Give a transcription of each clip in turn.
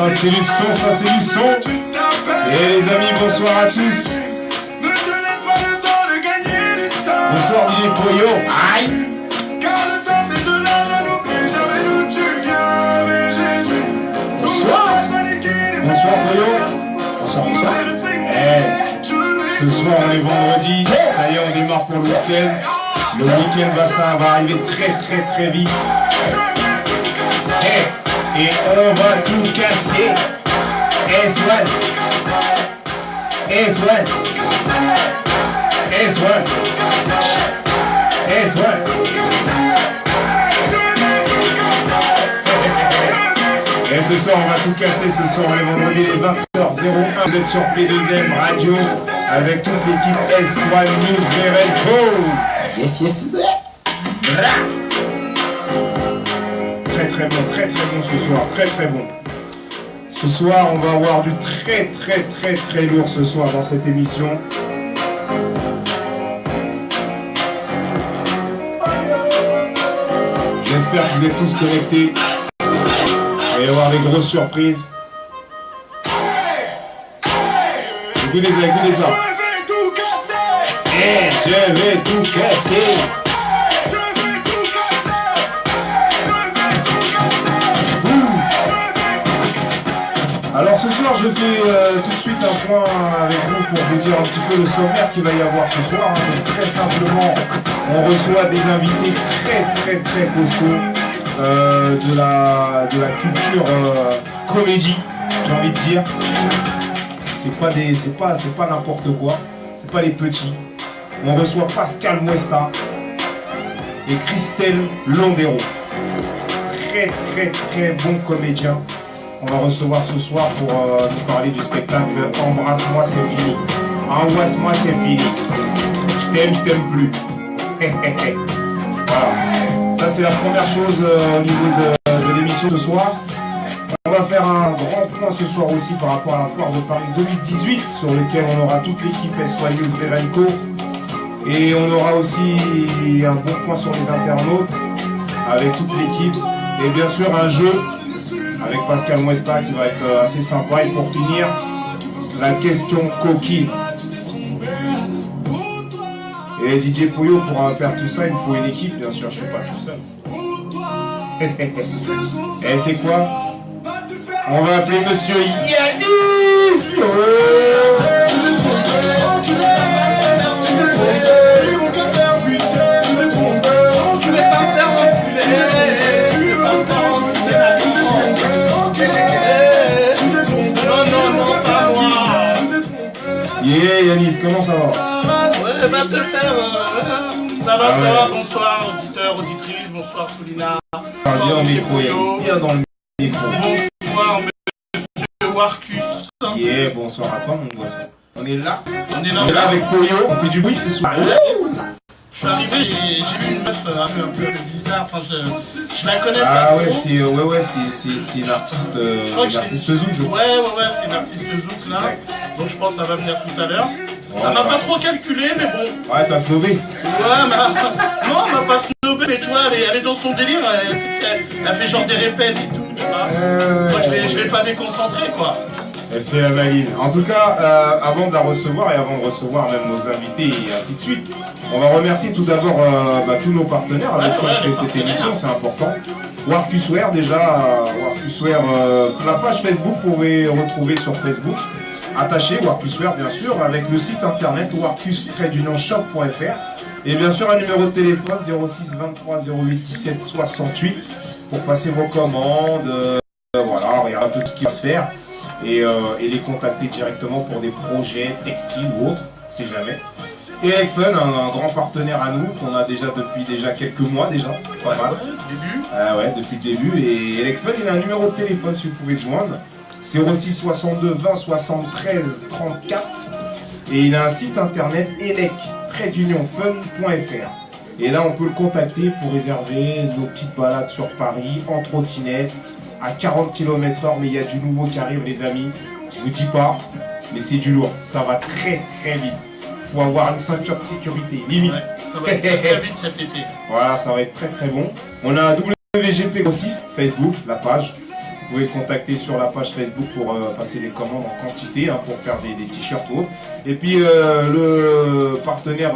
Ça c'est du son, ça c'est du son. Et les amis, bonsoir à tous. Bonsoir DJ Poyo. Aïe. Bonsoir. Bonsoir Poyo. Bonsoir, bonsoir. Ce soir on est vendredi. Ça y est, on démarre pour le week-end. Le week-end va arriver très vite. Et on va tout casser. S1. S1. S1. S1. Et ce soir, on va tout casser. Ce soir, on est vendredi les 20h01. Vous êtes sur P2M Radio avec toute l'équipe S1 News Level. Yes, yes. Très bon ce soir, très bon. Ce soir, on va avoir du très lourd ce soir dans cette émission. J'espère que vous êtes tous connectés. Il va y avoir des grosses surprises. Écoutez ça, écoutez ça. Et je vais tout casser. Alors ce soir je fais tout de suite un point avec vous pour vous dire un petit peu le sommaire qu'il va y avoir ce soir. Donc très simplement, on reçoit des invités très costauds de la culture comédie, j'ai envie de dire. C'est pas n'importe quoi, c'est pas les petits. On reçoit Pascal Muesta et Christelle Landero. Très bon comédien. On va recevoir ce soir pour nous parler du spectacle Embrasse-moi, c'est fini. Embrasse-moi, c'est fini. Je t'aime plus. Voilà. Ça, c'est la première chose au niveau de l'émission ce soir. On va faire un grand point ce soir aussi par rapport à la foire de Paris 2018, sur lequel on aura toute l'équipe S1 News Revenco. Et on aura aussi un bon point sur les internautes avec toute l'équipe. Et bien sûr, un jeu avec Pascal Muesta qui va être assez sympa. Et pour finir, la question coquine. Et DJ Poyo, pour faire tout ça, il faut une équipe, bien sûr, je ne suis pas tout seul. Et tu sais quoi? On va appeler Monsieur Yanis. Yeah Yanis, comment ça va? Ouais, va te faire. Ça va, bonsoir auditeurs, auditrices, bonsoir Soulina. Bien au micro, bien dans le micro. Bonsoir Monsieur Warcus. Yeah, bonsoir à toi mon gars. On est là. On est là avec Poyo, on fait du bruit ce soir. Je suis arrivé, j'ai vu une meuf un peu bizarre, enfin je la connais pas. Ah ouais, c'est une artiste zouk. Ouais, c'est une artiste zouk là. Donc je pense que ça va venir tout à l'heure. Elle m'a pas trop calculé, mais bon. Ouais, t'as snobé. Ouais, non, elle m'a pas snobé, mais tu vois, elle est dans son délire, elle fait genre des répètes et tout, tu vois. Donc je l'ai pas déconcentré quoi. Elle fait la maline. En tout cas, avant de la recevoir et avant de recevoir même nos invités et ainsi de suite, on va remercier tout d'abord tous nos partenaires avec qui on fait cette émission, c'est important. Warcuswear déjà, Warcuswear, la page Facebook, vous pouvez retrouver sur Facebook, attaché Warcuswear bien sûr, avec le site internet warcus-shop.fr et bien sûr un numéro de téléphone 06 23 08 17 68 pour passer vos commandes, voilà, alors il y aura tout ce qui va se faire. Et les contacter directement pour des projets textiles ou autres, si jamais. Et Elecfun, un grand partenaire à nous, qu'on a depuis quelques mois déjà, pas mal. Depuis le début. Et Elecfun, il a un numéro de téléphone si vous pouvez le joindre, 06 62 20 73 34. Et il a un site internet elec-fun.fr. Et là, on peut le contacter pour réserver nos petites balades sur Paris, en trottinette, à 40 km/h, mais il y a du nouveau qui arrive les amis, je vous dis pas, mais c'est du lourd, ça va très vite, faut avoir une ceinture de sécurité, limite. Ouais, ça va être très vite cet été. Voilà, ça va être très bon. On a WGP aussi, Facebook, la page, Vous pouvez contacter sur la page Facebook pour passer des commandes en quantité, hein, pour faire des t-shirts ou autres. Et puis le partenaire,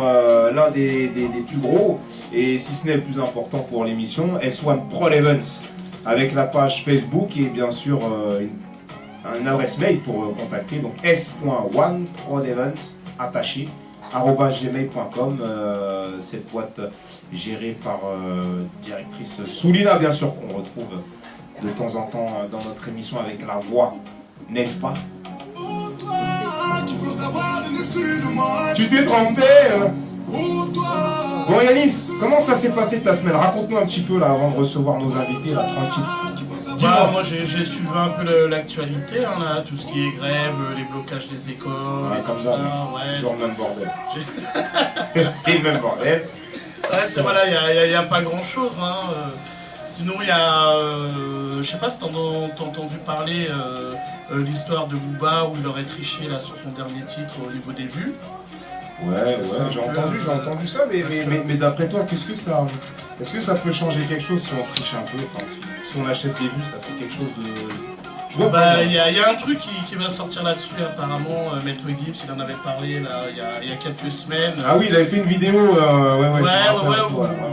l'un des plus gros, et si ce n'est le plus important pour l'émission, S1 Pro Events, avec la page Facebook et bien sûr une adresse mail pour contacter, donc s.1prodevents attaché @gmail.com. Cette boîte gérée par directrice Soulina, bien sûr, qu'on retrouve de temps en temps dans notre émission avec la voix, n'est-ce pas? Tu t'es trompé Bon Yanis, comment ça s'est passé ta semaine? Raconte-nous un petit peu là avant de recevoir nos invités là, tranquille. Bah, moi j'ai suivi un peu l'actualité, hein, là, tout ce qui est grève, les blocages des écoles, ouais, comme ça, ouais. Toujours le même bordel. C'est le même bordel. Ouais, c'est voilà, il n'y a pas grand chose. Hein. Sinon, il y a, je sais pas si t'as entendu parler l'histoire de Booba où il aurait triché là sur son dernier titre au niveau des vues. Ouais, j'ai entendu ça, mais d'après toi, est-ce que ça peut changer quelque chose si on triche un peu, enfin, si on achète des vues, ça fait quelque chose de... Bah, il y a un truc qui va sortir là-dessus apparemment, Maître Gibbs, il en avait parlé là, il y a quelques semaines. Ah oui, il avait fait une vidéo,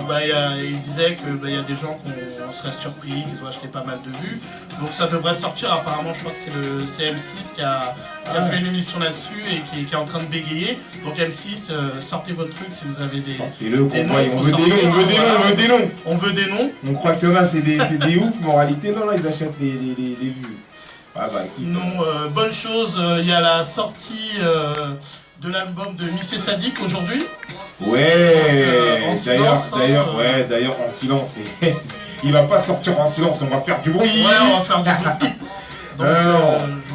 bah, il disait que bah, y a des gens qu'on serait surpris, qu'ils ont acheté pas mal de vues. Donc ça devrait sortir apparemment, je crois que c'est le CM6 qui a fait une émission là-dessus et qui est en train de bégayer. Donc M6, sortez votre truc si vous avez des... Sortez-le, on veut des noms. On veut des noms. On croit que là c'est des ouf, mais en réalité non, ils achètent les vues. Ah bah, sinon, bonne chose, il y a la sortie de l'album de Missy Sadik aujourd'hui. Ouais, d'ailleurs en silence. Il va pas sortir en silence, on va faire du bruit. Ouais, on va faire du bruit.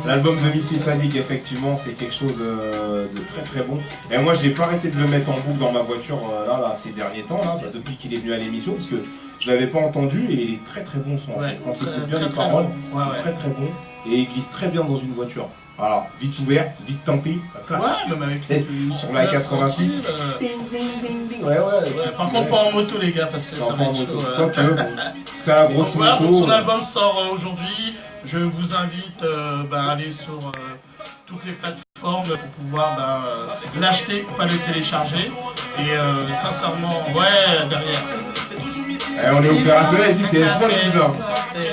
L'album de Missy Sadik, effectivement, c'est quelque chose de très très bon. Et moi, j'ai pas arrêté de le mettre en boucle dans ma voiture là ces derniers temps, là, depuis qu'il est venu à l'émission, parce que je l'avais pas entendu et il est très très bon son. Ouais, quand tu écoutes bien les paroles, très très bon et il glisse très bien dans une voiture. Alors, vite ouvert, vite tampé, ça claque. Ouais, même avec sur la 86. Ouais. Par contre, pas en moto, les gars, parce que ça va être chaud. C'est un gros moto. Donc, son album sort aujourd'hui. Je vous invite à aller sur toutes les plateformes pour pouvoir l'acheter, pas le télécharger. Et sincèrement, derrière. On est opérationnel ici, c'est S1 qui dit ça.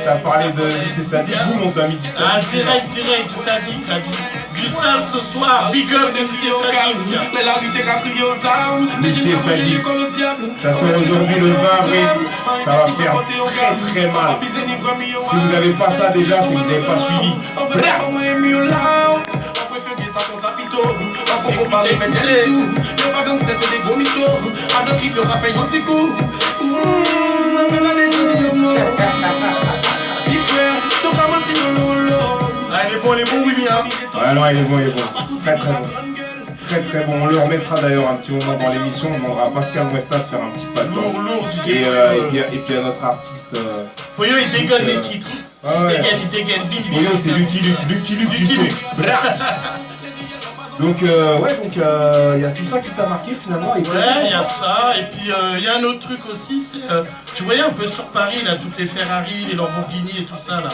T'as parlé de Missy Sadik, boum, on t'a mis du Sadik. Direct, du Sadik, du sale ce soir, big up de Missy Sadik. Ça sort aujourd'hui le 20 avril, ça va faire très très mal. Si vous n'avez pas ça déjà, c'est que vous n'avez pas suivi. Il est bon, Willy, hein. Ouais, non, il est bon. Très très bon. Très très bon. On le remettra d'ailleurs un petit moment dans l'émission. On demandera à Pascal Westa de faire un petit pas de danse. Et puis à notre artiste. Poyo, il dégaine les titres. Il dégaine. Poyo, c'est Lucky Luke du son. Donc il y a tout ça qui t'a marqué finalement. Ouais, il y a ça, et puis il y a un autre truc aussi, c'est tu voyais un peu sur Paris là, toutes les Ferrari, les Lamborghini et tout ça là.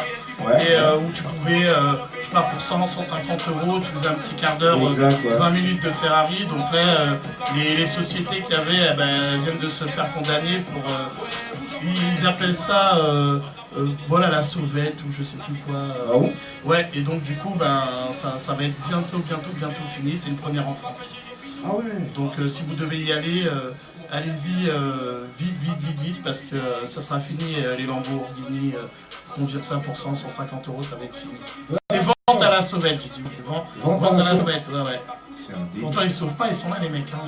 Et où tu pouvais, je sais pas, pour 150 €, tu faisais un petit quart d'heure, 20 minutes de Ferrari. Donc là, les sociétés qu'il y avait, viennent de se faire condamner pour, ils appellent ça, la sauvette ou je sais plus quoi. Ah bon? Ouais, et donc du coup, ça va être bientôt fini. C'est une première en France. Ah ouais. Donc si vous devez y aller, allez-y vite, parce que ça sera fini. Les Lamborghini, conduire ça pour 150 €, ça va être fini. C'est vente à la sauvette, j'ai dit. C'est vente à la sauvette, ouais. C'est un délire. Pourtant ils sauvent pas, ils sont là les mecs. Hein,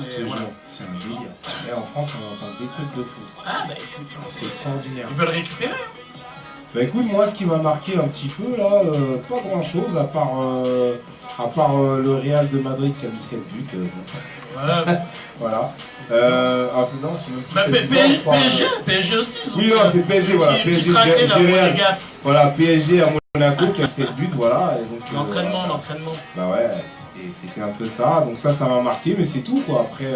c'est un délire. Et en France, on entend des trucs de fou. Ah bah écoute, c'est extraordinaire. Ils veulent récupérer. Bah écoute, moi ce qui m'a marqué un petit peu là, pas grand chose à part le Real de Madrid qui a mis 7 buts. Voilà. Non, c'est même plus PSG aussi. Oui, non, c'est PSG, voilà. PSG, voilà, PSG à Monaco qui a 7 buts, voilà. L'entraînement. Bah ouais, c'était un peu ça. Donc ça m'a marqué, mais c'est tout quoi. Après,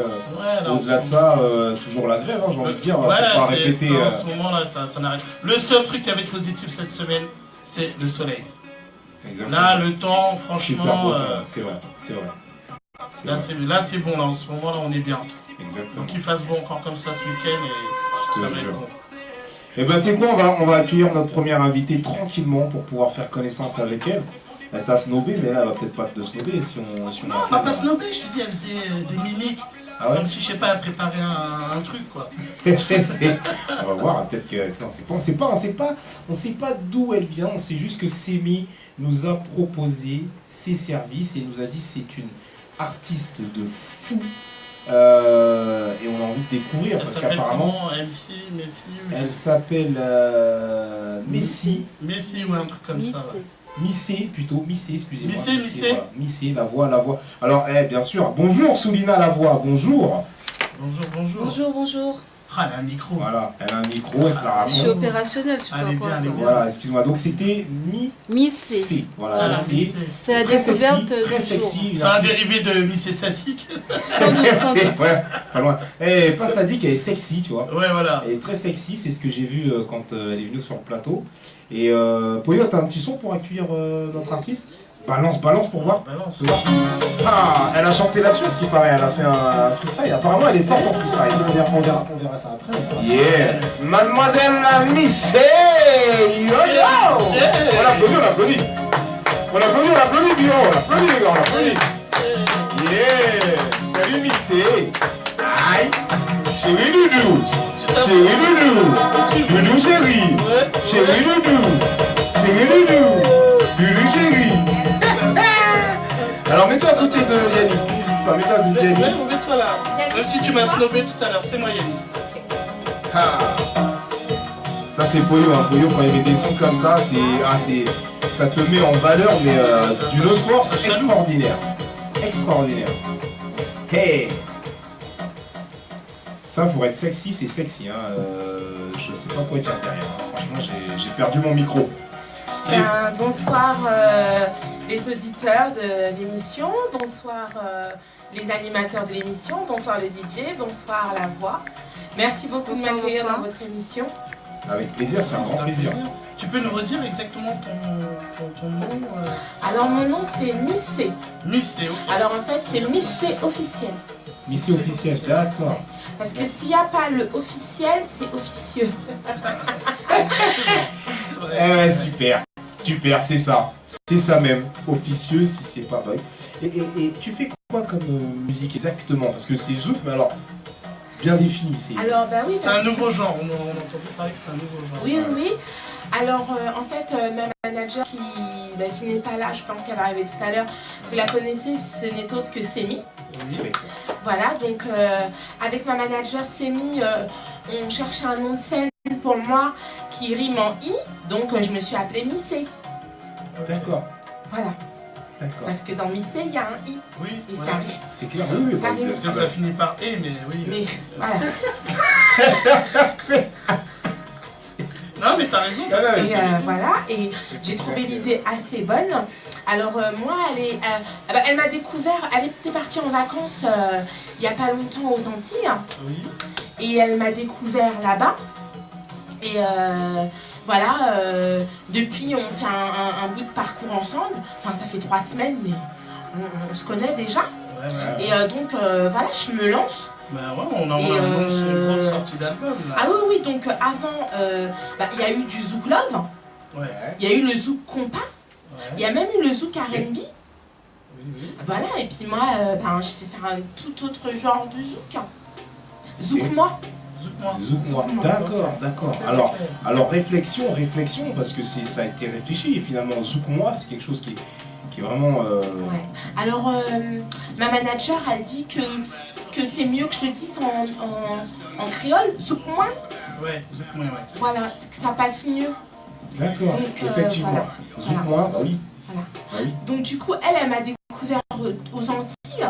au-delà de ça, toujours la grève, j'ai envie de dire. Voilà, en ce moment là, ça n'arrête. Le seul truc qui avait été positif cette semaine, c'est le soleil. Exactement. Là, le temps, franchement... c'est vrai, c'est vrai. Là, c'est bon, là, en ce moment-là, on est bien. Exactement. Donc, qu'il fasse bon encore comme ça ce week-end et ça va être bon. Et ben, tu sais quoi, on va accueillir notre première invitée tranquillement pour pouvoir faire connaissance avec elle. Elle t'a snobé, mais là, elle va peut-être pas te snobber si on... Non, elle va pas snobber, je te dis, elle faisait des mimiques. Ah ouais, comme si, je sais pas, elle préparait un truc, quoi. On va voir, peut-être que... On sait pas d'où elle vient, on sait juste que Semi nous a proposé ses services et nous a dit c'est une artiste de fou. Et on a envie de découvrir parce qu'apparemment elle s'appelle Messi ou un truc comme ça, ouais. Missé plutôt, Missé, excusez-moi. Missé. Voilà. Missé, la voix. Alors, bien sûr, bonjour Soulina la voix, bonjour. Bonjour. Ah, elle a un micro. Voilà, elle a un micro, elle se la raconte. Je suis opérationnelle, je sais pas quoi. Voilà, excuse-moi. Donc c'était Missé. Voilà, Missé. C'est la découverte du très sexy. C'est un dérivé de Missé Sadique. Ouais, pas loin. Elle est pas sadique, elle est sexy, tu vois. Ouais, voilà. Elle est très sexy, c'est ce que j'ai vu quand elle est venue sur le plateau. Et Poyo, t'as un petit son pour accueillir notre artiste? Balance pour voir. Ah, elle a chanté là-dessus, ce qui paraît. Elle a fait un freestyle. Apparemment, elle est forte en freestyle. On verra ça après. Yeah, Mademoiselle Missé. Yo. On applaudit, Bio. On applaudit, les gars, on applaudit. Yeah. Salut Missé. Aïe. Chérie Doudou. Doudou chérie. Chérie Doudou. Doudou chérie. Alors mets-toi à côté de Yanis, n'hésite pas, mets-toi à côté de Yanis. Ouais, mets-toi là. Même si tu m'as snobé tout à l'heure, c'est moi Yanis. Ah. Ça c'est Poyo, hein. Poyo quand il met des sons comme ça, ça te met en valeur, mais d'une autre force extraordinaire. Hey. Ça pour être sexy, c'est sexy, hein. Je sais pas quoi dire derrière, hein. Franchement j'ai perdu mon micro. Bonsoir les auditeurs de l'émission, bonsoir les animateurs de l'émission, bonsoir le DJ, bonsoir la voix. Merci beaucoup de m'accueillir dans votre émission. Avec plaisir, c'est un grand plaisir. Tu peux nous redire exactement ton nom Alors mon nom c'est Missé. Missé, ok. Alors en fait c'est Missé officiel. Missé officiel, d'accord. Parce que s'il n'y a pas le officiel, c'est officieux. Super, c'est ça même, officieux si c'est pas vrai. Et tu fais quoi comme musique exactement? Parce que c'est zouk, mais alors bien défini. Alors bah oui. C'est un nouveau genre, on entend parler que c'est un nouveau genre. Oui. Alors en fait, ma manager qui n'est pas là, je pense qu'elle va arriver tout à l'heure, vous la connaissez, ce n'est autre que Semi. Oui. Voilà, donc avec ma manager Semi, on cherchait un nom de scène pour moi qui rime en I, donc je me suis appelée Missé. D'accord. Voilà. D'accord. Parce que dans Missé, il y a un I. Oui, et voilà. ça rime. C'est clair, oui. Ça rime. Parce que ça finit par E, mais oui. Mais voilà. Non, mais t'as raison. Et voilà, et j'ai trouvé l'idée assez bonne. Alors moi, elle m'a découvert, elle était partie en vacances il n'y a pas longtemps aux Antilles. Oui. Et elle m'a découvert là-bas. Et voilà, depuis on fait un bout de parcours ensemble. Enfin, ça fait 3 semaines, mais on se connaît déjà. Ouais. Et donc voilà, je me lance. Ben ouais, on a une grosse sortie d'album là. Ah oui, donc avant, il y a eu du Zouk Love. Ouais. Il y a eu le Zouk Compas. Ouais. Il y a même eu le Zouk R&B. Oui. Voilà, et puis moi, je fais faire un tout autre genre de Zouk. Zouk-moi. Zouk-moi. D'accord. Alors réflexion, parce que ça a été réfléchi, et finalement Zouk-moi, c'est quelque chose qui est vraiment... Ouais. Alors, ma manager, elle dit que c'est mieux que je le dise en créole, Zouk-moi. Ouais, Zouk-moi, ouais. Voilà, que ça passe mieux. D'accord, effectivement. Voilà. Zouk-moi, bah oui. Voilà. Bah oui. Donc du coup, elle m'a découvert aux Antilles,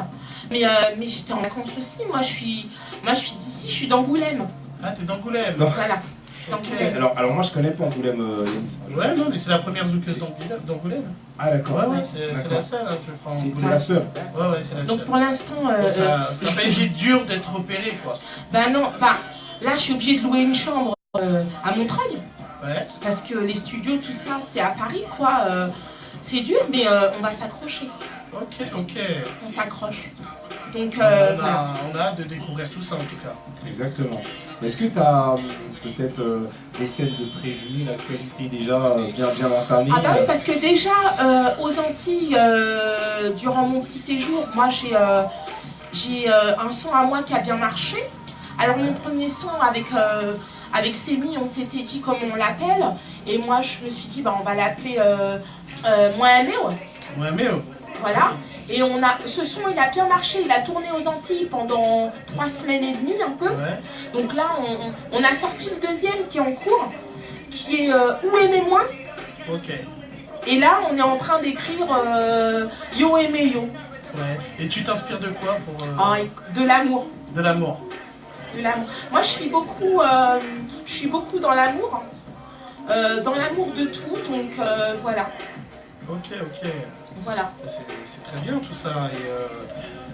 mais j'étais en vacances aussi. Moi, je suis d'ici, je suis d'Angoulême. Ah, t'es d'Angoulême. Voilà. Donc, alors moi je connais pas Angoulême. Ouais, non, mais c'est la première zoukeuse d'Angoulême. Ah d'accord. Ouais, c'est la seule, hein, je crois. C'est la seule. Ouais, c'est la seule. donc pour l'instant... ça va être dur d'être opéré, quoi. Bah non, là je suis obligée de louer une chambre à Montreuil. Ouais. Parce que les studios, tout ça, c'est à Paris, quoi. C'est dur, mais on va s'accrocher. Ok. On s'accroche. Donc, on a hâte de découvrir tout ça, en tout cas. Exactement. Est-ce que tu as peut-être des scènes de prévues, l'actualité déjà bien entamée? Ah bah oui, parce que déjà, aux Antilles, durant mon petit séjour, moi j'ai un son à moi qui a bien marché. Alors mon premier son avec Sémi, on s'était dit comment on l'appelle. Et moi je me suis dit, bah, on va l'appeler Mohaméo. Mohaméo. Voilà. Et ce son, il a bien marché. Il a tourné aux Antilles pendant 3 semaines et demie, un peu. Ouais. Donc là, on a sorti le deuxième qui est en cours, qui est Où aimer moins. Ok. Et là, on est en train d'écrire Yo aimer yo. Ouais. Et tu t'inspires de quoi pour de l'amour. De l'amour. De l'amour. Moi, je suis beaucoup dans l'amour. Dans l'amour de tout, donc voilà. Ok. Voilà. C'est très bien tout ça. Et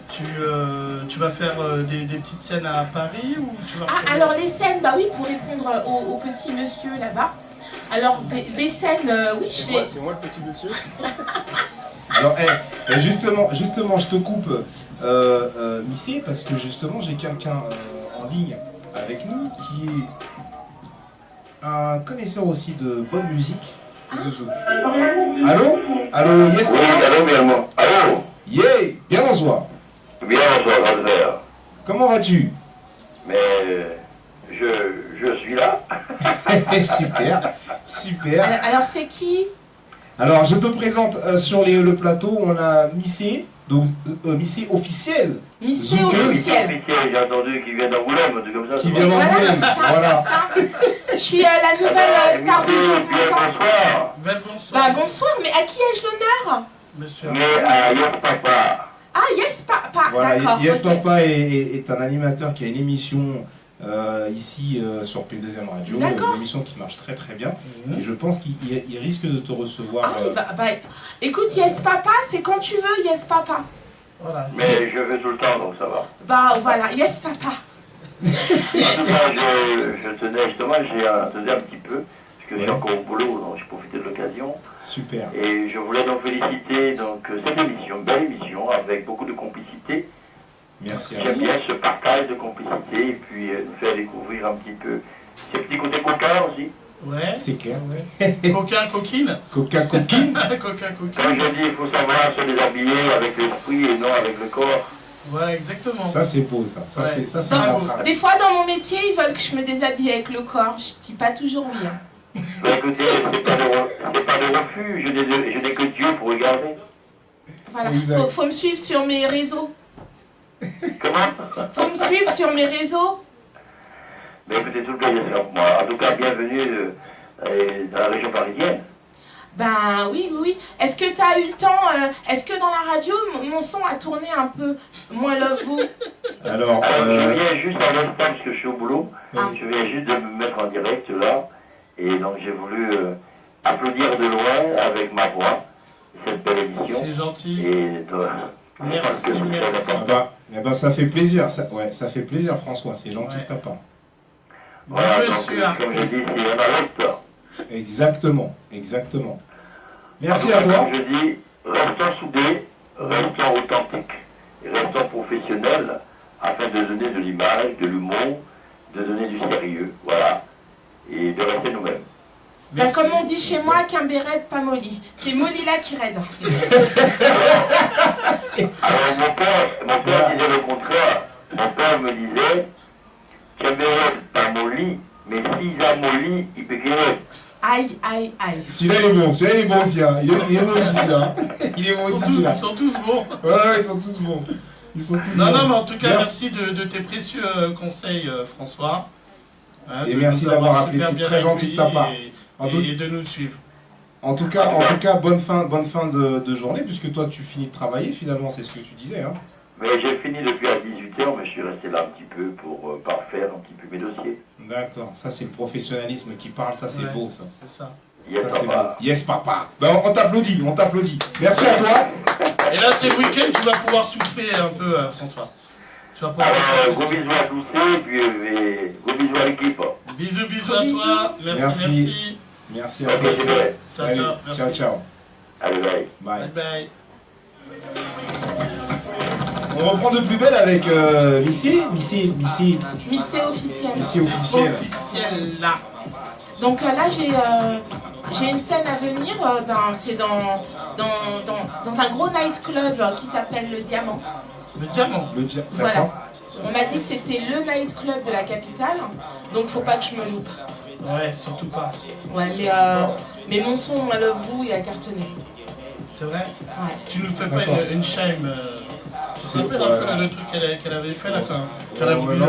tu vas faire des petites scènes à Paris ou tu vas alors les scènes, bah oui, pour répondre au petit monsieur là-bas. Alors les scènes, oui, je vais. C'est moi le petit monsieur. Alors, justement, je te coupe, Missy, parce que justement, j'ai quelqu'un en ligne avec nous qui est un connaisseur aussi de bonne musique. Allô? Allô, yes? Oui, allô, bien moi. Allô? Yeah, bien bonsoir. Bien bonsoir, Albert. Comment vas-tu? Mais je suis là. Super. Alors c'est qui? Alors, je te présente sur le plateau, on a Missy, donc Missy officiel. Missy officiel. J'ai entendu qu'il vient d'Angoulême, un truc comme ça. Qui vient d'Angoulême, voilà. Je suis la nouvelle star du jour. Bonsoir. Bah bonsoir, mais à qui ai-je l'honneur? Monsieur. Mais à Yes Papa. Ah, Yes Papa, Voilà, d'accord. Yes Okay. Papa est un animateur qui a une émission ici sur P2M Radio, une émission qui marche très bien. Et je pense qu'il risque de te recevoir. Écoute, Yes Papa, c'est quand tu veux, Yes Papa. Voilà. Mais je veux tout le temps, donc ça va. Bah voilà, Yes Papa. En tout cas, je tenais justement, j'ai attendu un petit peu, parce que j'ai encore au boulot, donc j'ai profité de l'occasion. Super. Et je voulais donc féliciter donc, cette émission, belle émission, avec beaucoup de complicité. Merci à J'aime vous. bien ce partage de complicité, et puis nous faire découvrir un petit peu ces petits côtés coquins aussi. Ouais. C'est clair, ouais. Coquin, coquine. Coquin, coquine. Coquin, coquine. Quand je dis il faut savoir se déshabiller avec l'esprit et non avec le corps. Voilà, exactement. Ça c'est beau, ça. Ouais. C'est Bravo. Des fois dans mon métier, ils veulent que je me déshabille avec le corps. Je dis pas toujours oui. Hein. Bah, écoutez, c'est pas de refus, je n'ai que Dieu pour regarder. Voilà, Exact. faut me suivre sur mes réseaux. Comment? Faut me suivre sur mes réseaux. Mais écoutez, tout le plaisir c'est pour moi. En tout cas, bienvenue dans la région parisienne. Ben oui. Est-ce que tu as eu le temps, est-ce que dans la radio, mon son a tourné un peu moins love vous? Alors, je viens juste à l'instant, parce que je suis au boulot, je viens juste de me mettre en direct là, et donc j'ai voulu applaudir de loin avec ma voix cette belle émission. C'est gentil. Et Merci. eh ben, ça fait plaisir, ça fait plaisir François, c'est gentil de ta part. Voilà, donc, Monsieur comme j'ai dit, c'est un alerte. Exactement. Merci en tout à cas, toi. comme je dis, restons soudés, restons authentiques, et restons professionnels, afin de donner de l'image, de l'humour, de donner du sérieux, voilà, et de rester nous-mêmes. Ben, comme on dit chez moi, qu'un béret pas molly. C'est molly là qui raide. Alors mon père disait le contraire. Mon père me disait, qu'un béret pas molly, mais s'il a molly, il peut guérir. Aïe. Celui-là il est bon aussi, hein. Il est bon aussi celui-là. Il est bon aussi celui-là. Ils sont tous bons. Ouais, ils sont tous bons. Non, mais en tout cas, merci de tes précieux conseils, François. Hein, et merci d'avoir appelé, c'est très gentil de ta part. Et de nous suivre. En tout cas, bonne fin de journée, puisque toi tu finis de travailler finalement, c'est ce que tu disais. Hein. Mais j'ai fini depuis à 18h, mais je suis resté là un petit peu pour parfaire un petit peu mes dossiers. D'accord, ça c'est le professionnalisme qui parle, ça c'est beau ça. C'est ça. Yes, ça, papa. Yes papa. Ben, on t'applaudit. Merci à toi. Et là c'est le week-end, tu vas pouvoir souffler un peu, François. Tu vas pouvoir gros bisous à tous et puis gros bisous à l'équipe. Bisous à toi. Merci. Merci à toi. Ciao, ciao. Allez, bye. Bye. Bye. On reprend de plus belle avec Missy officielle. Missy officielle. Là. Donc là, j'ai une scène à venir. C'est dans un gros nightclub qui s'appelle Le Diamant. Le Diamant. Voilà. On m'a dit que c'était le nightclub de la capitale, donc faut pas que je me loupe. Ouais, surtout pas. Ouais, mais mon son, I Love You, il a cartonné. C'est vrai? Ouais. Tu nous fais pas une shame tu te rappelles un peu le truc qu'elle avait fait là quand elle a voulu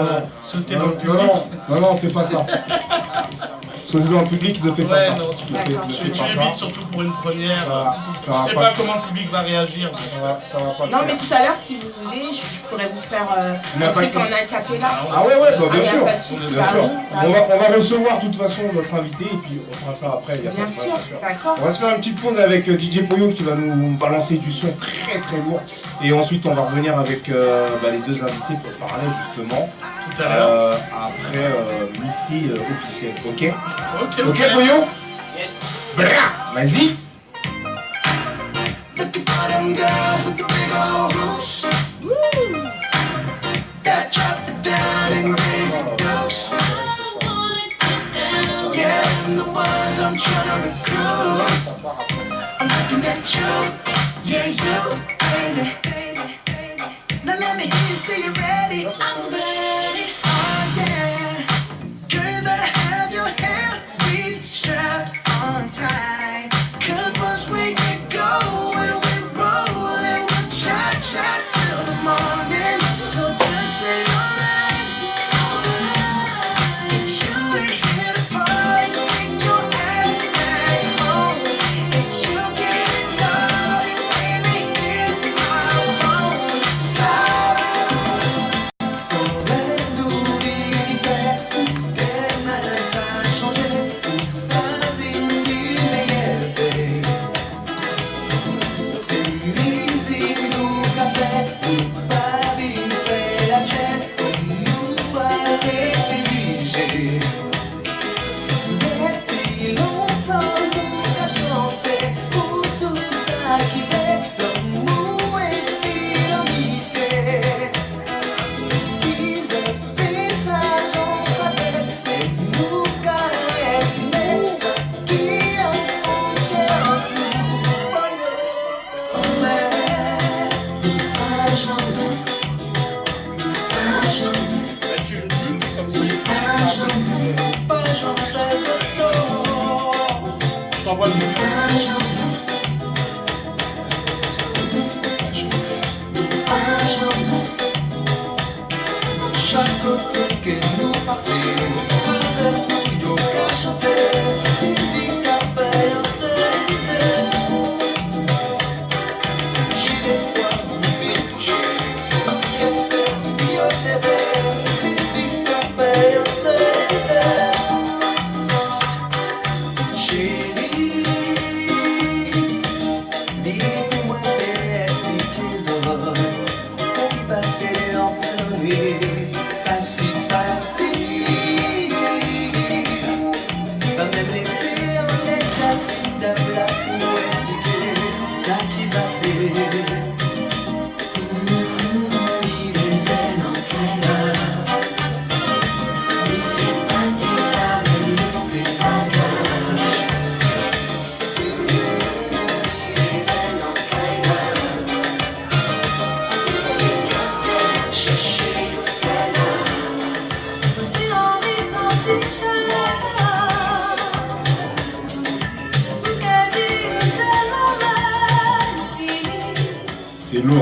sauter dans le public? Non, fais pas ça. Sauter dans le public, ne fais pas ça. Non, tu évites surtout pour une première. Tu sais pas comment le public va réagir. Ça va pas. Non, mais tout à l'heure, si vous voulez, je pourrais vous faire un truc en acapella. Ah ouais, bien sûr. On va recevoir de toute façon notre invité et puis on fera ça après. Bien sûr, d'accord. On va se faire une petite pause avec DJ Poyo qui va nous balancer du son très très lourd. Et ensuite, on va revenir avec les deux invités pour parler justement. Tout à l'heure. Après Missy officielle. Ok, Poyo? Yes. Bra, vas-y. Now let me hear you say you're ready. I'm ready. Oh yeah. Girl, you better have your hair strapped on tight. 'Cause once we get going, we're rolling. We'll chat till the morning. So just say alright. If you ain't here to party, take your ass back home. If you get naughty, baby, here's my phone. Stop. Je t'envoie le numéro. Chaque côté que nous passons, avec nous, qu'à chanter, musique à faire, c'est j'ai des fois, c'est touché, parce que c'est Dieu, c'est vrai, musique à faire, c'est chérie, dis-moi les épisodes, qui passaient en pleine nuit.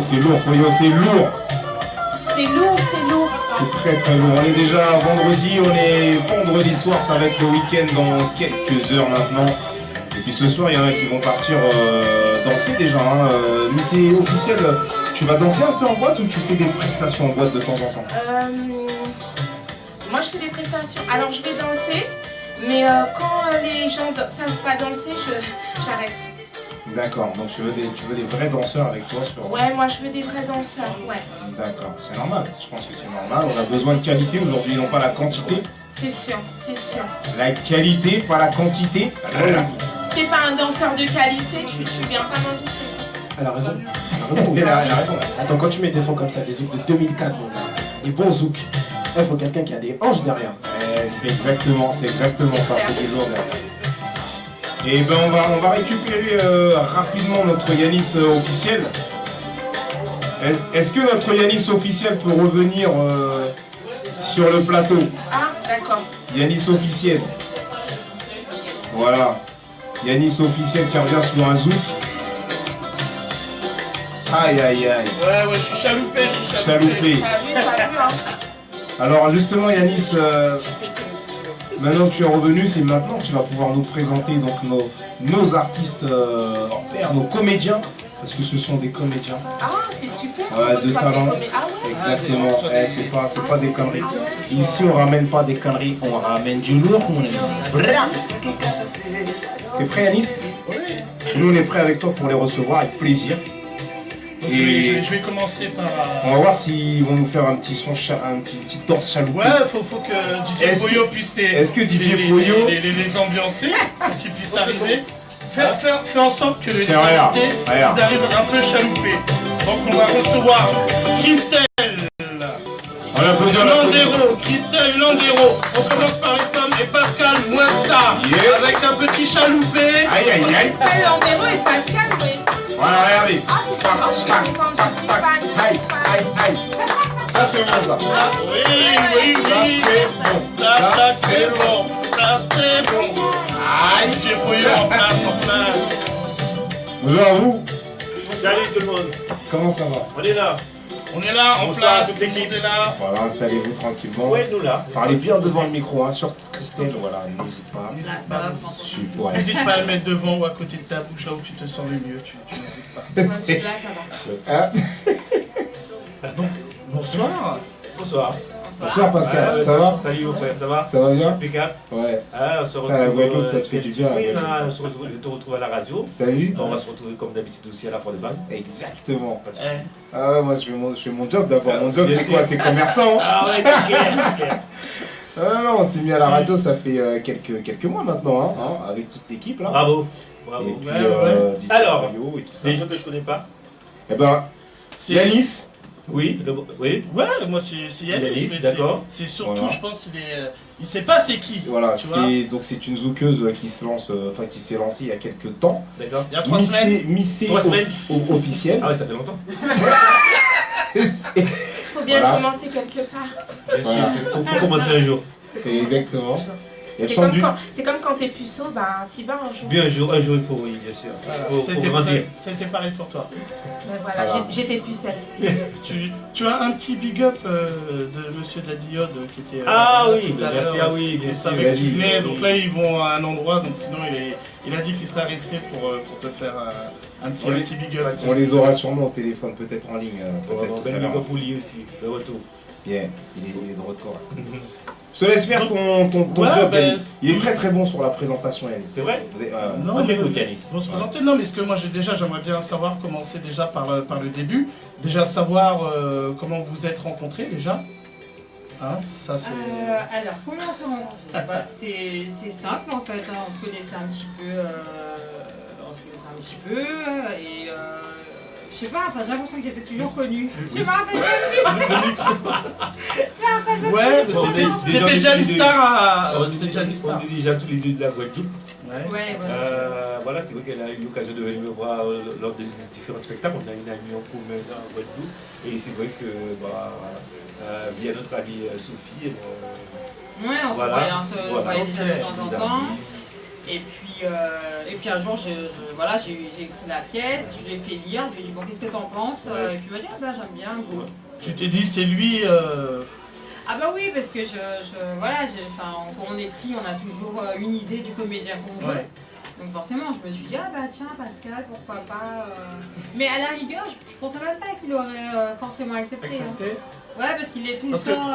C'est lourd, Poyo, c'est lourd. C'est lourd. C'est très très lourd. On est déjà vendredi soir, ça va être le week-end dans quelques heures maintenant. Et puis ce soir, il y en a qui vont partir danser déjà. Mais c'est officiel, tu vas danser un peu en boîte ou tu fais des prestations en boîte de temps en temps? Moi je fais des prestations. Alors je vais danser, mais quand les gens ne savent pas danser, j'arrête. D'accord, donc tu veux des vrais danseurs avec toi sur... Ouais, moi je veux des vrais danseurs, ouais. D'accord, c'est normal, je pense que c'est normal. On a besoin de qualité aujourd'hui, non pas la quantité. C'est sûr, c'est sûr. La qualité, pas la quantité. Si t'es pas un danseur de qualité, tu viens pas m'inviter. Elle a raison. Elle a raison. Attends, quand tu mets des sons comme ça, des zouks de 2004, mon gars, des bons zouks, il faut quelqu'un qui a des hanches derrière. C'est exactement ça, faut toujours derrière. Et ben on va récupérer rapidement notre Yanis officiel. Est-ce que notre Yanis officiel peut revenir sur le plateau? Ah, d'accord. Yanis officiel. Voilà. Yanis officiel qui revient sur un zouk. Aïe aïe aïe. Ouais, je suis chaloupé, Chaloupé. T'as vu, hein. Alors justement Yanis, maintenant que tu es revenu, c'est maintenant que tu vas pouvoir nous présenter donc nos artistes hors pair, nos comédiens, parce que ce sont des comédiens. Ah, c'est super. De talent. Ah ouais. Exactement. C'est pas des conneries. Ici on ramène pas des conneries, on ramène du lourd. T'es prêt Yanis? Oui. Nous on est prêt avec toi pour les recevoir avec plaisir. Et je vais commencer par... On va voir s'ils vont nous faire un petit son, un petit torse chaloupé. Ouais, faut que DJ Poyo puisse les ambiancer, pour qu'ils puissent arriver. Fais en sorte que les invités arrivent un peu chaloupés. Donc on va recevoir Christelle Landero. Christelle Landero. On commence par les femmes et Pascal Mouesta. Avec un petit chaloupé. Aïe aïe aïe. Christelle Landero et Pascal Mouesta. Voilà, regardez. Ah, c'est ça, je suis fan. Aïe. Ça c'est bon ça. Oui. Ça c'est bon. Ça c'est bon. Aïe, DJ Poyo en place. Bonjour à vous. Salut tout le monde. Comment ça va? On est là. On est là, en place, toute l'équipe est là. Voilà, installez-vous tranquillement. Ouais, nous là. Parlez bien devant le micro, hein, sur Christelle, voilà, n'hésite pas. Super. N'hésite pas à le mettre devant ou à côté de ta bouche, là où tu te sens le mieux, tu n'hésites pas. Moi, je suis là, ça va. Donc, bonsoir. Bonsoir. Bonsoir Pascal, ça va? Salut mon frère, ça va? Ça va bien? Impeccable. Ouais. Ah, on se retrouve. La Guadeloupe, ça te fait du bien. Oui, on se retrouve, je te retrouve à la radio. T'as vu? On va se retrouver comme d'habitude aussi à la fois de bagne. Exactement. Ah ouais, moi je fais mon job d'abord. Mon job c'est quoi? C'est commerçant. Ah ouais, c'est clair. Ah non, on s'est mis à la radio, ça fait quelques mois maintenant, hein, avec toute l'équipe là. Bravo. Et puis, DJ alors, Mario et tout ça. des gens que je connais pas. Eh ben, Yanis. Oui, oui. Ouais, moi c'est Yanis, mais d'accord. c'est surtout, Voilà. je pense, il sait pas c'est qui. Voilà, tu vois. donc c'est une zoukeuse qui se lance, qui s'est lancée il y a quelques temps. D'accord. Il y a 3 semaines. Missée 3 semaines. officielle. Ah ouais, ça fait longtemps. Faut bien Voilà. commencer quelque part. Bien sûr, faut commencer un jour. Exactement. Elle C'est chante comme quand t'es puceau, bah t'y vas un jour. Bien un jour il faut, oui, bien sûr. Faut grandir. C'était pareil pour toi. Mais voilà, j'étais pucelle. Tu as un petit big up de Monsieur de la Diode qui était Ah oui, tout à merci, l'heure. ah oui, bien sûr. Avec Disney, donc là ils vont à un endroit, donc sinon il a dit qu'il serait resté pour te faire un petit big up. On les aura sûrement au téléphone, peut-être en ligne. Ben Nico Pouli aussi, le retour. Bien, il est de retour. Je te laisse faire ton job, Yanis. Il est très très bon sur la présentation, Yanis. C'est vrai? Non, On mais t'écoute, Yanis. Pour se présenter, non, mais ce que moi j'aimerais bien savoir, commencer déjà par le début. Déjà savoir comment vous vous êtes rencontrés déjà. Hein, ça c'est. Alors, comment on s'est rencontrés? C'est simple en fait, hein, on se connaissait un petit peu, et je sais pas, enfin, j'ai l'impression qu'il était toujours connu. Je me rappelle plus. Ouais, c'était déjà une star On est déjà tous les deux de la Guadeloupe. Ouais, Voilà, c'est vrai qu'elle a eu l'occasion de venir me voir lors de différents spectacles. On a une amie en commun en Guadeloupe. Et c'est vrai que, via notre amie Sophie, ouais, on se voyait déjà de temps en temps. Et puis un jour, j'ai écrit la pièce, je l'ai fait lire, je lui ai dit bon, qu'est-ce que t'en penses? Et puis il m'a dit ah ben j'aime bien, go. Tu t'es dit c'est lui. Ah bah oui, parce que quand on écrit, on a toujours une idée du comédien qu'on veut. Ouais. Donc forcément, je me suis dit ah bah tiens Pascal, pourquoi pas. Mais à la rigueur, je pensais même pas qu'il aurait forcément accepté. Hein. Ouais, parce qu'il est tout le temps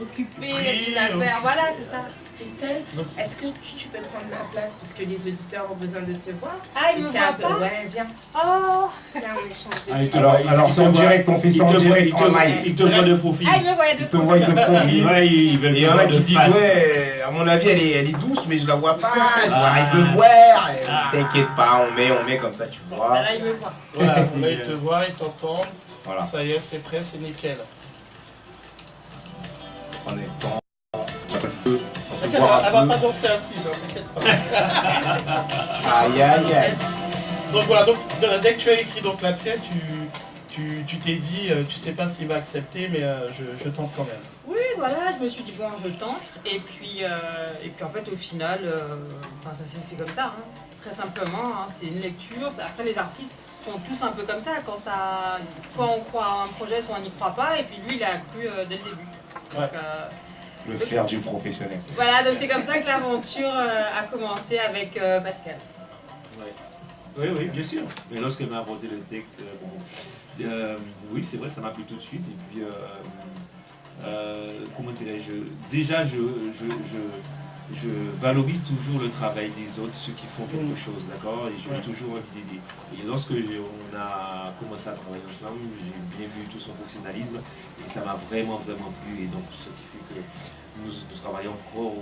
occupé avec des affaires, voilà, c'est ça. Christelle, est-ce que tu peux prendre la place parce que les auditeurs ont besoin de te voir? Ah, ils me voient pas? Ouais, viens. Oh! Viens, on échange de Alors c'est en direct, on fait ça en direct, en live. Il te voit de profil. Ah, ils me voient de Ils te voient de profil. Ouais, ils veulent Et il y en a qui disent, ouais, à mon avis, elle est douce, mais je la vois pas. Je vois avec le voir. T'inquiète pas, on met comme ça, tu vois. Là, ils me voient. Voilà, là, ils te voient, ils t'entendent. Voilà. Ça y est, c'est prêt, c'est nickel. On est temps. Elle va pas danser assise, hein, t'inquiète pas. Aïe, aïe, aïe. Donc voilà, donc, dès que tu as écrit donc, la pièce, tu t'es dit, tu sais pas s'il va accepter, mais je tente quand même. Oui, voilà, je me suis dit, bon, je tente. Et puis en fait, au final, ça s'est fait comme ça, hein, très simplement. Hein, c'est une lecture. Après, les artistes sont tous un peu comme ça. Quand ça, soit on croit à un projet, soit on n'y croit pas. Et puis lui, il a cru dès le début. Donc, Ouais. Le flair du professionnel. Voilà, donc c'est comme ça que l'aventure a commencé avec Pascal. Oui, oui, bien sûr. Mais lorsqu'elle m'a apporté le texte, oui, c'est vrai, ça m'a plu tout de suite. Et puis, comment dirais-je, déjà, je valorise toujours le travail des autres, ceux qui font quelque chose, d'accord? Et j'ai toujours envie d'aider. Et lorsque on a commencé à travailler ensemble, j'ai bien vu tout son professionnalisme et ça m'a vraiment, vraiment plu. Et donc, ce qui fait que nous travaillons encore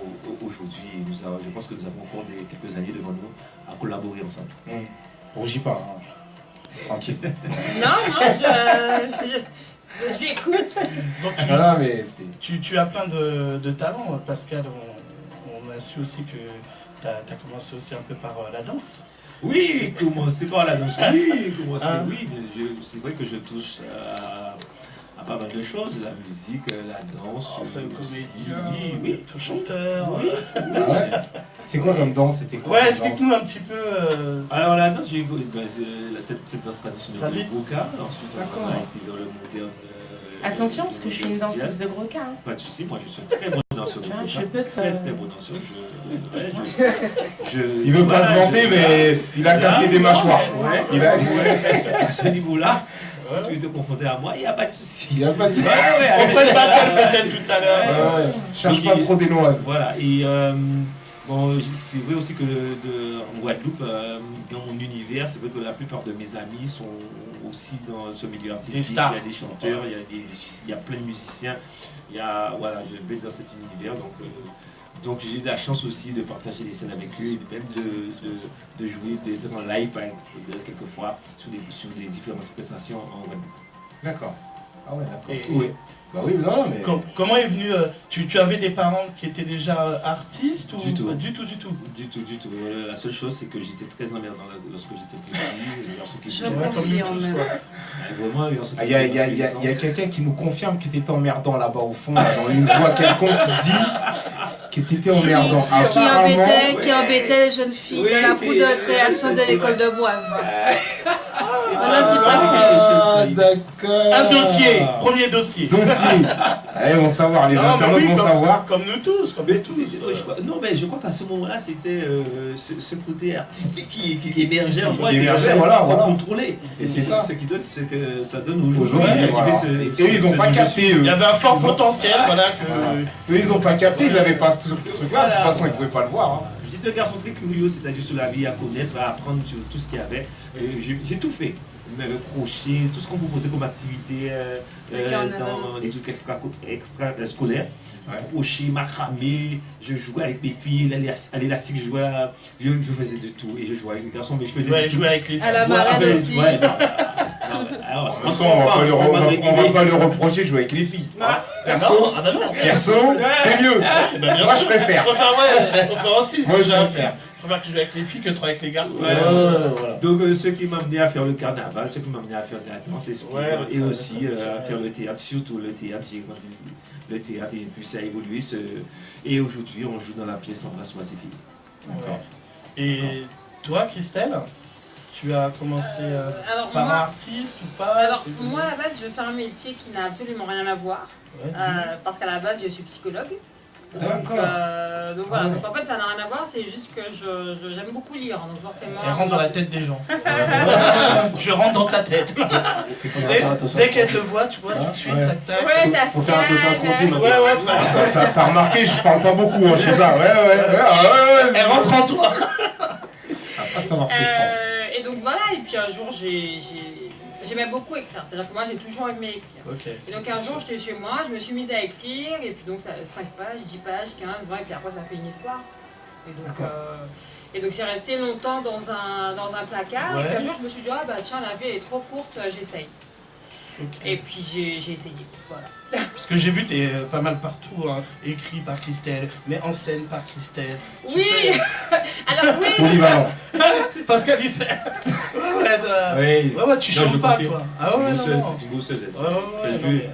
aujourd'hui. Et je pense que nous avons encore quelques années devant nous à collaborer ensemble. Rougis pas, hein. Tranquille. Non, je l'écoute. Donc tu as plein de talents, Pascal. On a su aussi que tu as commencé aussi un peu par la danse. Oui, commencer par la danse, oui, oui. C'est vrai que je touche à pas mal de choses, la musique, la danse. C'est un comédien, oui, chanteur. Oui. Ah ouais. C'est quoi comme danse? C'était quoi? Ouais, explique-nous un petit peu. Alors la danse, j'ai cette danse traditionnelle de Goka. Ensuite, D'accord. on a été dans le moderne. Attention, parce que je suis une danseuse de gros cas. Hein. Pas de soucis, moi je suis très bon danseur de Ah, Goka. je peux te... Très très bon danseur. Il veut pas se vanter, mais il a cassé des mâchoires. Ouais. Il a... À ce niveau-là, si tu te confrontais à moi, il n'y a pas de souci. Il n'y a pas de souci. On fait le battle peut-être tout à l'heure. Ouais. Cherche pas trop des noises. Voilà, et bon, c'est vrai aussi que en Guadeloupe, dans mon univers, c'est vrai que la plupart de mes amis sont aussi dans ce milieu artistique. Il y a des chanteurs, il y a plein de musiciens. Voilà, je vais dans cet univers, donc j'ai de la chance aussi de partager les scènes avec eux et même de jouer, d'être en live quelquefois sur des différentes prestations en Guadeloupe. D'accord. Ah ouais, d'accord. Oui. Bah oui, non, mais... Comment est venu... tu avais des parents qui étaient déjà artistes ou... Du tout. Du tout. La seule chose, c'est que j'étais très emmerdant lorsque j'étais petit. Je confirme. Vraiment, il y a quelqu'un qui nous confirme que tu étais emmerdant là-bas au fond, là, dans une voix quelconque qui dit que tu étais emmerdant. Qui embêtait les jeunes filles de la cour de création de l'école de Boise. D'accord. Un dossier, premier dossier. Allez, vont savoir, les internautes vont savoir. Comme nous tous, Non, mais je crois qu'à ce moment-là, c'était ce côté artistique qui émergeait en moi. Qui émergeait, voilà. Contrôler. Et c'est ça. Ce qui donne ce que ça donne aujourd'hui. Et ils n'ont pas capté. Il y avait un fort potentiel, voilà. Eux, ils n'ont pas capté, ils n'avaient pas ce truc-là. De toute façon, ils ne pouvaient pas le voir. J'étais un garçon très curieux, c'est-à-dire sur la vie, à connaître, à apprendre sur tout ce qu'il y avait. J'ai tout fait. Même crochet, tout ce qu'on proposait comme activité dans les trucs extra-scolaires. Crochet, macramé, je jouais avec mes filles, à l'élastique, je faisais de tout. Et je jouais avec les garçons, mais je faisais jouer avec les filles. À la marraine aussi. On va pas le reprocher de jouer avec les filles. Perso, c'est mieux. Moi, je préfère. Je préfère aussi. Moi, je préfère. Je préfère que je joue avec les filles que de travailler avec les garçons. Donc, ce qui m'a amené à faire le carnaval, ce qui m'a amené à faire de la danse, et aussi à faire le théâtre, surtout le théâtre. J'ai continué le théâtre et puis ça a évolué. Et aujourd'hui, on joue dans la pièce Embrasse-moi, c'est fini. D'accord. Et toi, Christelle, tu as commencé par artiste ou pas? Alors, moi, à la base, je veux faire un métier qui n'a absolument rien à voir. Parce qu'à la base, je suis psychologue. D'accord. Donc voilà, donc en fait ça n'a rien à voir, c'est juste que j'aime beaucoup lire, donc forcément... Elle rentre dans la tête des gens. Je rentre dans ta tête. Dès qu'elle te voit, tu vois tout de suite, tac tac. Ouais, ça Faut faire attention à ce qu'on dit. Ouais. T'as remarqué, je parle pas beaucoup, hein, je fais ça. Ouais. Elle rentre en toi. Pas savoir ce que je pense. Et donc voilà, et puis un jour j'aimais beaucoup écrire, c'est-à-dire que moi j'ai toujours aimé écrire. Okay. Et donc un jour j'étais chez moi, je me suis mise à écrire, et puis donc 5 pages, 10 pages, 15, 20, et puis après ça fait une histoire. Et donc j'ai resté longtemps dans un placard, et puis un jour je me suis dit, ah bah tiens, la vie elle est trop courte, j'essaye. Okay. Et puis j'ai essayé, voilà. Parce que j'ai vu, t'es pas mal partout, hein, écrit par Christelle, mais en scène par Christelle. Oui. Alors oui. Polyvalent. Pascal il fait. Ouais, tu changes pas quoi. Ah ouais, c'est une bousseuse.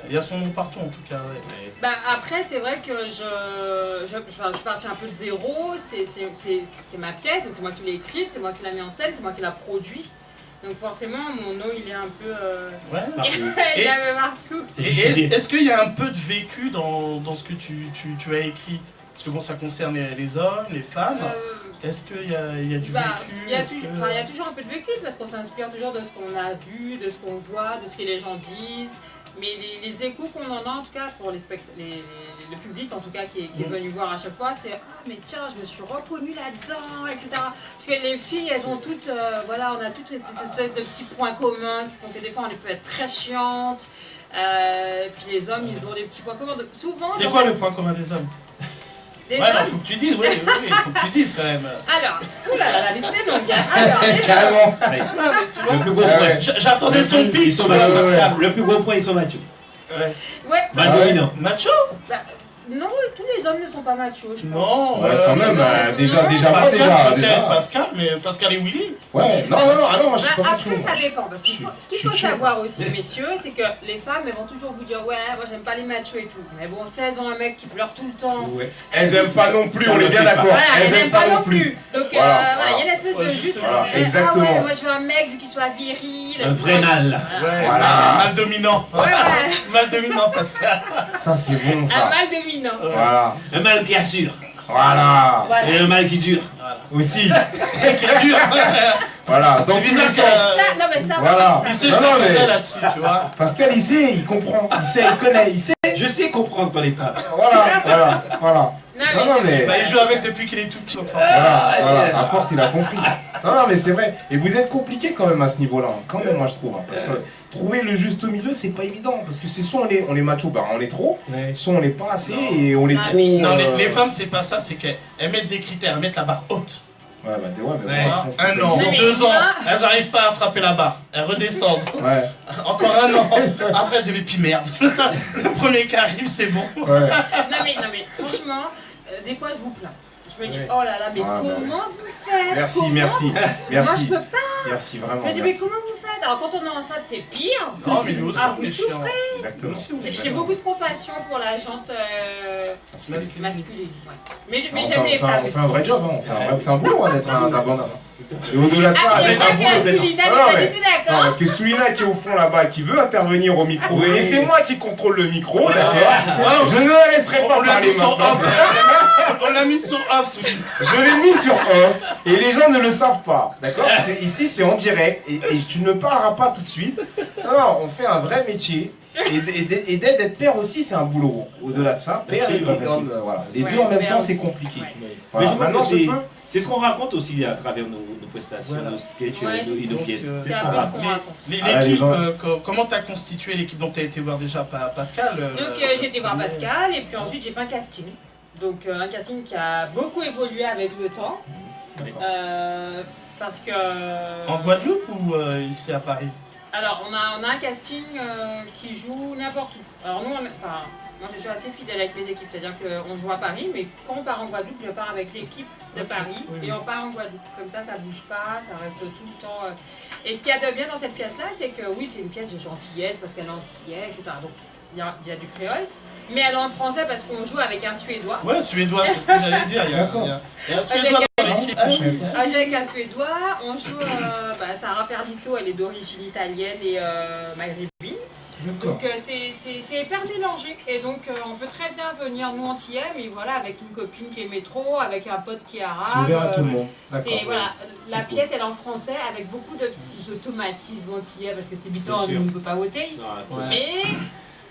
Il y a son nom partout en tout cas. Ouais. Bah après c'est vrai que je suis partie un peu de zéro, c'est ma pièce, donc c'est moi qui l'ai écrite, c'est moi qui l'ai mis en scène, c'est moi qui l'ai produit. Donc forcément, mon nom, il est un peu... Ouais, il est un peu partout. Est-ce qu'il y a un peu de vécu dans ce que tu as écrit? Parce que bon, ça concerne les hommes, les femmes. Est-ce qu'il y a du vécu? Il y a toujours un peu de vécu, parce qu'on s'inspire toujours de ce qu'on a vu, de ce qu'on voit, de ce que les gens disent. Mais les échos qu'on en a, en tout cas, pour le public, en tout cas, qui est venu voir à chaque fois, c'est « Ah, mais tiens, je me suis reconnue là-dedans, etc. » Parce que les filles, elles ont toutes, voilà, on a toutes cette espèce de petits points communs qui font que des fois, on peut être très chiantes. Puis les hommes, ils ont des petits points communs. Donc, souvent... C'est quoi le point commun des hommes? Ouais, non, faut que tu dises, oui, faut que tu dises quand même. Alors, oulala, la liste est longue. Alors, carrément. Le plus gros point. J'attendais son pitch. Le plus gros point, ils sont macho. Ouais. Dominant. Macho? Non, tous les hommes ne sont pas machos, je pense. Non, quand même, déjà. Pascal, mais Pascal et Willy. Ouais, non, moi je suis pas macho. Après, ça dépend, parce que ce qu'il faut savoir aussi, messieurs, c'est que les femmes, elles vont toujours vous dire, ouais, moi j'aime pas les machos et tout. Mais bon, si elles ont un mec qui pleure tout le temps... Ouais. Elles aiment pas non plus, on est bien d'accord. Voilà, elles aiment pas non plus. Donc voilà, il y a une espèce de juste... Exactement. Ah ouais, moi je veux un mec vu qu'il soit viril. Un vrai mâle. Ouais, mal dominant. Ouais. Mal dominant, Pascal. Ça, c'est bon, ça. Un mal dominant. Voilà. Un mal qui assure. Voilà. Et un mal qui dure. Aussi. Qui dure. Voilà. Donc, non, mais ça, voilà. Il sait, je là-dessus, tu vois. Pascal, il sait, il comprend, il connaît, il sait. Je sais comprendre par les femmes. Voilà. Non, mais... Bah, il joue avec depuis qu'il est tout petit. Voilà. À force, il a compris. Non, mais c'est vrai. Et vous êtes compliqué quand même à ce niveau-là. Quand même, moi, je trouve. Parce que trouver le juste milieu, c'est pas évident. Parce que c'est soit on est macho, bah on est trop. Soit on est pas assez et on est trop... Non, les femmes, c'est pas ça. C'est qu'elles mettent des critères. Elles mettent la barre haute. Ouais, un an, 2 ans, elles n'arrivent pas à attraper la barre, elles redescendent. Ouais. Encore un an, après elles disent mais puis merde, le premier qui arrive c'est bon. Ouais. Non mais franchement, des fois je vous plains. Je me dis oh là là mais comment vous faites? Merci. Moi je peux pas. Merci vraiment. Je me dis mais comment vous faites? Alors quand on est enceinte c'est pire. Non mais nous aussi vous souffrez. Exactement. J'ai beaucoup de compassion pour la jante masculine. Mais j'aime les femmes. On fait un vrai job, c'est un boulot d'être un bandana. Et au-delà de ça, avec un boulot Non, parce que Soulina qui est au fond là-bas, qui veut intervenir au micro, et c'est moi qui contrôle le micro, d'accord. Je ne la laisserai pas parler maintenant. On l'a mis sur off, je l'ai mis sur off, et les gens ne le savent pas, d'accord. Ici c'est en direct, et tu ne parleras pas tout de suite. Non, on fait un vrai métier. Et d'être père aussi, c'est un boulot. Au-delà de ça, père et homme, voilà. Les deux en même temps, c'est compliqué. Voilà. Maintenant, c'est ce qu'on raconte aussi à travers nos prestations, nos sketchs et nos pièces. C'est ce qu'on raconte. L'équipe, comment tu as constitué l'équipe? Donc tu as été voir déjà Pascal. Donc j'ai été voir Pascal, et puis ensuite j'ai fait un casting. Donc un casting qui a beaucoup évolué avec le temps. Parce que... En Guadeloupe ou ici à Paris? Alors, on a un casting qui joue n'importe où. Alors, moi, je suis assez fidèle avec mes équipes, c'est-à-dire qu'on joue à Paris, mais quand on part en Guadeloupe, je pars avec l'équipe de Paris et on part en Guadeloupe. Comme ça bouge pas, ça reste tout le temps. Et ce qu'il y a de bien dans cette pièce-là, c'est que oui, c'est une pièce de gentillesse parce qu'elle est antillais, etc. Donc, il y a du créole. Mais elle est en français parce qu'on joue avec un Suédois. Ouais, Suédois, c'est ce que j'allais dire. Il y a un Suédois dans l'équipe. Avec un Suédois, on joue Sarah Perdito, elle est d'origine italienne et maghrébine. Donc c'est hyper mélangé. Et donc on peut très bien venir nous antillais, mais voilà, avec une copine qui est métro, avec un pote qui est arabe. C'est ouvert à tout le monde. Voilà, la pièce elle est en français avec beaucoup de petits automatismes antillais parce que c'est bitan, on ne peut pas voter. Mais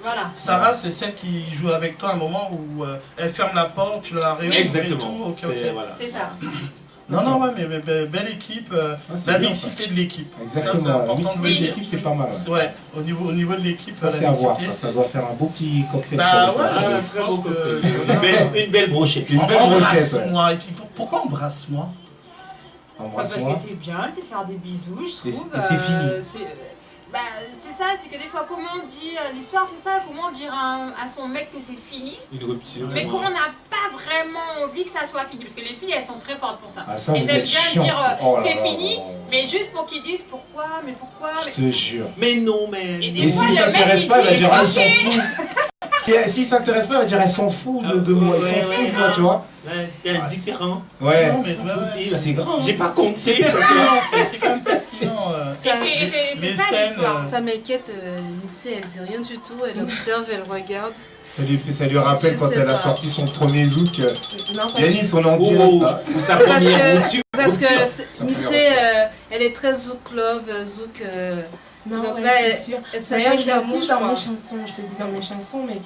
voilà. Sarah, c'est celle qui joue avec toi à un moment où elle ferme la porte, tu la réouvres. Exactement. Et tout. C'est ça. Non, ouais, mais belle équipe, la mixité de l'équipe. Exactement, la mixité de l'équipe, c'est pas mal. Ouais, au niveau de l'équipe. C'est à voir, ça doit faire un beau petit cocktail. Bah ouais, un très beau cocktail. Une belle brochette. Embrasse-moi, et puis pourquoi embrasse-moi? Parce que c'est bien, c'est faire des bisous, je trouve. Et c'est fini. C'est ça, c'est que des fois, comment on dit, l'histoire c'est ça, comment dire à son mec que c'est fini, une rupture, mais qu'on n'a pas vraiment envie que ça soit fini, parce que les filles elles sont très fortes pour ça. Ça elles aiment bien chiant. dire c'est fini, mais juste pour qu'ils disent pourquoi. Je te jure. Mais non, mais. Et s'il s'intéresse pas, elle va dire elle s'en fout. S'il s'intéresse pas, elle va dire elle s'en fout de moi, elle s'en fout de moi, tu vois. T'es indifférent. Ouais. Non, mais c'est grave. J'ai pas compris. C'est quand même pertinent. Les scènes. Ça m'inquiète, Missy, elle dit rien du tout, elle observe, elle regarde. Ça lui rappelle quand elle a sorti son premier zouk. Yanis, on est en direct. Parce que Missy, elle est très zouk love, zouk. Non, donc ouais, là, c'est sûr. elle D'ailleurs, je s'appelle le dis dans mes chansons, je le dis dans mes chansons, mais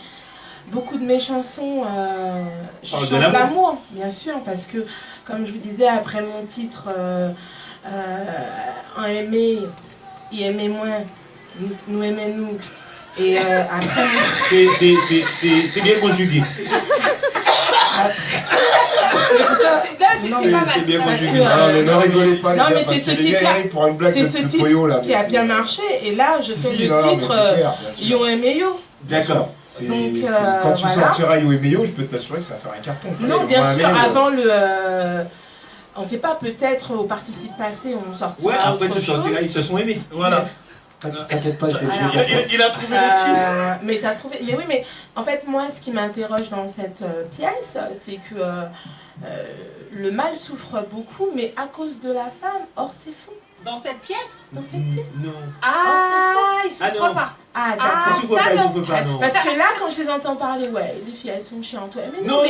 beaucoup de mes chansons, je chante l'amour, bien sûr, parce que, comme je vous disais, après mon titre, un aimé, il aimait moins, nous aimait nous. Et après... C'est bien conjugué. C'est bien conjugué. Non, mais ne rigolez pas, les non, gars, mais parce c'est que ce les gars arrivent pour une blague de Poyo, là. qui a bien marché, et là, je fais le titre Yo aimé yo. D'accord. Donc, quand tu voilà. sortiras Yo et Meyo, je peux t'assurer que ça va faire un carton. Non, bien sûr, avant le... on ne sait pas, peut-être au participe passé, on sortira. Ouais, après tu sortiras, ils se sont aimés. Voilà. T'inquiète pas, il a trouvé le titre. Mais t'as trouvé. Mais oui, mais en fait, moi, ce qui m'interroge dans cette pièce, c'est que le mâle souffre beaucoup, mais à cause de la femme. Or, c'est faux. Dans cette pièce? Dans cette pièce? Non. Ah, il souffre pas. Ah, d'accord. Il souffre pas, non. Parce que là, quand je les entends parler, ouais, les filles, elles sont chiantes. Ouais, mais non,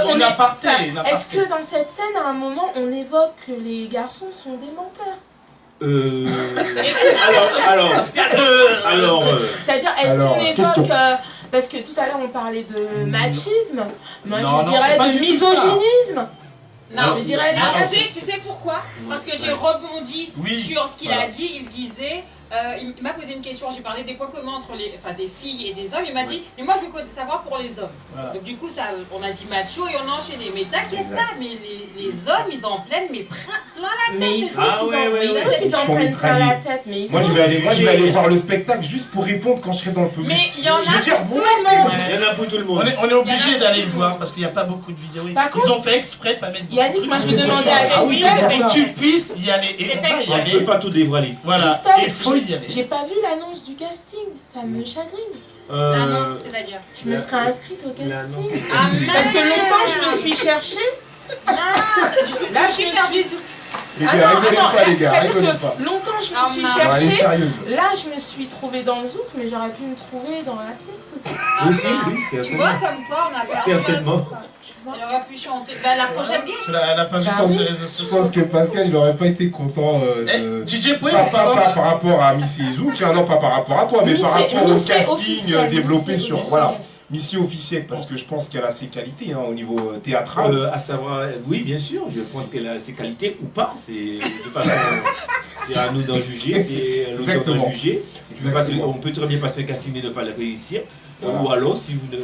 on a parté. Est-ce que dans cette scène, à un moment, on évoque que les garçons sont des menteurs? Alors, c'est-à-dire, est-ce qu'on évoque, parce que tout à l'heure on parlait de machisme, moi je dirais de misogynisme. Non, je dirais tu sais pourquoi? Parce que j'ai rebondi sur ce qu'il a dit. Il disait, il m'a posé une question, j'ai parlé des points communs entre des filles et des hommes. Il m'a dit, mais moi je veux savoir pour les hommes. Voilà. Donc du coup, on a dit macho et on a enchaîné. Mais t'inquiète pas, mais les hommes, ils en prennent plein la tête. Mais il faut qu'ils en prennent plein la tête. Moi je vais aller voir le spectacle juste pour répondre quand je serai dans le public. Mais il y en a pour tout le monde. Il y en a pour tout le monde. On est obligé d'aller le voir parce qu'il n'y a pas beaucoup de vidéos. Ils ont fait exprès de pas mettre beaucoup. Yannick, moi je vais demander à et que tu puisses y aller. Et on ne peut pas tout dévoiler. Voilà, il faut y aller. J'ai pas vu l'annonce du casting, ça me chagrine. L'annonce, c'est-à-dire? Je me serais inscrite au casting. Parce que longtemps je me suis cherchée. Là, je suis perdue. Les gars, rigolez pas, les gars, rigolez pas. Longtemps je me suis cherchée. Là, je me suis trouvée dans le zouk, mais j'aurais pu me trouver dans la pièce aussi. Oui, tu vois, comme quoi on a perdu. Certainement. Elle aurait pu chanter. La prochaine pièce. Elle a pas vu sur les réseaux sociaux. Je pense que Pascal, il aurait pas été content DJ Poyo, pas par rapport à Missy et Zouk, non pas par rapport à toi, mais par rapport au casting développé sur... Voilà. Missy officielle, parce que je pense qu'elle a ses qualités au niveau théâtral. À savoir, oui, bien sûr, je pense qu'elle a ses qualités ou pas. C'est à nous d'en juger, c'est à l'auteur d'en juger. On peut très bien passer un casting et ne pas le réussir. Voilà. Ou alors, si vous ne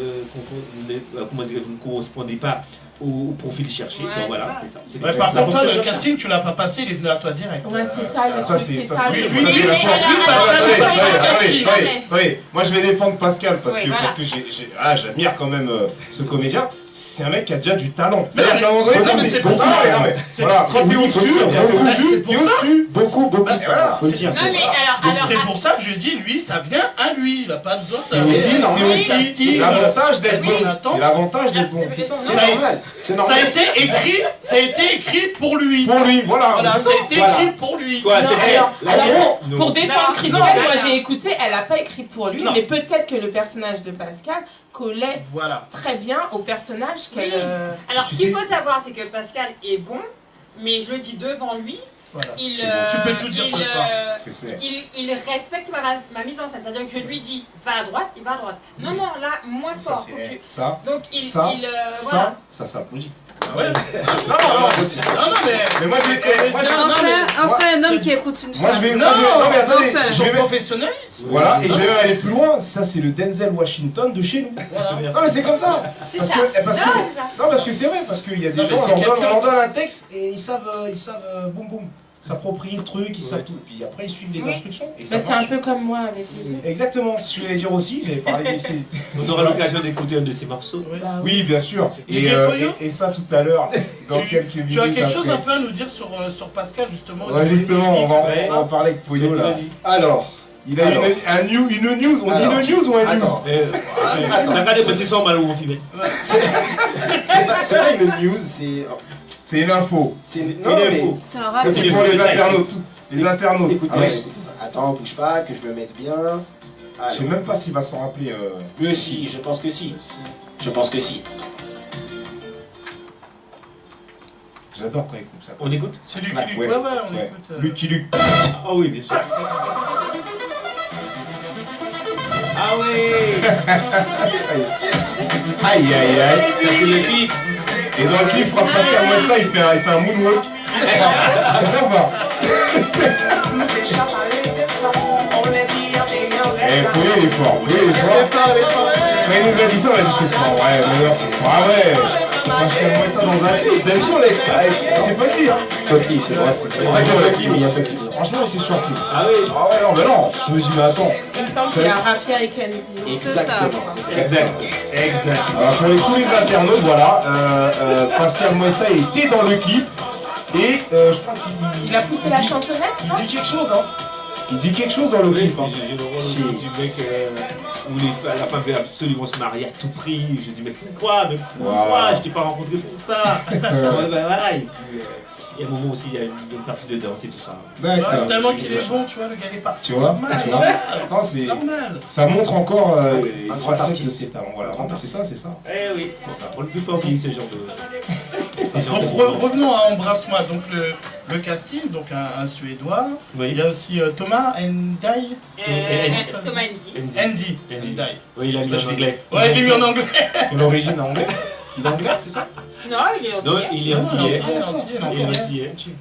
correspondez pas au profil cherché, bon voilà, c'est ça. Par contre, toi, le casting, tu l'as pas passé, il est venu à toi direct. Ouais, c'est ça, c'est ça. Moi, je vais défendre Pascal parce que j'admire quand même ce comédien. C'est un mec qui a déjà du talent. C'est-à-dire qu'à un moment donné, quand t'es au-dessus, beaucoup. dire. Faut le dire. Non, mais alors, C'est pour ça que je dis, lui, ça vient à lui. Il a pas besoin C'est aussi l'avantage d'être bon. C'est l'avantage d'être bon. C'est normal. C'est normal. Ça a été écrit pour lui. Pour lui, voilà. Voilà, ça a été écrit pour lui. Alors, pour défendre Christelle, Non, moi j'ai écouté, elle n'a pas écrit pour lui, Non. mais peut-être que le personnage de Pascal collait très bien au personnage qu'elle. Alors, ce qu'il faut savoir, c'est que Pascal est bon, mais je le dis devant lui. Voilà. Tu peux tout dire ce soir. Il respecte ma mise en scène, c'est-à-dire que je lui dis va à droite, il va à droite. Non, non, là, moins fort. Ça, donc ça, ça s'applaudit. Ah ouais. Non, mais moi enfin, un homme qui écoute une femme. Moi je vais. Non, mais attendez, je vais professionnalisme. Voilà, et je vais aller plus loin. Ça, c'est le Denzel Washington de chez nous. Non, mais c'est comme ça. Parce que c'est vrai, parce qu'il y a des gens, on leur donne un texte et ils savent, boum boum, s'approprier le truc, ils savent tout. Et puis après, ils suivent les instructions. Et ça c'est un peu comme moi avec les. Exactement, ce que je voulais dire aussi, j'avais parlé de On aura l'occasion d'écouter un de ces morceaux. Oui, bien sûr. Et ça tout à l'heure, dans quelques minutes. Tu as quelque chose un peu à nous dire sur Pascal, justement? Ouais, justement, on va en parler avec Poyo là. Alors. Il a une news, on dit une news ou un news? T'as pas des petits sons mal où on filme. C'est pas une news, c'est une info. C'est une info. C'est un rappel. C'est pour les internautes. Les internautes. Écoutez ça. Attends, bouge pas, que je me mette bien. Je sais même pas s'il va s'en rappeler. Mais si, je pense que si. Je pense que si. J'adore quand il coupe ça. On écoute? C'est Lucky Luke. Ouais, on écoute. Lucky Luke. Ah oui, bien sûr. Ah oui. Aïe aïe aïe. Ça c'est le clip. Et dans le clip, Pascal Moesta, il fait un moonwalk. C'est ça ou pas? Eh, Poyo il est fort. Quand il nous a dit ça, on a dit c'est pas vrai, mais non, c'est pas vrai. Pascal Moesta dans un clip, bien sûr, c'est pas lui, hein. Fucky, c'est vrai, c'est pas Fucky, mais il y a Fucky. Franchement, j'étais surpris. Ah oui. Ah ouais, non, mais non. Je me dis, mais attends. Il me semble qu'il y a Rafia et Kenzie. Exactement. Exact. Alors pour tous les internautes, voilà, Pascal Moesta était dans le clip et je crois qu'il a poussé la chansonnette. Il dit quelque chose, hein. Il dit quelque chose dans le clip. J'ai le rôle du mec où la femme veut absolument se marier à tout prix. Je dis mais pourquoi? Je t'ai pas rencontré pour ça. Voilà. Et puis il y a un moment aussi, il y a une partie de danse et tout ça. Tellement qu'il est bon, tu vois, le gars est parti. Tu vois, ça montre encore une facette de ses talents. Voilà, c'est ça. Eh oui, c'est ça. On le plus fort qui ce genre de. Revenons à Embrasse-moi, donc le casting, donc un Suédois. Il y a aussi Thomas Ndiaye. Thomas Ndi. Oui, il a mis en anglais. Ouais, il l'a mis en anglais. L'origine en anglais. Il est anglais, c'est ça? Non, il est antillais. Il est antillais.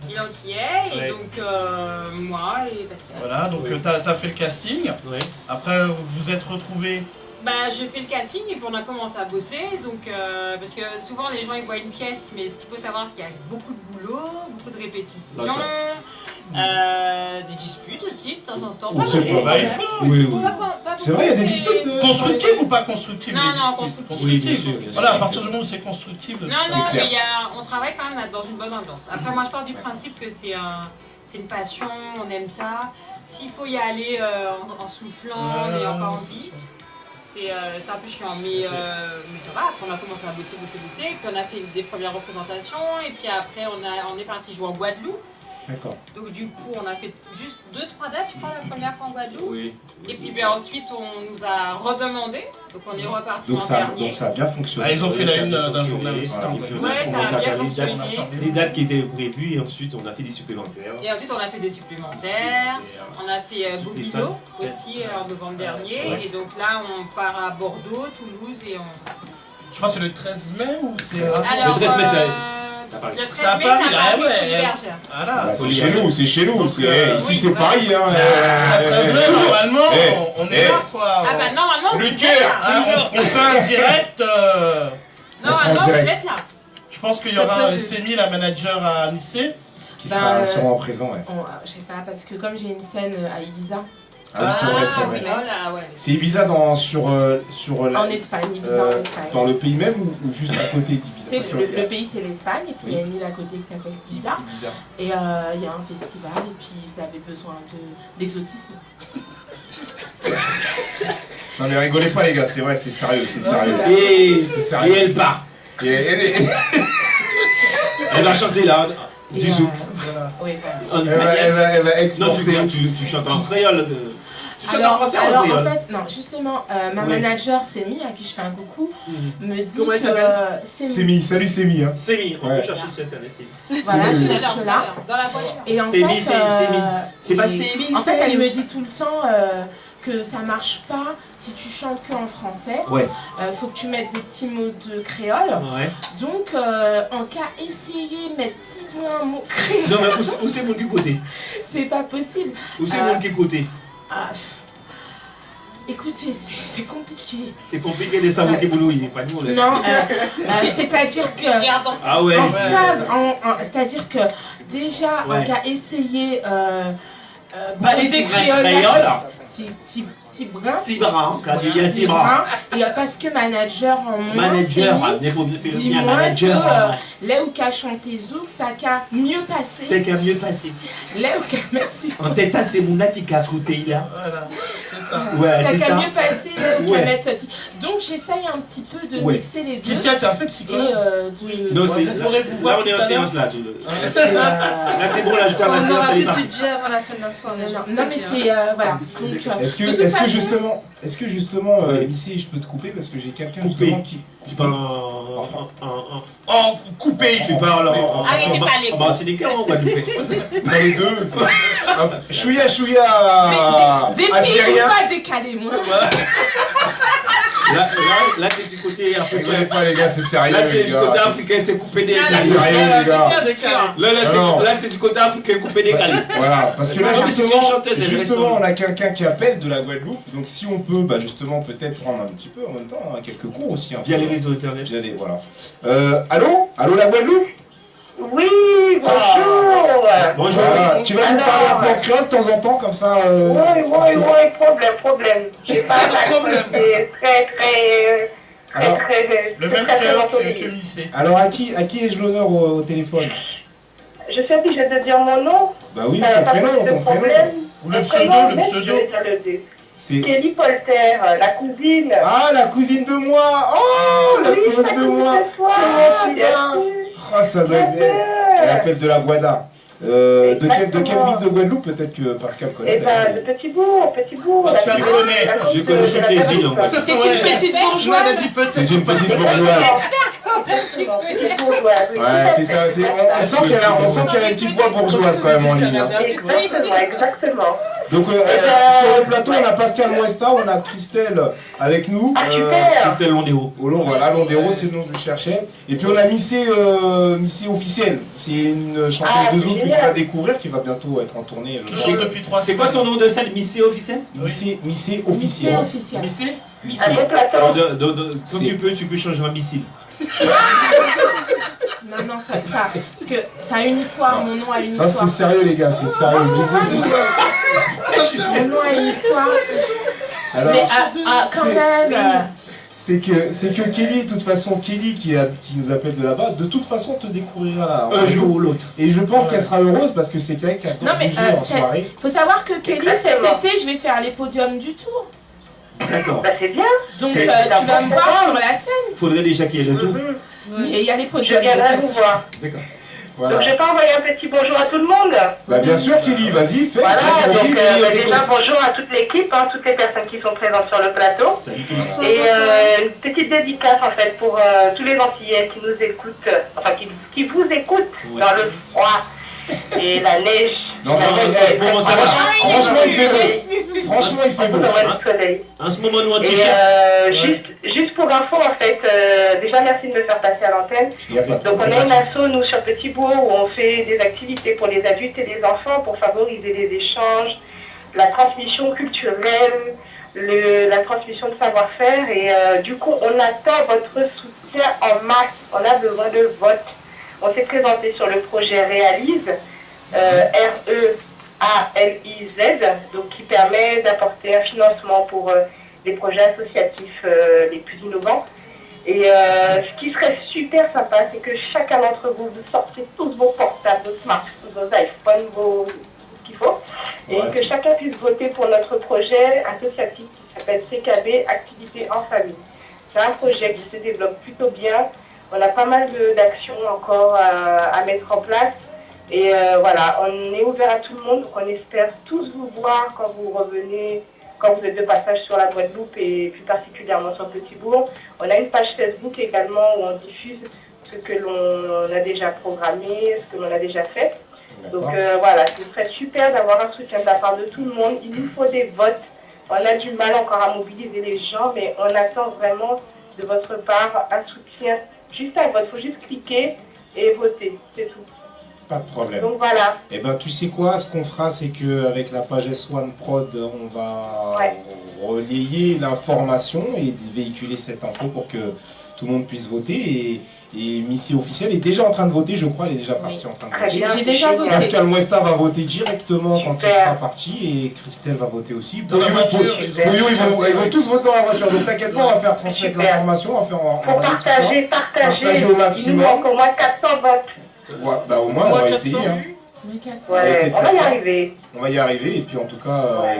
Il est antillais, et donc moi et Pascal. Voilà, donc t'as fait le casting. Oui. Après, vous vous êtes retrouvés. Bah, j'ai fait le casting et puis on a commencé à bosser, donc parce que souvent les gens ils voient une pièce, mais ce qu'il faut savoir c'est qu'il y a beaucoup de boulot, beaucoup de répétitions, des disputes aussi de temps en temps. C'est vrai, il y a des disputes. Constructives ou pas constructives? Non, constructives. Oui, bien sûr. Voilà, à partir du moment où c'est constructif. Non, mais on travaille quand même dans une bonne ambiance. Après, moi je pars du principe que c'est une passion, on aime ça. S'il faut y aller en soufflant, n'ayant pas envie. C'est un peu chiant, mais ça va. Après, on a commencé à bosser, et puis on a fait des premières représentations, et puis après, on est parti jouer en Guadeloupe. D'accord. Donc, du coup, on a fait juste 2-3 dates, je crois, la première fois en Guadeloupe. Oui. Et puis, ensuite, on nous a redemandé, donc on est reparti en dernier. Donc, ça a bien fonctionné. Ils ont fait la une d'un journal aussi. Ouais, ça a bien fonctionné. Les dates qui étaient prévues, et ensuite, on a fait des supplémentaires. Et ensuite, on a fait des supplémentaires. On a fait Bobino aussi en novembre dernier. Et donc là, on part à Bordeaux, Toulouse et on... Je crois que c'est le 13 mai ou c'est... Alors, le 13 mai, le 13 mai, c'est à Paris. Voilà, c'est chez nous. Ici, c'est Paris. Le 13 mai, normalement, on est là, quoi. Ah bah, normalement, le cœur, on fait un direct. Normalement, vous êtes là. Je pense qu'il y aura Semi, la manager à Nice. Qui sera sûrement présent, ouais. Je sais pas, parce que comme j'ai une scène à Ibiza, Ah oui, c'est vrai, c'est vrai. C'est Ibiza en Espagne, Ibiza en Espagne. Dans le pays même ou juste à côté d'Ibiza? Le pays c'est l'Espagne, et puis il y a une île à côté qui s'appelle Ibiza. Et il y a un festival, et puis vous avez besoin d'exotisme. Non mais rigolez pas les gars, c'est vrai, c'est sérieux, c'est sérieux. Et elle part. Elle va chanter là, du zouk. Oui, elle va exporter. Non, tu chantes en créole. Alors en fait, non, justement, ma manager Sémi, à qui je fais un coucou, me dit comment elle s'appelle? Sémi, salut Sémi. Hein. Sémi, on peut chercher cette année. Voilà, je cherche là. Dans la voiture. Et en Sémi, fait, c'est pas Sémi. En fait, elle me dit tout le temps que ça marche pas si tu chantes que en français. Ouais. Faut que tu mettes des petits mots de créole. Ouais. Donc, en cas essayer mettre 6 mots un mot créole. Non mais où c'est mon du côté? C'est pas possible. Où c'est mon du côté? Écoutez, c'est compliqué. C'est compliqué de savoir qui boulot il est pas nous. Non, c'est-à-dire que. Ah ouais. C'est-à-dire que déjà, en cas essayer. Les créoles. Tibrin, et parce que manager en moins, dis-moi que là où qu'a chanté Zouk, ça qu'a mieux passé. C'est qu'a mieux passé. Là où qu'a merci. En tête à c'est mon qui qu'a côté là. Voilà, c'est ça. Ouais, ça qu'a mieux passé, là où qu'a mettre. Donc j'essaye un petit peu de mixer les deux. Christian, t'es un peu psychologue. Non, c'est là on est en séance là. Là c'est bon, là je parle la séance. On aura plus de DJ avant la fin de la soirée. Non mais c'est voilà. Est-ce que justement, Missy, je peux te couper parce que j'ai quelqu'un justement qui. Tu parles en coupé, tu parles en martiniquais ou en guadeloupéen? Dans les deux. Chouïa, algérien. Pas décalé, moi. Là c'est du côté africain. Rigolez pas les gars, c'est sérieux. Là c'est du côté africain, c'est coupé décalé. C'est sérieux les gars. Là c'est du côté africain, coupé décalé. Voilà, parce que là justement on a quelqu'un qui appelle de la Guadeloupe, donc si on peut justement peut-être prendre un petit peu en même temps quelques cours aussi. Via les réseaux internet. Voilà. Allô la Guadeloupe? Oui, bonjour. Bonjour. Tu vas nous parler un peu en créole de temps en temps comme ça. Oui, problème. J'ai pas c'est très. Le même créole que Missé. Alors à qui ai-je l'honneur au téléphone? Je suis obligée de dire mon nom. Bah oui, ton prénom. Ou le pseudo. C'est Kelly Polter, la cousine. Ah, la cousine de moi. Oh, la cousine de moi. Comment tu vas? Oh, ça doit être. Elle appelle de la Guada. De quelle ville de Guadeloupe? Peut-être que Pascal connaît. Eh ben, de Petit-Bourg. Pascal connaît. Je connais toutes les villes en fait. C'est une petite bourgeoise. C'est une petite bourgeoise. Ouais, c'est ça. On sent qu'elle a une petite voix bourgeoise quand même en ligne. Exactement. Donc sur le plateau, on a Pascal Moesta, on a Christelle avec nous. Ah super. Christelle Londéro. Voilà, Londéro, c'est le nom que je cherchais. Et puis on a Missé officielle. C'est une chanteuse de zouk que tu vas découvrir, qui va bientôt être en tournée. C'est quoi son nom de scène? Missé officielle? Missé officielle. Missé? Un bon plateau. Quand tu peux changer un missile. Non, ça, parce que ça a une histoire, mon nom a une histoire. Non, c'est sérieux les gars, c'est sérieux. Mon nom a une histoire. Alors, mais quand même. C'est que Kelly, de toute façon, Kelly qui nous appelle de là-bas, de toute façon te découvrira là. Un jour ou l'autre. Et je pense qu'elle sera heureuse parce que c'est quelqu'un qui a bouger en soirée. Faut savoir que Kelly, cet été, je vais faire les podiums du Tour. D'accord. Bah c'est bien. Donc tu vas me voir sur la scène. Faudrait déjà qu'il y ait le tour. Mais il y a les podiums. Je viendrai vous voir. D'accord. Voilà. Donc je peux envoyer un petit bonjour à tout le monde. Bah bien sûr Kelly, vas-y, fais. Voilà, donc déjà bonjour à toute l'équipe, toutes les personnes qui sont présentes sur le plateau. Et une petite dédicace en fait pour tous les Antillais qui nous écoutent, enfin qui vous écoutent dans le froid et la neige. Non, ça va, franchement il fait beau. Franchement il fait beau. En ce moment nous on juste pour info en fait, déjà merci de me faire passer à l'antenne. Donc on a une asso nous sur Petit-Bourg où on fait des activités pour les adultes et les enfants pour favoriser les échanges, la transmission culturelle, la transmission de savoir-faire et du coup on attend votre soutien en masse, on a besoin de vote. On s'est présenté sur le projet Réalise, ALIZ, donc qui permet d'apporter un financement pour les projets associatifs les plus innovants. Et ce qui serait super sympa, c'est que chacun d'entre vous, vous sortez tous vos portables, vos smartphones, vos iPhones, ce qu'il faut, et que chacun puisse voter pour notre projet associatif qui s'appelle CKB, Activités en famille. C'est un projet qui se développe plutôt bien. On a pas mal d'actions encore à mettre en place. Et voilà, on est ouvert à tout le monde, donc on espère tous vous voir quand vous revenez, quand vous êtes de passage sur la Guadeloupe et plus particulièrement sur Petit-Bourg. On a une page Facebook également où on diffuse ce que l'on a déjà programmé, ce que l'on a déjà fait. Donc voilà, ce serait super d'avoir un soutien de la part de tout le monde. Il nous faut des votes. On a du mal encore à mobiliser les gens, mais on attend vraiment de votre part un soutien. Juste un vote, il faut juste cliquer et voter, c'est tout. Pas de problème. Donc voilà. Eh ben tu sais quoi, ce qu'on fera, c'est qu'avec la page S1 Prod, on va relayer l'information et véhiculer cette info pour que tout le monde puisse voter. Et Missy officielle est déjà en train de voter, je crois, elle est déjà partie en train de voter. J'ai déjà voté. Pascal Mouesta va voter directement quand il sera parti et Christelle va voter aussi. Dans la voiture, ils vont tous voter dans la voiture, donc t'inquiète pas, on va faire transmettre l'information, on va faire partager au maximum. Il nous manque au moins 400 votes. Ouais, bah au moins on va essayer. Hein. Ouais, on va y arriver. On va y arriver et puis en tout cas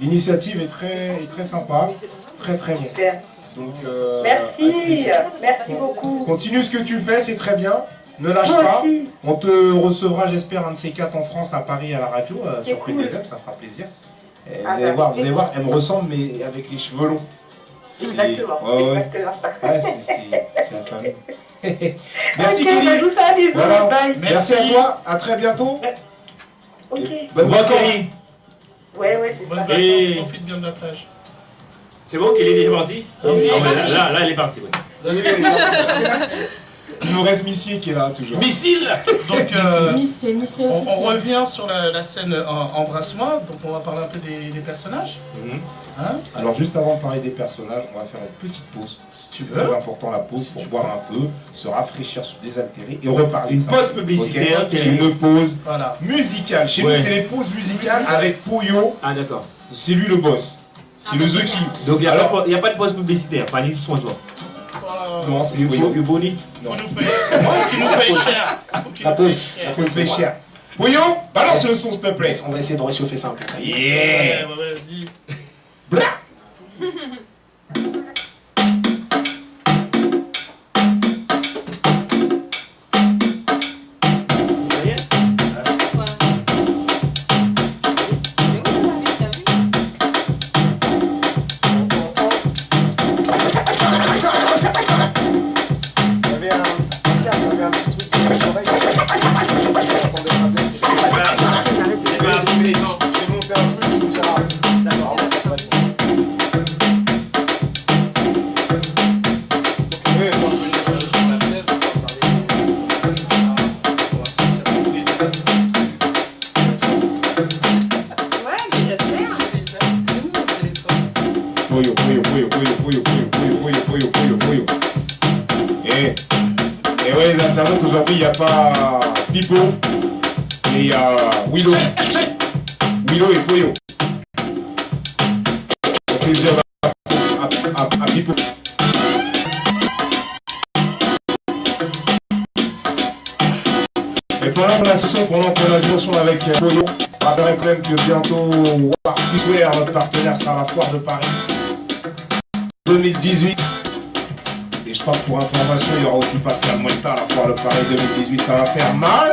l'initiative est très sympa, très bon. Super. Donc, merci beaucoup. Continue ce que tu fais, c'est très bien. Ne lâche pas. On te recevra, j'espère, un de ces quatre en France, à Paris, à la radio, sur P2M, ça fera plaisir. Et vous allez voir, elle me ressemble, mais avec les cheveux longs. Exactement. Ouais, c'est la famille. Merci, Kelly. Je vous fais un bisou. Voilà. Bye. Merci à toi, à très bientôt. Ok. Bonne vacances. Ouais, c'est ça. Et profite bien de la plage. C'est bon, Kelly est partie? Oui, là, elle est partie. Ouais. Il nous reste Missy qui est là toujours. Missile. Donc, on revient sur la scène Embrasse-moi, donc on va parler un peu des personnages. Hein? Alors juste avant de parler des personnages, on va faire une petite pause. C'est très important la pause pour boire un peu, se rafraîchir, se désaltérer et reparler. Une pause publicitaire. Une pause musicale. Chez nous, c'est les pauses musicales avec Pouyo. Ah d'accord. C'est lui le boss. C'est le The King. Donc il n'y a pas de pause publicitaire, pas ni soin toi. Non, c'est Pouyo. Le boni. C'est moi qui nous paye cher. La pause paye cher. Pouyo, balance le son s'il te plaît. On va essayer de réchauffer ça un peu. Yeah. Vas-y. Blah. Et ouais, les internautes aujourd'hui, il n'y a pas Pipo, mais il y a Willow. Willow et Pouyo. On fait dire à Pipo. Et pendant qu'on a la chanson avec Pouyo, on rappellerai quand même que bientôt Warpswear, notre partenaire, sera à la foire de Paris 2018. Et je crois que pour information, il y aura aussi Pascal Mouesta à la foire de Paris 2018, ça va faire mal.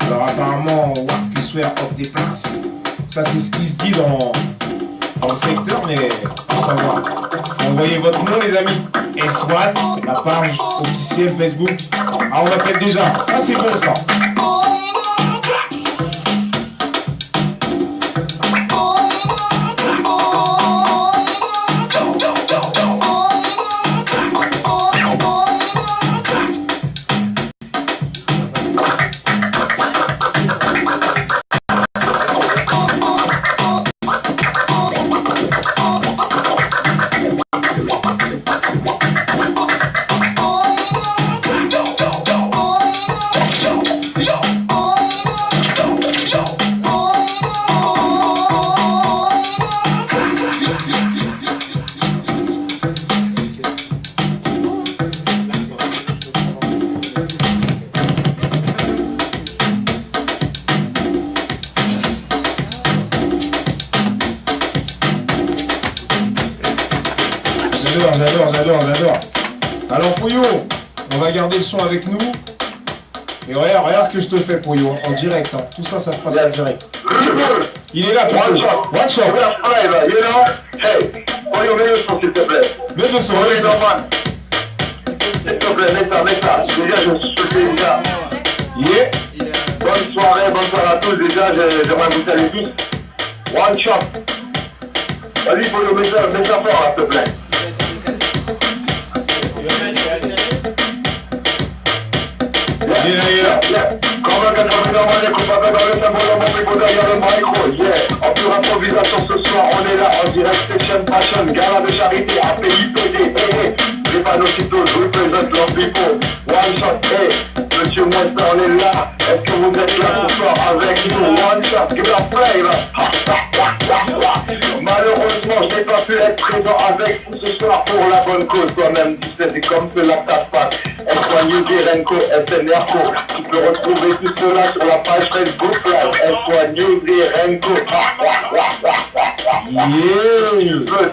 Alors apparemment, Warpswear offre des places. Ça c'est ce qui se dit dans le secteur, mais faut savoir. Envoyez votre nom les amis. S1, la page officielle Facebook. Ah on l'appelle déjà, ça c'est bon ça. j'adore. Alors Pouillot, on va garder le son avec nous. Et regarde ce que je te fais Pouillot, en direct. Hein. Tout ça se passe en direct. Il est là, Pouillot. One shot. Hey, Pouillot, mets le son s'il te plaît. Mets le son, s'il te plaît, mets ça. Déjà, je fais ça. Yeah. Bonne soirée à tous. Déjà, j'aimerais vous saluer tous. One shot. Vas-y, Pouillot, mets ça fort, s'il te plaît. Comme un 80 dans mon écoute, avec dans le symbole, mon pico derrière le micro, yeah. En pure improvisation ce soir, on est là, en direct Station Fashion, gala de charité, APIPD, les panocitos, represent leurs people, one shot, hey, monsieur Moista, on est là, est-ce que vous êtes là ce soir avec nous, one shot, give it a play, malheureusement, je n'ai pas pu être présent avec vous ce soir pour la bonne cause, toi-même, tu sais, c'est comme cela que ça se passe, S1 Renko, SNRco, tu peux retrouver tout cela sur la page Facebook, S1 News Renko,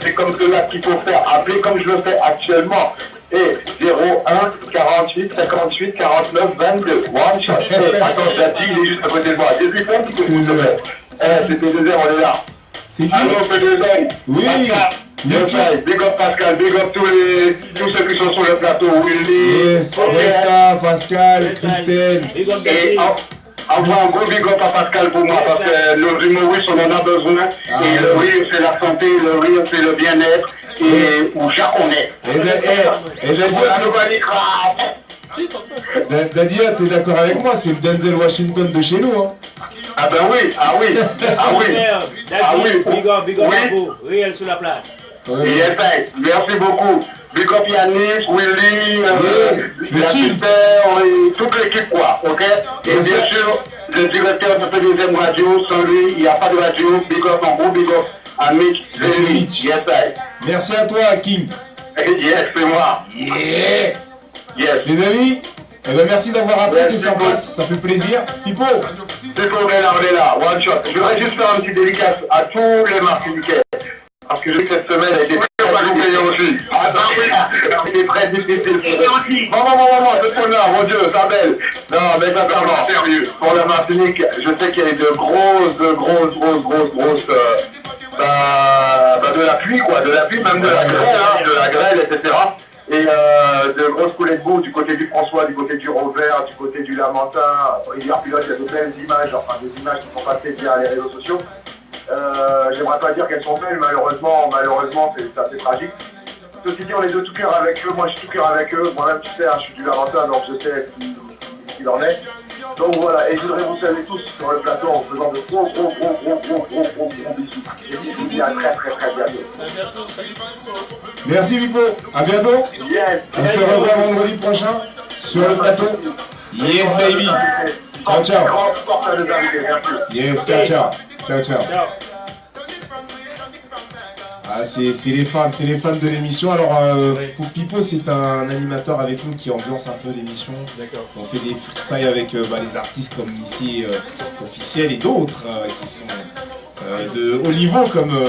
c'est comme cela qu'il faut faire, appeler comme je le fais actuellement, et 01 48 58 49 22, one shot, attends, je l'ai dit, il est juste à côté de moi, j'ai vu plein de trucs, s'il te plaît, c'est P2R, on est là. Allô, P2R, oui. Pascal, big up Pascal, big up tous ceux qui sont sur le plateau, Willy, yes, Pascal, Christelle, et envoie un gros big up à Pascal pour moi, parce que le humoristes, on en a besoin, et le rire c'est la santé, le rire c'est le bien-être, et où chaque on est. Dadia, t'es d'accord avec moi, c'est le Denzel Washington de chez nous, hein. Ah ben oui, Big up, bravo, réel sur la place. Merci beaucoup. Big up Yannick, Willy, l'assistant et toute l'équipe quoi, ok? Et bien sûr, le directeur de P2M Radio, sans lui, il n'y a pas de radio. Big up, un gros big up à Mitch, yes, merci à toi, Kim. Yes, c'est moi. Yeah. Yes. Les amis, eh ben merci d'avoir appelé, c'est sympa, ça fait plaisir. Pipo, on est là, one shot. Je voudrais juste faire un petit dédicace à tous les Martiniquais. Parce que je sais que cette semaine a été très compliquée aussi. C'était très difficile. Maman, ce point-là, mon Dieu, ça belle. Non, mais sincèrement, sérieux. Pour la Martinique, je sais qu'il y a eu de grosses, de la pluie, quoi. De la pluie, même de la grêle, etc. Et de grosses coulées de boue du côté du François, du côté du Robert, du côté du Lamentin, Rivière Pilote, il y a de belles images, enfin des images qui sont passées via les réseaux sociaux. J'aimerais pas dire qu'elles sont belles, malheureusement c'est assez tragique. Ceci dit, on est de tout cœur avec eux, moi je suis tout cœur avec eux, moi-même tu sais, je suis du Lamentin, donc je sais ce qu'il en est. Donc voilà, et je voudrais vous saluer tous sur le plateau en faisant de gros bisous. Et je vous dis à très bientôt. Merci Vipo, à bientôt. Yes. On se revoit vendredi prochain sur le plateau. Yes baby. Ciao. Yes, ciao. Ah, c'est les fans de l'émission. Alors pour Pipo, c'est un animateur avec nous qui ambiance un peu l'émission. D'accord. On fait des freestyles avec les artistes comme ici officiels et d'autres qui sont de haut niveau comme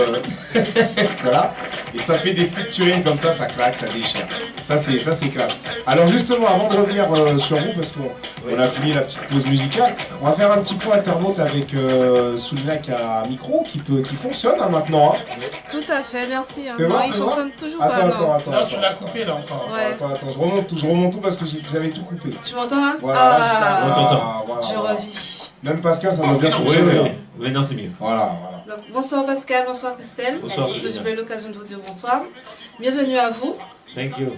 voilà. Et ça fait des featuring comme ça claque, ça déchire. Ça c'est classe. Alors justement, avant de revenir sur vous, parce qu'on a fini la petite pause musicale, on va faire un petit point internaute avec Soulnac à micro qui fonctionne hein, maintenant. Hein. Tout à fait, merci. Hein. Non, il fonctionne toujours pas. Attends, tu l'as coupé là encore. Ouais. Attends, je remonte tout parce que j'avais tout coupé. Tu m'entends là? Voilà, je revis. Même Pascal, ça doit bien fonctionner. Oui, non, c'est mieux. Voilà. Donc, bonsoir Pascal, bonsoir Christelle. Bonsoir. J'ai pas eu l'occasion de vous dire bonsoir. Bienvenue à vous. Thank you.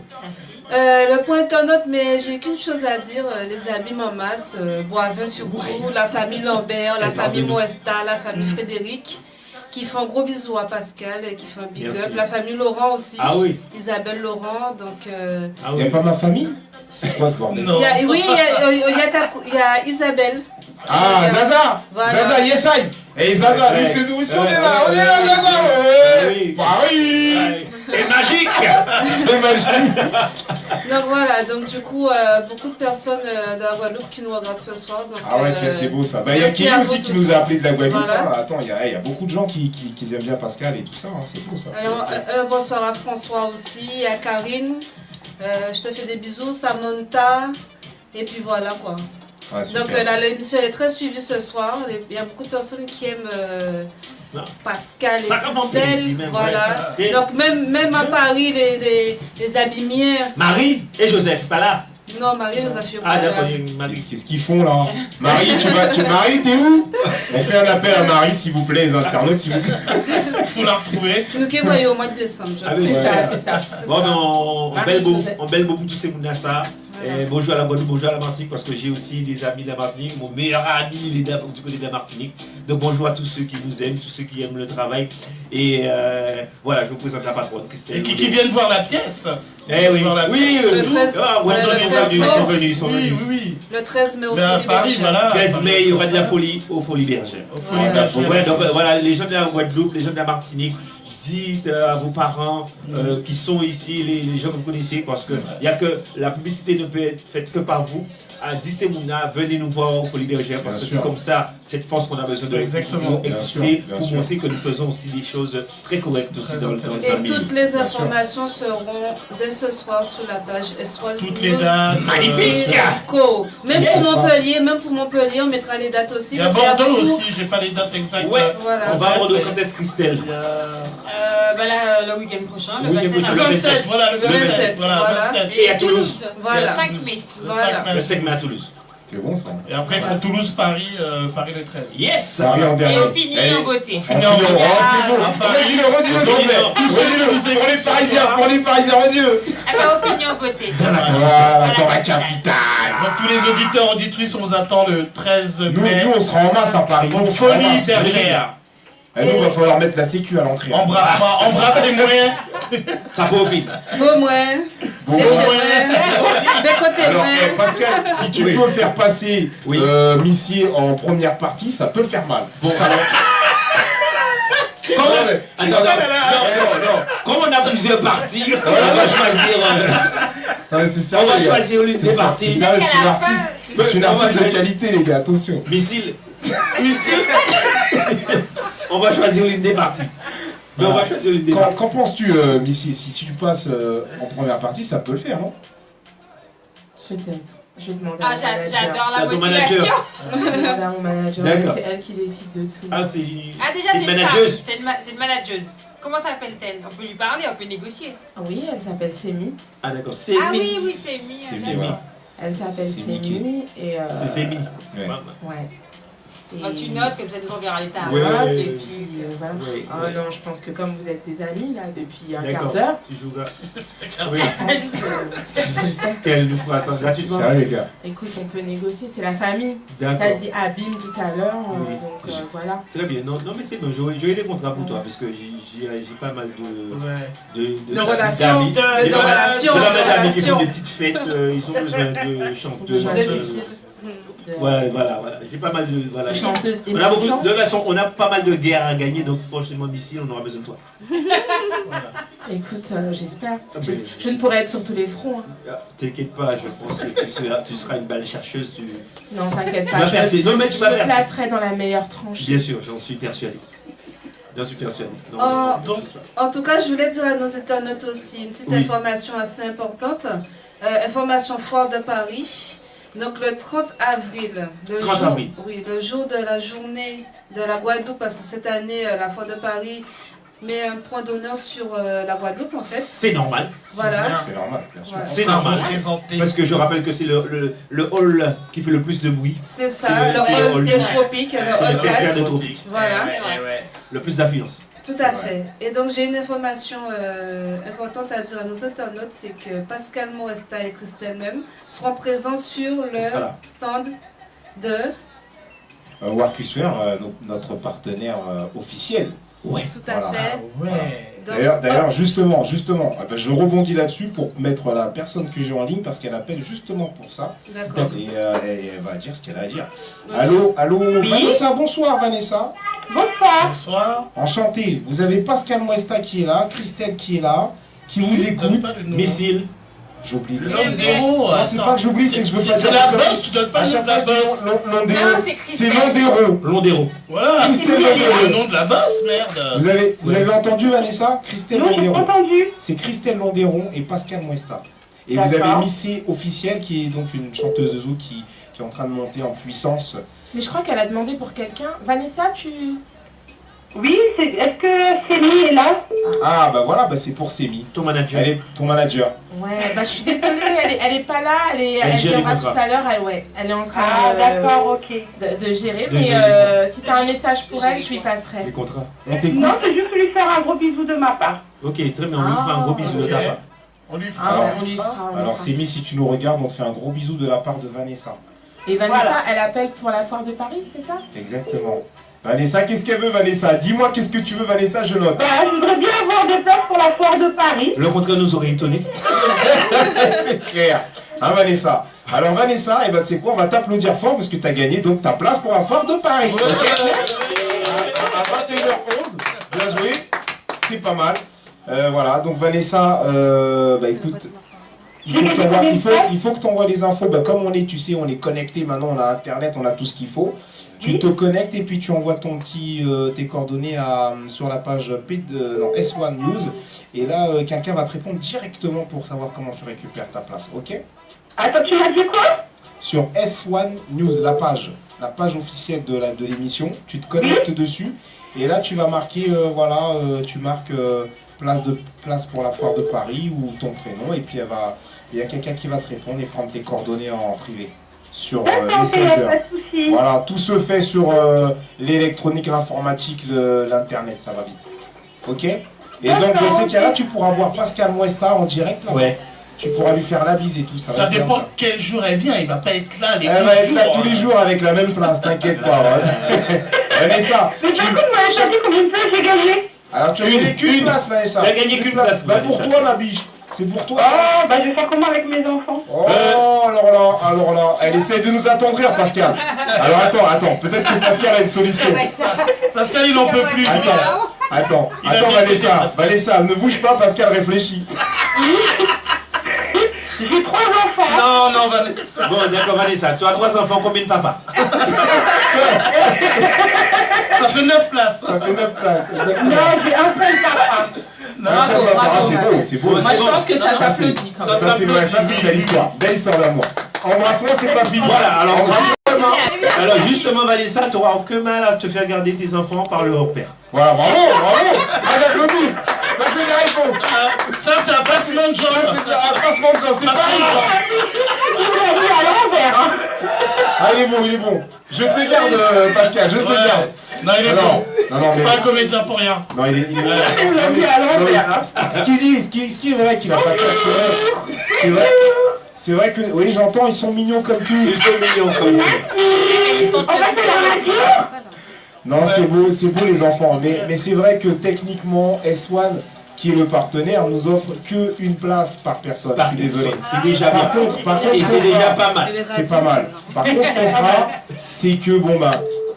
Le point internaute, mais j'ai qu'une chose à dire, les amis Mamas, Boivin surtout, la famille Lambert, la famille Moesta, la famille Frédéric, qui font un gros bisou à Pascal et qui font un big up. La famille Laurent aussi, Isabelle Laurent, donc... Il n'y a pas ma famille? C'est quoi ce bordel? Oui, il y a Isabelle. Ah, Zaza! Voilà. Zaza, yes I! Et Zaza, nous c'est nous aussi, on est là, Zaza! Ouais. Paris! C'est magique. C'est magique. Donc voilà, donc du coup, beaucoup de personnes de la Guadeloupe qui nous regardent ce soir. Donc, Ah ouais, c'est beau ça. Bah, il y a Kelly aussi qui nous a appelé de la Guadeloupe. Voilà. Hein. Attends, il y a beaucoup de gens qui aiment bien Pascal et tout ça. Hein. C'est beau ça. Alors, bonsoir à François aussi, à Karine. Je te fais des bisous, Samantha. Et puis voilà quoi. Ouais, donc l'émission est très suivie ce soir. Il y a beaucoup de personnes qui aiment Pascal et Christelle. Voilà. Donc même à Paris, les abîmiers. Marie et Joseph, pas là. Non, Marie nous a fait. Ah d'accord, Marie. Qu'est-ce qu'ils font là? Marie, Marie, t'es où? On fait un appel à Marie, s'il vous plaît, les internautes, s'il vous plaît. Pour la retrouver. Nous qui voyons au mois de décembre. Ah oui, c'est ça. Bon, on belle beaucoup tous ces gens ça. Bonjour à la Guadeloupe, bonjour à la Martinique, parce que j'ai aussi des amis de la Martinique. Mon meilleur ami, il est du côté de la Martinique. Donc bonjour à tous ceux qui nous aiment, tous ceux qui aiment le travail. Et voilà, je vous présente la patronne Christelle. Et qui viennent voir la pièce. Eh oui, oui, ils sont venus. Oui. Le 13 mai au Folie Bergère. 13 mai, il y aura de la folie au Folie Bergère. Donc voilà, les gens de la Guadeloupe, les gens de la Martinique, dites à vos parents qui sont ici, les gens que vous connaissez, parce que il y a que la publicité ne peut être faite que par vous. À Dissémouna, venez nous voir au Folie Bergère, parce que c'est comme ça, cette force qu'on a besoin de exister pour montrer que nous faisons aussi des choses très correctes aussi dans le milieu. Et toutes les informations seront dès ce soir sur la page SOS. Toutes les dates. Magnifique. Même pour Montpellier, on mettra les dates aussi. Il y a Bordeaux aussi, j'ai pas les dates exactes. Ouais, voilà. On va à Bordeaux quand est-ce, Christelle? Là, le week-end prochain, le 27. Voilà, le 27. Voilà. Et à Toulouse. Voilà. Le 5 mai. Le 5 mai à Toulouse. C'est bon ça. Et après, ils font Toulouse-Paris, Paris le 13. Yes. Paris en dernier. Et on finit en beauté. C'est bon. Redis-le. Pour les Parisiens, redis-le. On finit en beauté. Voilà, dans la capitale. Donc tous les auditeurs, auditrices, on vous attend le 13 mai. Nous, on sera en masse à Paris. Pour Folie Bergère. Et nous, il va falloir mettre la sécu à l'entrée. Embrasse les moyens. Ça profite. Beau moins. Des côtés alors, Pascal, si tu peux faire passer Missier en première partie, ça peut faire mal. Bon, ça va. Comme on a plusieurs parties, on va choisir l'une des parties. C'est une artiste de qualité, les gars, attention. Missile. On va choisir l'une des parties. Mais on va choisir l'une des parties. Qu'en penses-tu, Missy? Si tu passes en première partie, ça peut le faire, non? Peut-être. Je vais demander à mon manager. J'adore la motivation. Je vais demander à mon manager. C'est elle qui décide de tout. Ah, c'est une manageuse. C'est une manageuse. Comment s'appelle-t-elle? On peut lui parler, on peut négocier. Oui, elle s'appelle Sémi. Ah d'accord, Sémi. Ah oui, Sémi. Elle s'appelle Sémi et... C'est Sémi. Ouais. Tu notes, comme ça nous enverra les tarifs. Et puis voilà. Ah non, je pense que comme vous êtes des amis là depuis un quart d'heure. Tu joues là. Oui. Qu'elle nous fera ça gratuitement. Sérieux, les gars. Écoute, on peut négocier, c'est la famille. D'accord. T'as dit Abim tout à l'heure, donc voilà. Très bien. Non mais c'est bon, j'aurai des contrats pour toi parce que j'ai pas mal de relations. D'amis qui font des petites fêtes, ils ont besoin de chanteuses. Voilà. J'ai pas mal de. Voilà. Chanteuse et de toute façon, on a pas mal de guerres à gagner, donc franchement, d'ici, on aura besoin de toi. Écoute, j'espère. Je ne pourrai être sur tous les fronts. T'inquiète pas, je pense que tu seras une balle chercheuse. Non, t'inquiète pas. Je me placerai dans la meilleure tranche. Bien sûr, j'en suis persuadé. En tout cas, je voulais dire à nos internautes aussi une petite information assez importante. Information Foire de Paris. Donc le 30 avril, le jour de la journée de la Guadeloupe, parce que cette année, la Foire de Paris met un point d'honneur sur la Guadeloupe en fait. C'est normal. Voilà. C'est normal, bien sûr. C'est normal. Parce que je rappelle que c'est le hall qui fait le plus de bruit. C'est ça, le hall tropique, le hall 4. Voilà. Le plus d'affluence. Tout à fait. Et donc j'ai une information importante à dire à nos internautes, c'est que Pascal Moesta et Christelle même seront présents sur le stand de Workusware, notre partenaire officiel. Ouais. Tout à fait. Ouais. D'ailleurs, justement, je rebondis là-dessus pour mettre la personne que j'ai en ligne parce qu'elle appelle justement pour ça. D'accord. Et elle va dire ce qu'elle a à dire. Allô, Vanessa, bonsoir Vanessa. Bonsoir. Bonsoir. Enchanté. Vous avez Pascal Moesta qui est là, Christelle qui est là. qui vous écoute. Missile. J'oublie le nom d'héros. C'est pas que j'oublie, c'est que je veux pas dire. C'est la bosse, tu donnes pas le nom de la bosse. C'est Londero. Londero. Voilà. Christelle Londero. Le nom de la bosse, merde. Vous avez entendu, Vanessa? Christelle Non, Londero. j'ai entendu. C'est Christelle Londero et Pascal Muesta. Et vous avez Missy Officielle, qui est donc une chanteuse de zouk qui est en train de monter en puissance. Mais je crois qu'elle a demandé pour quelqu'un. Vanessa, tu... Oui, est-ce que Sémi est là? Ah bah voilà, bah c'est pour Sémi. Ton manager. Elle est ton manager. Ouais, bah je suis désolée, elle est pas là, elle viendra tout à l'heure, elle est en train de gérer, mais si tu as un message pour elle, je lui passerai. Les contrats. On t'écoute. Non, c'est juste lui faire un gros bisou de ma part. Ok, très bien, on lui fera un gros bisou de ta part. On lui fera. Alors Sémi, si tu nous regardes, on te fait un gros bisou de la part de Vanessa. Et Vanessa, elle appelle pour la foire de Paris, c'est ça? Exactement. Vanessa, qu'est-ce qu'elle veut, Vanessa? Dis-moi, qu'est-ce que tu veux, Vanessa, je note. Bah, je voudrais bien avoir des places pour la foire de Paris. Le contrat nous aurait étonné. C'est clair. Hein, Vanessa? Alors, Vanessa, eh ben, tu sais quoi, on va t'applaudir fort parce que tu as gagné donc ta place pour la foire de Paris. Ouais. À 21h11, bien joué. C'est pas mal. Voilà, donc Vanessa, bah écoute, il faut que tu envoies les infos. Bah, comme on est, tu sais, on est connecté maintenant, on a Internet, on a tout ce qu'il faut. Tu te connectes et puis tu envoies tes coordonnées sur la page S1 News. Et là, quelqu'un va te répondre directement pour savoir comment tu récupères ta place, ok? Attends, tu m'as dit quoi? Sur S1 News, la page officielle de l'émission, tu te connectes dessus. Et là, tu vas marquer, tu marques place pour la foire de Paris ou ton prénom. Et puis, il y a quelqu'un qui va te répondre et prendre tes coordonnées en privé. Sur Messenger. Voilà, tout se fait sur l'électronique, l'informatique, l'internet, ça va vite. Ok? Et donc dans ces cas-là, tu pourras voir Pascal Muesta en direct là. Ouais. Tu pourras lui faire la bise et tout ça. Ça dépend quel jour elle vient, il va pas être là les Elle va être là tous les jours avec la même place, t'inquiète pas. Vanessa. Mais par contre, moi, j'ai dit combien de places j'ai gagné? Alors tu as gagné qu'une place, Vanessa. Tu as gagné qu'une place. Bah pour toi, ma biche. C'est pour toi. Oh, bah je vais faire comment avec mes enfants? Oh, alors là, elle essaie de nous attendrir, Pascal. Alors attends, peut-être que Pascal a une solution. Pascal, il en peut plus. Attends, Vanessa, ne bouge pas, Pascal réfléchit. J'ai 3 enfants. Non, Vanessa. Bon, d'accord, Vanessa, tu as 3 enfants, combien de papas? Ça fait 9 places. Ça fait 9 places, exactement. Non, j'ai un seul papa. C'est beau. Moi, je pense que ça s'applaudit quand même. Ça, c'est vrai, ça, c'est une belle histoire. Belle histoire d'amour. Embrasse-moi, c'est pas fini. Voilà, alors justement, Vanessa, tu n'auras aucun mal à te faire garder tes enfants par leur père. Voilà, bravo. J'applaudis. Ça, c'est la réponse. Ça, c'est un passement de Ça, jambes. c'est un passement de jambes. C'est pareil, ça. à l'envers. Ah, il est bon. Je te garde, Pascal, je te garde. Non, il est bon. Non, C'est pas un comédien pour rien. Non, il est bon. à l'envers. Ce qui est vrai qu'il a pas tort, c'est vrai que, oui, j'entends, ils sont mignons comme tout. Ils sont mignons comme tout. On va faire la radio. Non, c'est beau les enfants, mais c'est vrai que techniquement, S1, qui est le partenaire, nous offre qu'une place par personne. Je suis désolé. C'est déjà bien. Par contre, et c'est déjà pas mal. C'est pas mal. Par contre, ce qu'on fera, c'est que,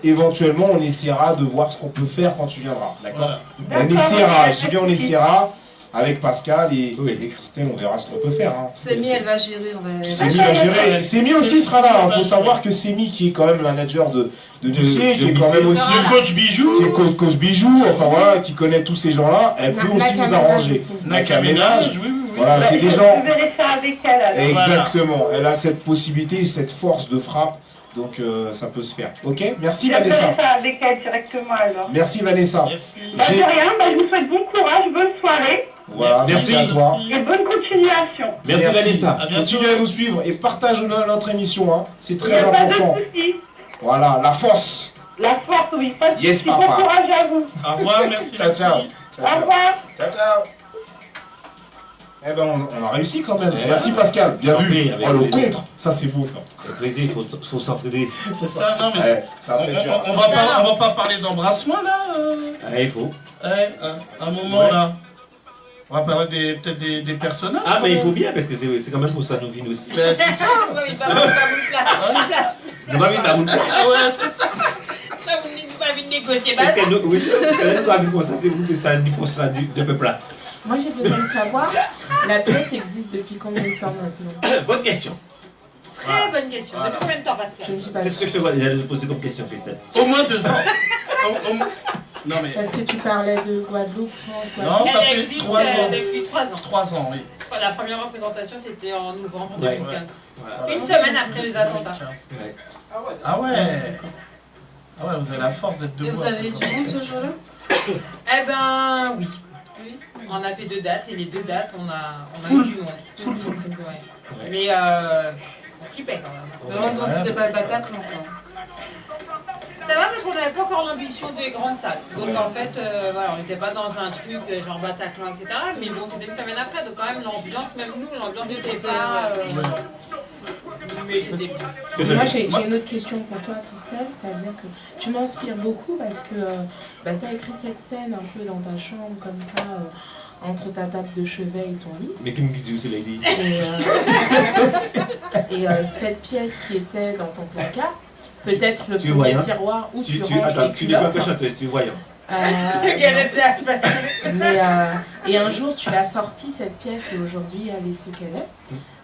éventuellement, on essaiera de voir ce qu'on peut faire quand tu viendras. D'accord? On essaiera, je dis bien on essaiera. Avec Pascal et Christelle, on verra ce qu'on peut faire. Hein. Sémi, elle va gérer. Sémi va gérer. Sémi aussi sera là. Il faut savoir que Sémi, qui est quand même manager de Lucie, qui est quand même aussi coach bijou, qui est coach bijou, enfin voilà, qui connaît tous ces gens-là, elle peut aussi nous arranger. Nakaménage, oui. Voilà, c'est des gens. Je vais faire avec elle alors. Exactement. Elle a cette possibilité, cette force de frappe. Donc ça peut se faire. Ok? Merci Vanessa. Je vais faire avec elle directement alors. Merci Vanessa. Bah, de rien, je vous souhaite bon courage, bonne soirée. Voilà, merci à toi. Et bonne continuation. Merci Vanessa. Continuez à nous suivre et partage notre émission. Hein. C'est très important. Voilà, la force. La force, oui. Pas de soucis. Bon courage à vous. Au revoir, merci. Ciao. Au revoir. Ciao. Eh ben on a réussi quand même. Merci Pascal, bien vu. Le contre, ça c'est beau ça. Il faut s'entraider. C'est ça, non mais on va pas parler d'embrassement là. Il faut. Un moment là. On va parler peut-être des personnages. Ah mais il faut bien parce que c'est quand même pour ça nous vient aussi. C'est ça. Une place. Nous va vite à une place. Ah ouais, c'est ça. Là vous ne pas vite négocier. Parce que nous, oui, nous avons comme ça, c'est vous que ça nous fera de peuple là. Moi j'ai besoin de savoir, la pièce existe depuis combien de temps maintenant? Bonne question. Très bonne question. Depuis combien de temps, Pascal? C'est ce que je te vois déjà de poser comme question, Christelle. Au moins 2 ans. Non, mais... Est-ce que tu parlais de Guadeloupe, France, Non, ça Elle fait existe 3 ans. depuis 3 ans. 3 ans, oui. La première représentation, c'était en novembre Ouais. 2015. Ouais. Une semaine après les attentats. Ouais. Ah ouais. Ah ouais, vous avez la force d'être debout. Et vous avez du monde ce jour-là? Eh ben, oui. On a fait 2 dates et les 2 dates, on a eu du monde. Ouais. Mais on flippait quand même. Mais heureusement, c'était pas le Bataclan encore. Ça va parce qu'on n'avait pas encore l'ambition des grandes salles. Donc en fait, voilà, on n'était pas dans un truc genre Bataclan, etc. Mais bon, c'était une semaine après, donc quand même l'ambiance, même nous, l'ambiance n'était pas... Mais c'était bien. Moi j'ai une autre question pour toi, Christelle, c'est-à-dire que tu m'inspires beaucoup parce que tu as écrit cette scène un peu dans ta chambre comme ça, entre ta table de chevet et ton lit. Mais qui me dit où c'est la dit? Et cette pièce qui était dans ton placard, peut-être le premier voyant? tiroir où tu ranges attends, les tu n'es pas culottes. chanteuse, tu es voyant. Et un jour tu l'as sortie cette pièce et aujourd'hui elle est ce qu'elle est.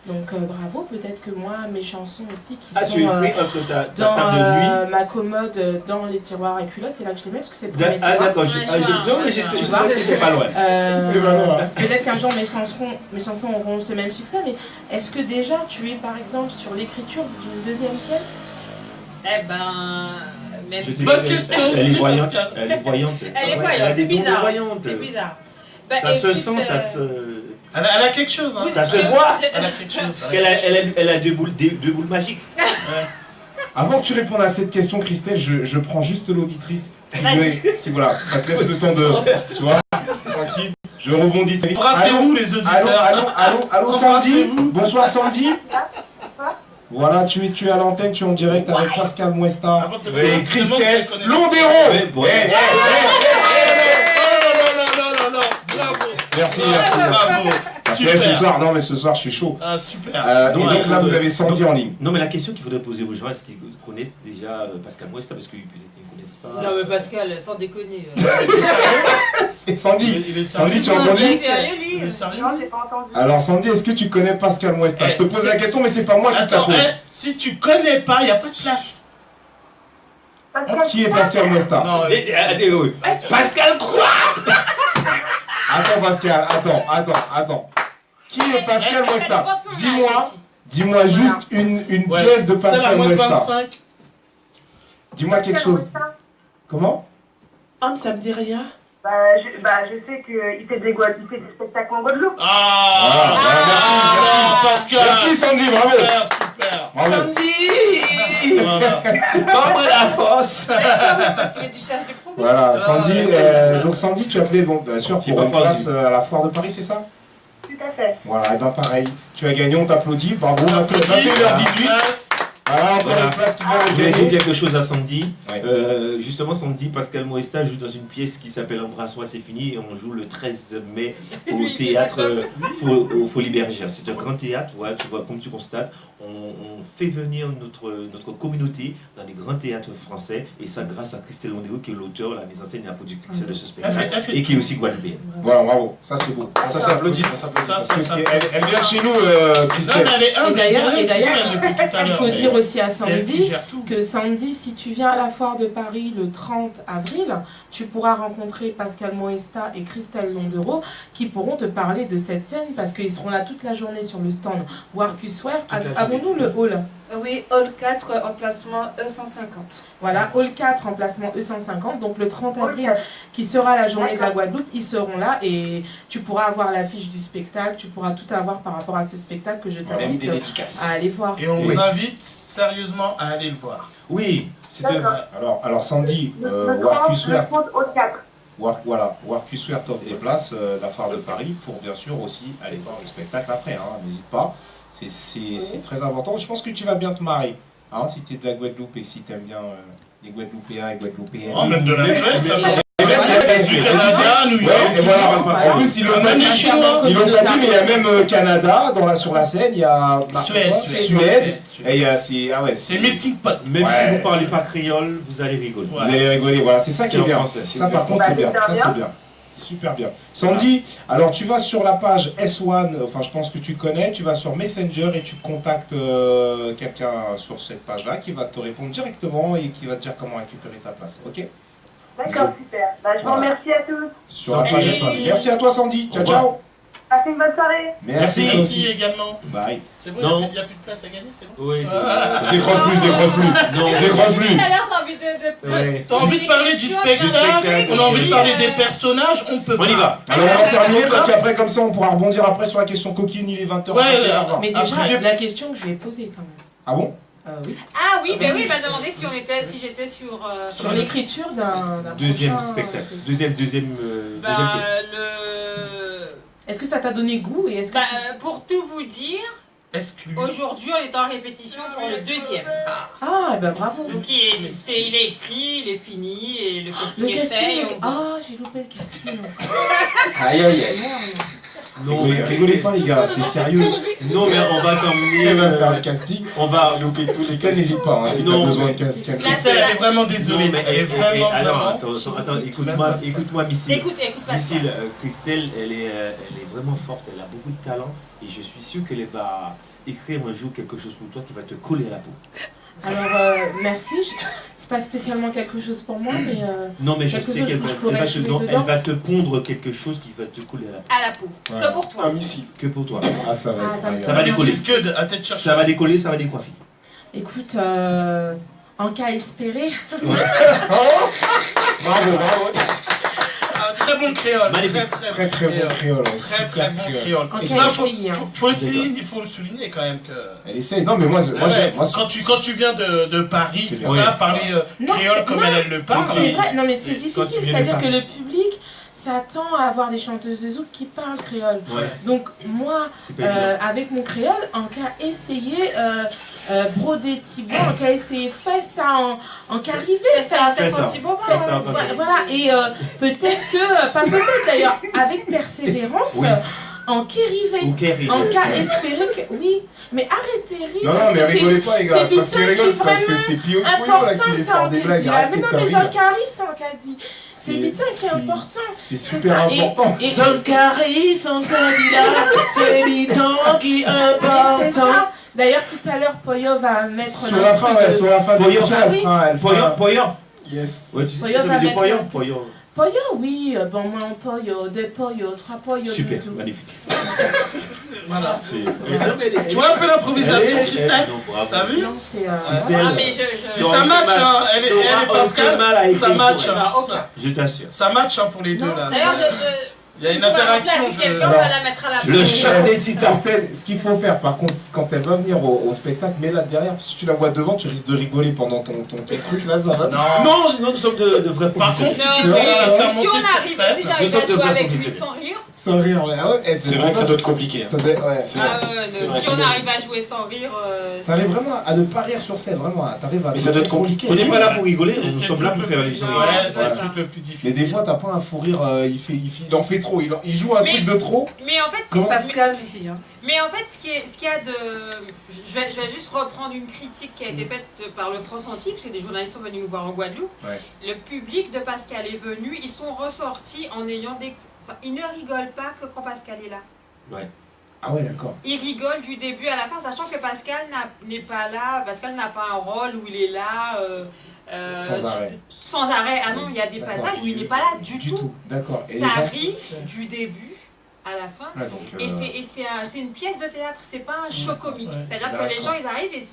Donc bravo, peut-être que moi mes chansons aussi qui sont tu écris entre ta dans table de nuit. ma commode, dans les tiroirs à culottes, c'est là que je les mets parce que c'est le premier tiroir. Ah d'accord, non mais j'étais pas loin. Peut-être qu'un jour mes chansons auront ce même succès, mais est-ce que déjà tu es par exemple sur l'écriture d'une deuxième pièce? Eh ben... Même... Elle est voyante. Elle est voyante. Elle est voyante, c'est bizarre. C'est bizarre. Bah, ça se sent, ça se... Elle a quelque chose, hein. Ça se voit. Elle a quelque chose. Elle a deux boules magiques. Ouais. Avant que tu répondes à cette question, Christelle, je prends juste l'auditrice qui voilà, ça te laisse le temps de... Tu vois, tranquille. Je rebondis. Embrassez-vous les auditeurs. Allô, Sandy. Bonsoir, Sandy. Voilà, tu es à l'antenne, tu es en direct avec Pascal Muesta et Christelle Londero. Merci. Ce soir, non mais ce soir je suis chaud. Ah super. Donc là vous avez Sandy en ligne. Non mais la question qu'il faudrait poser aux gens, est-ce qu'ils connaissent déjà Pascal Muesta, parce qu'ils ne connaissent pas. Non mais Pascal, sans déconner. Et Sandy, tu as entendu? Alors Sandy, est-ce que tu connais Pascal Muesta? Je te pose la question mais c'est pas moi qui te la pose. Si tu connais pas, il n'y a pas de place. Qui est Pascal Muesta? Pascal quoi? Attends Pascal, attends. Qui est Pascal Muesta? Dis-moi juste une pièce de Pascal Muesta. Dis-moi quelque chose. Comment? Ah, ça me dit rien. Je sais qu'il fait des spectacles en Guadeloupe. Merci Sandy, bravo. Super. Sandy. Pas la force. Voilà, Sandy, donc Sandy, tu as appelé donc bien sûr pour une place à la foire de Paris, c'est ça? Tout à fait. Voilà, et bien pareil, tu as gagné, on t'applaudit, bravo, 21h18. Voilà, encore une place qui va Je vais dire quelque chose à Sandy. Ouais. Justement, Sandy, Pascal Muesta joue dans une pièce qui s'appelle Embrasse-moi, c'est fini, et on joue le 13 mai au théâtre au Folies Bergère. C'est un grand théâtre, voilà, tu vois, comme tu constates, on fait venir notre communauté dans les grands théâtres français, et ça grâce à Christelle Londero, qui est l'auteur, la mise en scène et la productrice de ce spectacle, et qui est aussi guadeloupéenne. Voilà, bravo, ça c'est beau. Ça s'applaudit, Elle vient chez nous, Christelle. Et d'ailleurs, il faut dire aussi à Sandy que Sandy, si tu viens à la foire de Paris le 30 avril, tu pourras rencontrer Pascal Muesta et Christelle Londero qui pourront te parler de cette scène parce qu'ils seront là toute la journée sur le stand Warcusware. Avons-nous le hall? Oui, hall 4, emplacement E150. Voilà, hall 4, emplacement E150. Donc le 30 avril, qui sera la journée de la Guadeloupe, ils seront là et tu pourras avoir l'affiche du spectacle, tu pourras tout avoir par rapport à ce spectacle que je t'invite à aller voir. Et on vous invite sérieusement à aller le voir. Oui, c'est Alors Sandy, Warcusware. Voilà, Warcusware t'offre des places la foire de Paris pour bien sûr aussi aller voir le spectacle après, hein, n'hésite pas. C'est très important. Je pense que tu vas bien te marrer. Hein, si tu es de la Guadeloupe et si tu aimes bien les Guadeloupéens et Guadeloupéennes. Oh, même de la Suède, ça va. Du Canada, New York. En plus, ils l'ont pas dit, mais il y a même Canada sur la scène. Il y a Suède. Et il y a c'est melting pot. Même si vous ne parlez pas créole, vous allez rigoler. Vous allez rigoler. Voilà, c'est ça qui est bien. Ça, par contre, c'est bien. Ça, c'est bien. Super bien. Sandy, alors tu vas sur la page S1, enfin je pense que tu connais, tu vas sur Messenger et tu contactes quelqu'un sur cette page-là qui va te répondre directement et qui va te dire comment récupérer ta place, ok? D'accord, super. Bah, je vous remercie à tous. Sur la page S1. Merci à toi Sandy, ciao ciao. Passez une bonne soirée. Merci également. Bye. C'est bon, il n'y a plus de place à gagner, c'est bon? Oui, je décroche plus. Non, je décroche plus. Tout à l'heure, t'as envie de... T'as envie de parler du spectacle, on a envie de parler des personnages, on peut pas. On y va. Alors on va terminer parce qu'après comme ça on pourra rebondir après sur la question coquine, il est 20h. Ouais, mais déjà, la question que je lui ai posée quand même. Ah bon? Oui. Ah oui, ben oui, il m'a demandé si j'étais sur... Sur l'écriture d'un deuxième spectacle. Deuxième pièce. Est-ce que ça t'a donné goût et est-ce que pour tout vous dire, aujourd'hui on est en répétition pour le deuxième. Ah, ben bravo. Donc il est écrit, il est fini et le casting le est casting, fait. Ah, j'ai loupé le casting. Aïe aïe aïe. Non, mais rigolez pas les gars, c'est sérieux. Non, mais on va t'emmener. Elle va faire le casting. On va louper tous les cas. N'hésite pas, hein, si t'as besoin de casting. Christelle, elle est vraiment désolée. Mais elle est vraiment. Alors, attends, écoute-moi, Missile. Écoute, Missile, Christelle, elle est vraiment forte, elle a beaucoup de talent et je suis sûr qu'elle va écrire un jour quelque chose pour toi qui va te coller à la peau. Alors, merci. C'est pas spécialement quelque chose pour moi, mais. Non, mais je sais qu'elle va te pondre quelque chose qui va te coller à la peau. À la peau. Ouais. Que pour toi. Un missile. Que pour toi. Ah, ça va être. Ça va décoller. Ça va décoller, ça va décoiffer. Écoute, en cas espéré. Bravo. Très bon créole. Très bon créole. Très bon créole. Il faut le souligner quand même que. Elle essaye. Non mais moi quand tu viens de Paris, tout ça, parler créole comme elle le parle. C'est vrai. Non mais c'est difficile. C'est-à-dire que le public s'attend à avoir des chanteuses de zouk qui parlent créole. Ouais. Donc moi, avec mon créole, en cas essayer broder Thibaut, en cas essayer faire ça en cas arrivé, ça Thibaut. Voilà, et peut-être que, pas peut-être d'ailleurs, avec persévérance. Oui. En Kérivé, en cas espéré que... Oui, mais arrêtez rire. Non, mais rigolez pas les gars, parce qu'ils rigolent parce que c'est Pio là qui les fait des blagues. Mais non, mais Zankari, c'est un cas dit. C'est Bita qui est important. C'est super important. Zankari, son candidat, c'est Bita qui est important. D'ailleurs, tout à l'heure, Poyo va mettre... Sur la fin, ouais, sur la fin de l'émission, Poyo. Yes. Ouais, tu sais, ça veut dire Poyo. Poyo, oui, bon, moi, un Poyo, 2 Poyo, 3 Poyo. Super, magnifique. Voilà. Tu vois un peu l'improvisation, Christelle? T'as vu? Non, c'est... Ça match, hein. Elle est Pascal, ça match. Je t'assure. Ça match pour les deux, là. D'ailleurs, il y a une interaction. Quelqu'un va la mettre à la Le chat des titans. Ce qu'il faut faire, par contre, quand elle va venir au spectacle, mets-la derrière. Si tu la vois devant, tu risques de rigoler pendant ton truc. Là, ça va. Non, nous sommes de vrais professionnels. Par contre, si tu veux la faire si on monter arrive, sur si scène, j'arrive à jouer avec lui sans rire. Sans rire, ouais. C'est vrai que ça doit être compliqué. Si on arrive à jouer sans rire. T'arrives vraiment à ne pas rire sur scène, vraiment. Mais ça doit être compliqué. On n'est pas là pour rigoler, nous sommes là pour faire les gens. Ouais, c'est le truc le plus difficile. Mais des fois, t'as pas un fou rire, il en fait trop. Il joue un truc de trop. Mais en fait, c'est Pascal aussi. Mais en fait, ce qu'il y a de. Je vais juste reprendre une critique qui a été faite par le France Antilles, parce que des journalistes sont venus nous voir en Guadeloupe. Ouais. Le public de Pascal est venu, ils sont ressortis en ayant des. Enfin, ils ne rigolent pas que quand Pascal est là. Ouais. Ah ouais, d'accord. Ils rigolent du début à la fin, sachant que Pascal n'est pas là, Pascal n'a pas un rôle où il est là. Sans arrêt. Sans arrêt. Ah non, il y a des passages où il n'est pas là du tout. D'accord. Ça rit du début à la fin. Ouais, donc, et c'est une pièce de théâtre, c'est pas un show comique. C'est-à-dire que les gens ils arrivent et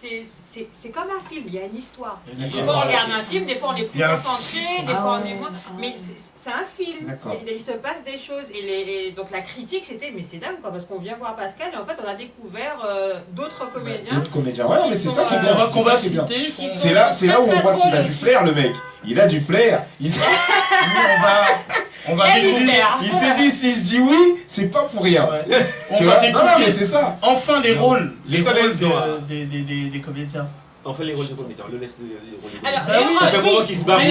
c'est comme un film, il y a une histoire. Des fois on regarde un film, des fois on est plus concentré, des fois on est moins. Mais c'est un film, il se passe des choses. Et donc la critique c'était, mais c'est dingue quoi, parce qu'on vient voir Pascal et en fait on a découvert d'autres comédiens. D'autres comédiens, ouais, mais c'est ça qui est bien. Qu'on va citer. C'est là où on voit qu'il a du flair, le mec. Il a du flair. On va découvrir. Il s'est dit, si je dis oui, c'est pas pour rien. On va découvrir. Mais c'est ça. Enfin les rôles des comédiens. Enfin les rôles de comédiens, on le laisse les rôles de Alors, comédiens. Ça fait un moment qu'ils se barrent.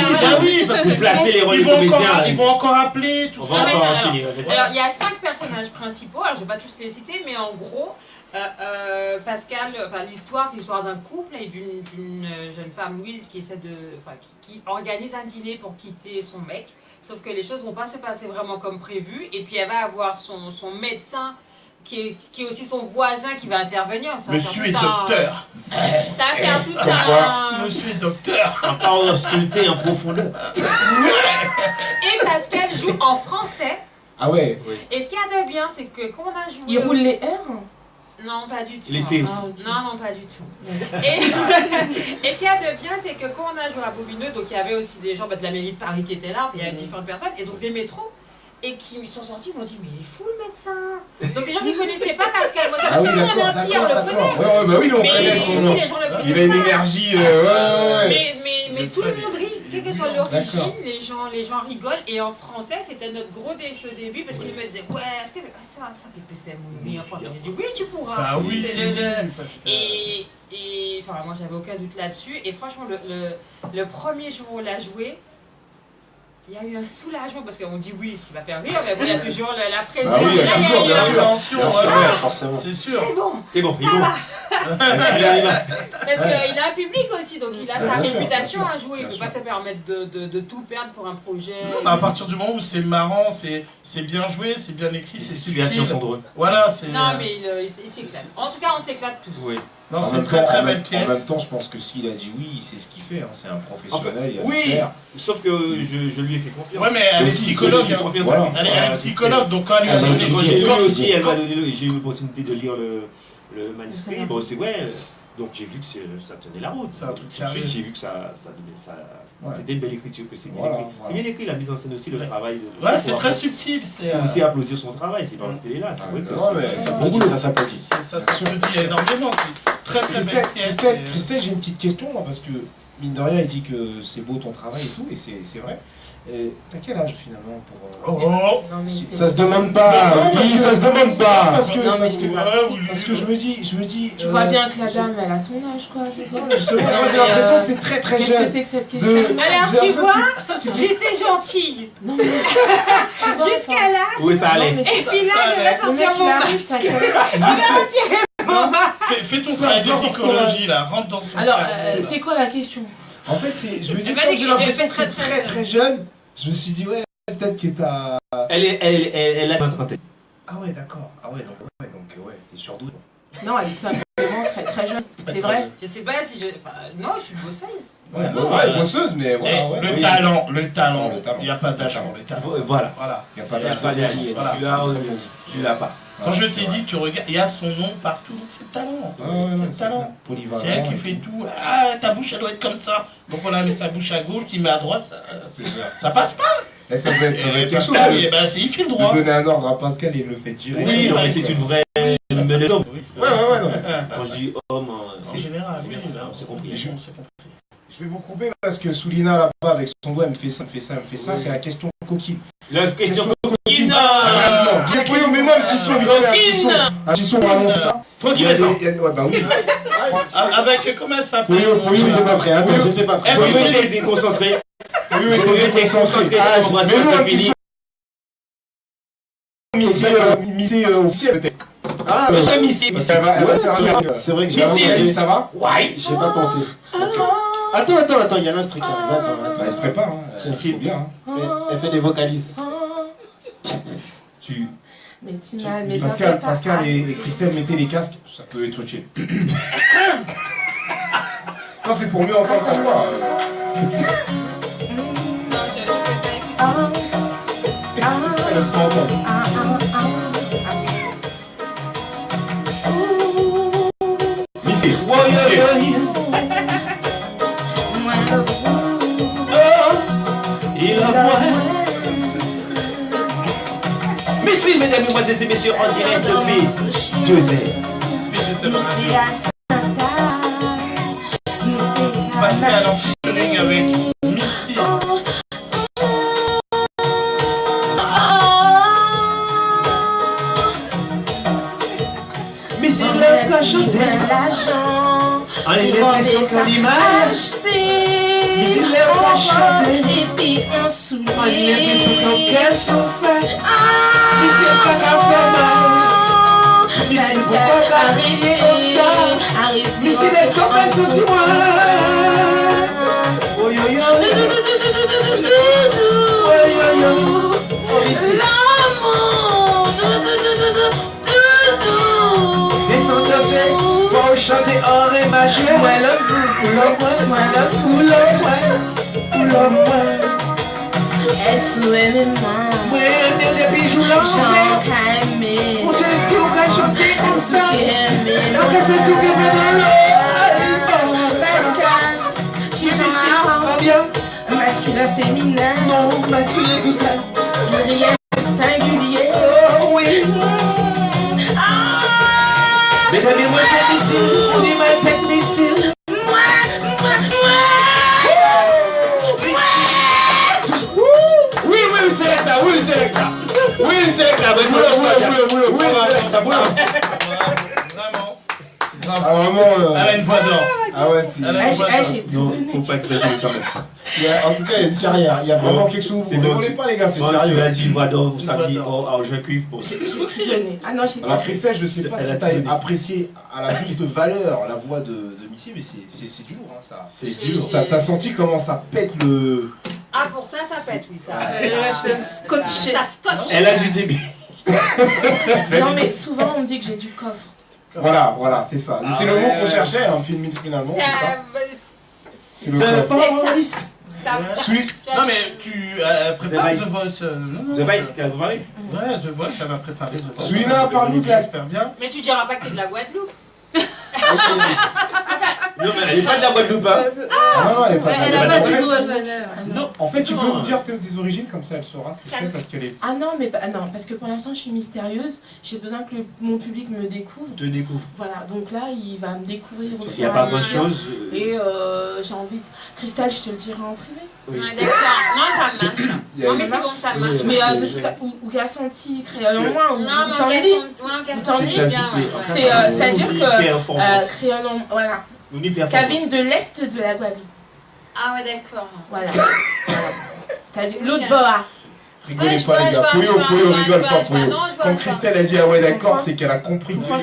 Oui, parce que placer les rôles de comédiens. Ils vont encore appeler tout ça. On va encore enchaîner. Alors il y a 5 personnages principaux, alors je vais pas tous les citer, mais en gros, Pascal, l'histoire, c'est l'histoire d'un couple et d'une jeune femme, Louise, qui organise un dîner pour quitter son mec. Sauf que les choses vont pas se passer vraiment comme prévu. Et puis elle va avoir son médecin, qui est aussi son voisin, qui va intervenir. Monsieur est docteur. Ça va faire tout un... Monsieur est docteur. On parle d'ausculter en profondeur. Et Pascal joue en français. Ah ouais. Et ce qu'il y a de bien, c'est que quand on a joué... Il roule les R? Non, pas du tout. L'été aussi. Non, pas du tout. Et ce qu'il y a de bien, c'est que quand on a joué à Bobineux, donc il y avait aussi des gens de la mairie de Paris qui étaient là, il y avait différentes personnes, et donc des métros, et qui sont sortis, ils m'ont dit, mais il est fou le médecin. Donc des gens qui ne connaissaient pas Pascal, moi, ça Ah oui, tout le monde d'accord, entier, on le d'accord. connaît. Ouais, bah oui, on Mais connaît si, son nom. les gens le connaissent. Il a une énergie, ouais. Mais tout le monde rit, quelle que soit l'origine, D'accord. les gens rigolent. Et en français, c'était notre gros défi au début parce qu'ils me disaient, ouais, est-ce que ça fait péter mon nez en français? J'ai dit, oui, tu pourras. Ah oui. Et enfin, moi, j'avais aucun doute là-dessus. Et franchement, le premier jour où on l'a joué, il y a eu un soulagement parce qu'on dit oui, il va faire rire, mais bon, il y a toujours la pression. Ah oui, Et là, il y a toujours, eu bien un- sûr. Attention, Bien sûr, ouais, forcément. c'est sûr. C'est bon, C'est bon, il est ça bon. va. Est-ce qu'il arrive à- Parce qu'il a un public aussi, donc il a sa Bien sûr, réputation bien sûr, à jouer. Il ne bien peut pas sûr. se permettre de tout perdre pour un projet. Non, à partir du moment où c'est marrant, c'est bien joué, c'est bien écrit, Les c'est situations subtil. sont drôles. Voilà, c'est. Non, mais il s'éclate. En tout cas, on s'éclate tous. Oui. Non, En c'est une même très temps, très en belle même- pièce. En même temps, je pense que s'il a dit oui, il sait ce qu'il fait. Hein. C'est un professionnel, il a Oui, le faire. sauf que je lui ai fait confiance. Ouais, mais elle est Aussi, psychologue. aussi, hein. confiance Voilà. en lui. Elle est psychologue, donc quand elle lui a Elle va donné étudier. Quand j'ai lu Quand aussi, elle m'a quand- donné, j'ai eu l'opportunité de lire le manuscrit. Bon, c'est vrai. Donc j'ai vu que ça tenait la route. C'est un truc Tout de suite, sérieux. j'ai vu que Ouais. c'était une belle écriture, que c'est bien Voilà, écrit. voilà. C'est bien écrit, la mise en scène aussi, le travail. Ouais, c'est très subtil. Il faut aussi applaudir son travail, c'est pas parce qu'elle est là. C'est vrai que Ouais, mais ça s'applaudit, ça s'applaudit. Ça se dit énormément. C'est très très belle pièce. Christelle, j'ai une petite question, moi, parce que mine de rien, elle dit que c'est beau ton travail et tout, et c'est vrai. T'as quel âge finalement pour. Oh. Non, mais c'est- Ça se demande pas, Non, oui, ça se demande pas. Parce que, Non, mais parce c'est que, pas parce que je me dis. Tu vois bien que la dame, elle a son âge, quoi. je veux dire. Justement, moi j'ai mais, l'impression que t'es très très Qu'est-ce jeune. que c'est que cette question? Alors, J'ai tu l'impression vois, que tu- j'étais gentille. Non, mais. Jusqu'à là. Oui, ça allait. Non, mais Et puis là, Ça je vais allait. Le sortir mec, mon il masque. arrive, ça Je vais retirer mon masque. Fais ton Ça travail de sort psychologie là, rentre dans son Alors, cerveau. c'est quoi la question? En fait, je me dis, Elle m'a quand dit j'ai que l'impression j'étais que t'es très très jeune, je me suis dit, ouais, peut-être que t'as. Elle a 20 trentaine. Ah ouais, d'accord. Ah ouais, donc ouais, t'es surdoué. Non, elle est simplement très très jeune. C'est vrai. Je sais pas si je. Enfin, non, je suis bosseuse. Ouais, non, ouais, bosseuse, mais voilà, Eh, ouais. le oui. talent, Le talent. il n'y a pas d'âge pour les talents. Voilà. Voilà. Il n'y a pas Il y a d'âge. pas d'âge. Voilà. Tu l'as pas. Quand je t'ai dit, tu regardes, il y a son nom partout, donc c'est le talent. Ouais, ouais, non, C'est le talent. polyvalent. C'est elle qui fait tout. Ah, ta bouche, elle doit être comme ça. Donc on a mis sa bouche à gauche, qui met à droite, ça passe pas. Et ça va être Et quelque chose. Pascal, ben, il file droit. De donner un ordre à Pascal, il le fait direct. Oui, mais c'est une vraie menace d'homme. Ouais, non. Quand je dis homme, En général, oui, c'est compris. Je vais vous couper parce que Soulina là-bas avec son doigt, elle me fait ça, c'est la question coquine. La question coquine. Dis-moi, mets-moi un petit son, un petit son pour annoncer ça. Tranquille, Ouais, bah oui. Avec, comment elle s'appelle Oui, j'étais pas prêt, attends, j'étais pas prêt. Oui, t'es déconcentré. Oui, t'es déconcentré. Mets-nous un petit son. Missy officiel peut-être. Ah, mais Missy. C'est vrai que j'ai Missy, ça va? Ouais. J'ai pas pensé. Attends, il y a l'instru qui arrive. Attends. Elle se prépare, hein. C'est Faut bien, hein. Elle fait des vocalises. Mais Tina, mais Pascal et Christelle, mettez les casques, ça peut être chill. Non, c'est pour mieux entendre ta voix. Elle peut entendre. Missy, Il a Missy, mesdames, mesdemoiselles et messieurs, en direct depuis 2 heures. Pascal en featuring avec Missy. Missy, le cochon on a l'impression que l'image. Missy, le cochon Et puis on s'oublie. on a l'impression qu'en caisse on fait. Missy, le cochon difficile, pourquoi pas arriver comme ça? Mais si les copains sont dis-moi. Oh yo yo. Oh yo yo. Oh ici. Descends ta fête, faut chanter en ré majeur. Moi love you, love moi, love you, love moi. S-O-M-M-moi. Ouais, bien des bijoux là. Mon Dieu, si on va chanter comme ça. Donc c'est tout que fait dans l'eau. Pascal, Pas bien. masculin, féminin. Non, masculin tout ça. Pluriel, singulier. Oh oui. Mesdames et demoiselles ici, on est mal technicien. Oui, sélecteur, oui, sélecteur. Oui, sélecteur. Ah, vraiment. Elle a une voix d'or. Ah ouais, si. J'ai tout Non, donné. faut pas exagérer quand même. En tout cas, il y a une carrière. Il y a vraiment quelque chose. Vous ne voulez pas, les gars, c'est sérieux. Tu as dit une voix d'or, vous saviez, argent cuivre. J'ai tout donné. Ah non, j'ai Alors, pas. Christelle, je sais pas si tu as apprécié à la juste valeur la voix de Missy, mais c'est du lourd, hein, ça. C'est dur. T'as senti comment ça pète le. Ah, pour ça, ça pète, oui, ça. Elle reste scotchée. Ça scotche. Elle a du débit. Non, mais souvent on me dit que j'ai du coffre. Voilà, c'est ça. C'est le mot qu'on cherchait, un film finalement, c'est ça. C'est le Sweet. Non mais tu prépares The Voice. The Voice, qui a préparé. Ouais, The Voice, ça va préparer The Voice. Souina, parle-nous de la. J'espère bien. Mais tu diras pas que t'es de la Guadeloupe. Non, mais elle n'est pas de la Guadeloupe, hein. Ah non, elle est pas Elle a pas dit d'où elle venait. Non, en fait, tu peux nous dire tes origines, comme ça elle saura, Christelle, parce qu'elle est. Ah non, mais non, parce que pour l'instant je suis mystérieuse. J'ai besoin que mon public me découvre. Te découvre. Voilà, donc là il va me découvrir. Il n'y a pas grand chose. Et j'ai envie. Christelle, je te le dirai en privé. Oui. Ouais, d'accord. Non, ça marche. Non, mais c'est bon, ça marche. Mais de toute façon, ou qu'a senti créole en moins, ou non, mais on qu'a senti bien. C'est-à-dire que créole en. Voilà. Cabine de l'Est de la Guadeloupe. Ah ouais, d'accord. Voilà. C'est-à-dire l'autre boa. Rigolez pas, les gars. Pouyo rigole pas, Pouyo. Quand Christelle a dit ah ouais, d'accord, c'est qu'elle a compris. Les gars,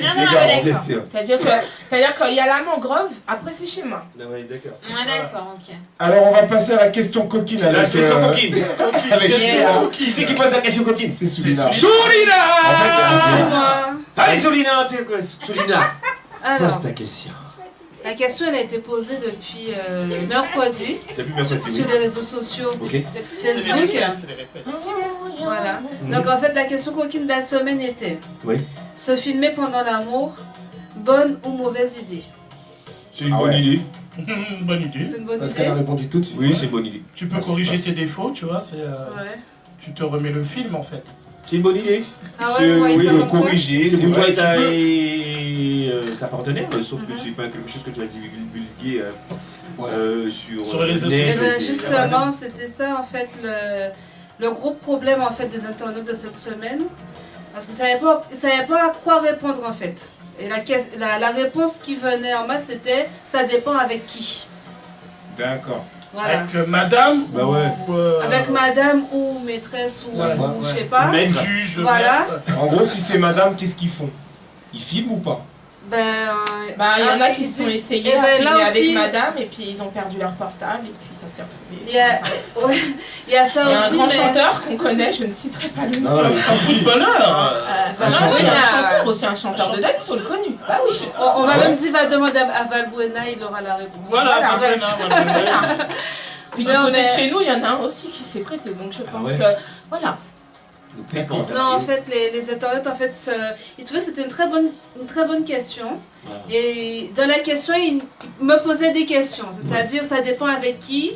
on laisse. C'est-à-dire qu'il y a la mangrove, après c'est chez moi. Ouais, d'accord. Ouais, d'accord, ok. Alors, on va passer à la question coquine. La question coquine. Qui c'est qui pose la question coquine? C'est Soulina. Soulina. Allez, Soulina, Alors, pose ta question. la question elle a été posée depuis mercredi sur les réseaux sociaux, Facebook. Voilà. Donc en fait la question coquine de la semaine était se filmer pendant l'amour, bonne ou mauvaise idée? C'est une bonne idée. Bonne idée. C'est une bonne Parce idée. qu'elle a répondu tout de suite. Oui, c'est une bonne idée. Tu peux corriger tes défauts, tu vois. Ouais. Tu te remets le film en fait. C'est une bonne idée. Ah ouais, vous voyez ça comme ça? corriger. C'est pour toi vrai, et ta partenaire, sauf que c'est pas quelque chose que tu as divulgué sur les réseaux Et sociaux. ben justement, c'était ça en fait le gros problème en fait des internautes de cette semaine, parce qu'ils ne savaient pas à quoi répondre en fait. Et la réponse qui venait en masse c'était ça dépend avec qui. D'accord. Voilà. Avec madame Bah ouais. ou Avec madame ou maîtresse ou je sais pas. même juge. Voilà. En gros, si c'est madame, qu'est-ce qu'ils font? Ils filment ou pas? Il y en a qui se sont essayés à filmer avec madame et puis ils ont perdu leur portable et puis ça s'est retrouvé. Il y a ça aussi. Il y a un grand chanteur qu'on connaît, je ne citerai pas le nom. Un footballeur. Un chanteur aussi, un chanteur de dancehall connu. Bah oui. On m'a même dit va demander à Valbuena, il aura la réponse. Voilà. Puis du côté de chez nous, il y en a un aussi qui s'est prêté, donc je pense que voilà. Non, en fait, les internautes, en fait, ils trouvaient que c'était une très bonne question. Et dans la question, ils me posaient des questions. C'est-à-dire, ça dépend avec qui.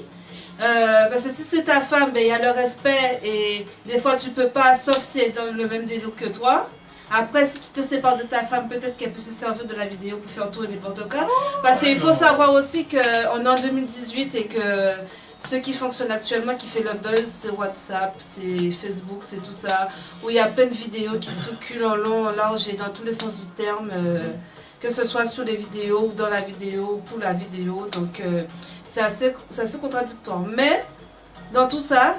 Parce que si c'est ta femme, il y a le respect et des fois, tu peux pas, sauf si elle est dans le même délire que toi. Après, si tu te sépares de ta femme, peut-être qu'elle peut se servir de la vidéo pour faire tout et n'importe quoi. Parce qu'il faut savoir aussi qu'on est en 2018 et que ce qui fonctionne actuellement, qui fait le buzz, c'est WhatsApp, c'est Facebook, c'est tout ça. Où il y a plein de vidéos qui circulent en long, en large et dans tous les sens du terme. Que ce soit sur les vidéos ou dans la vidéo ou pour la vidéo. Donc, c'est assez contradictoire. Mais, dans tout ça,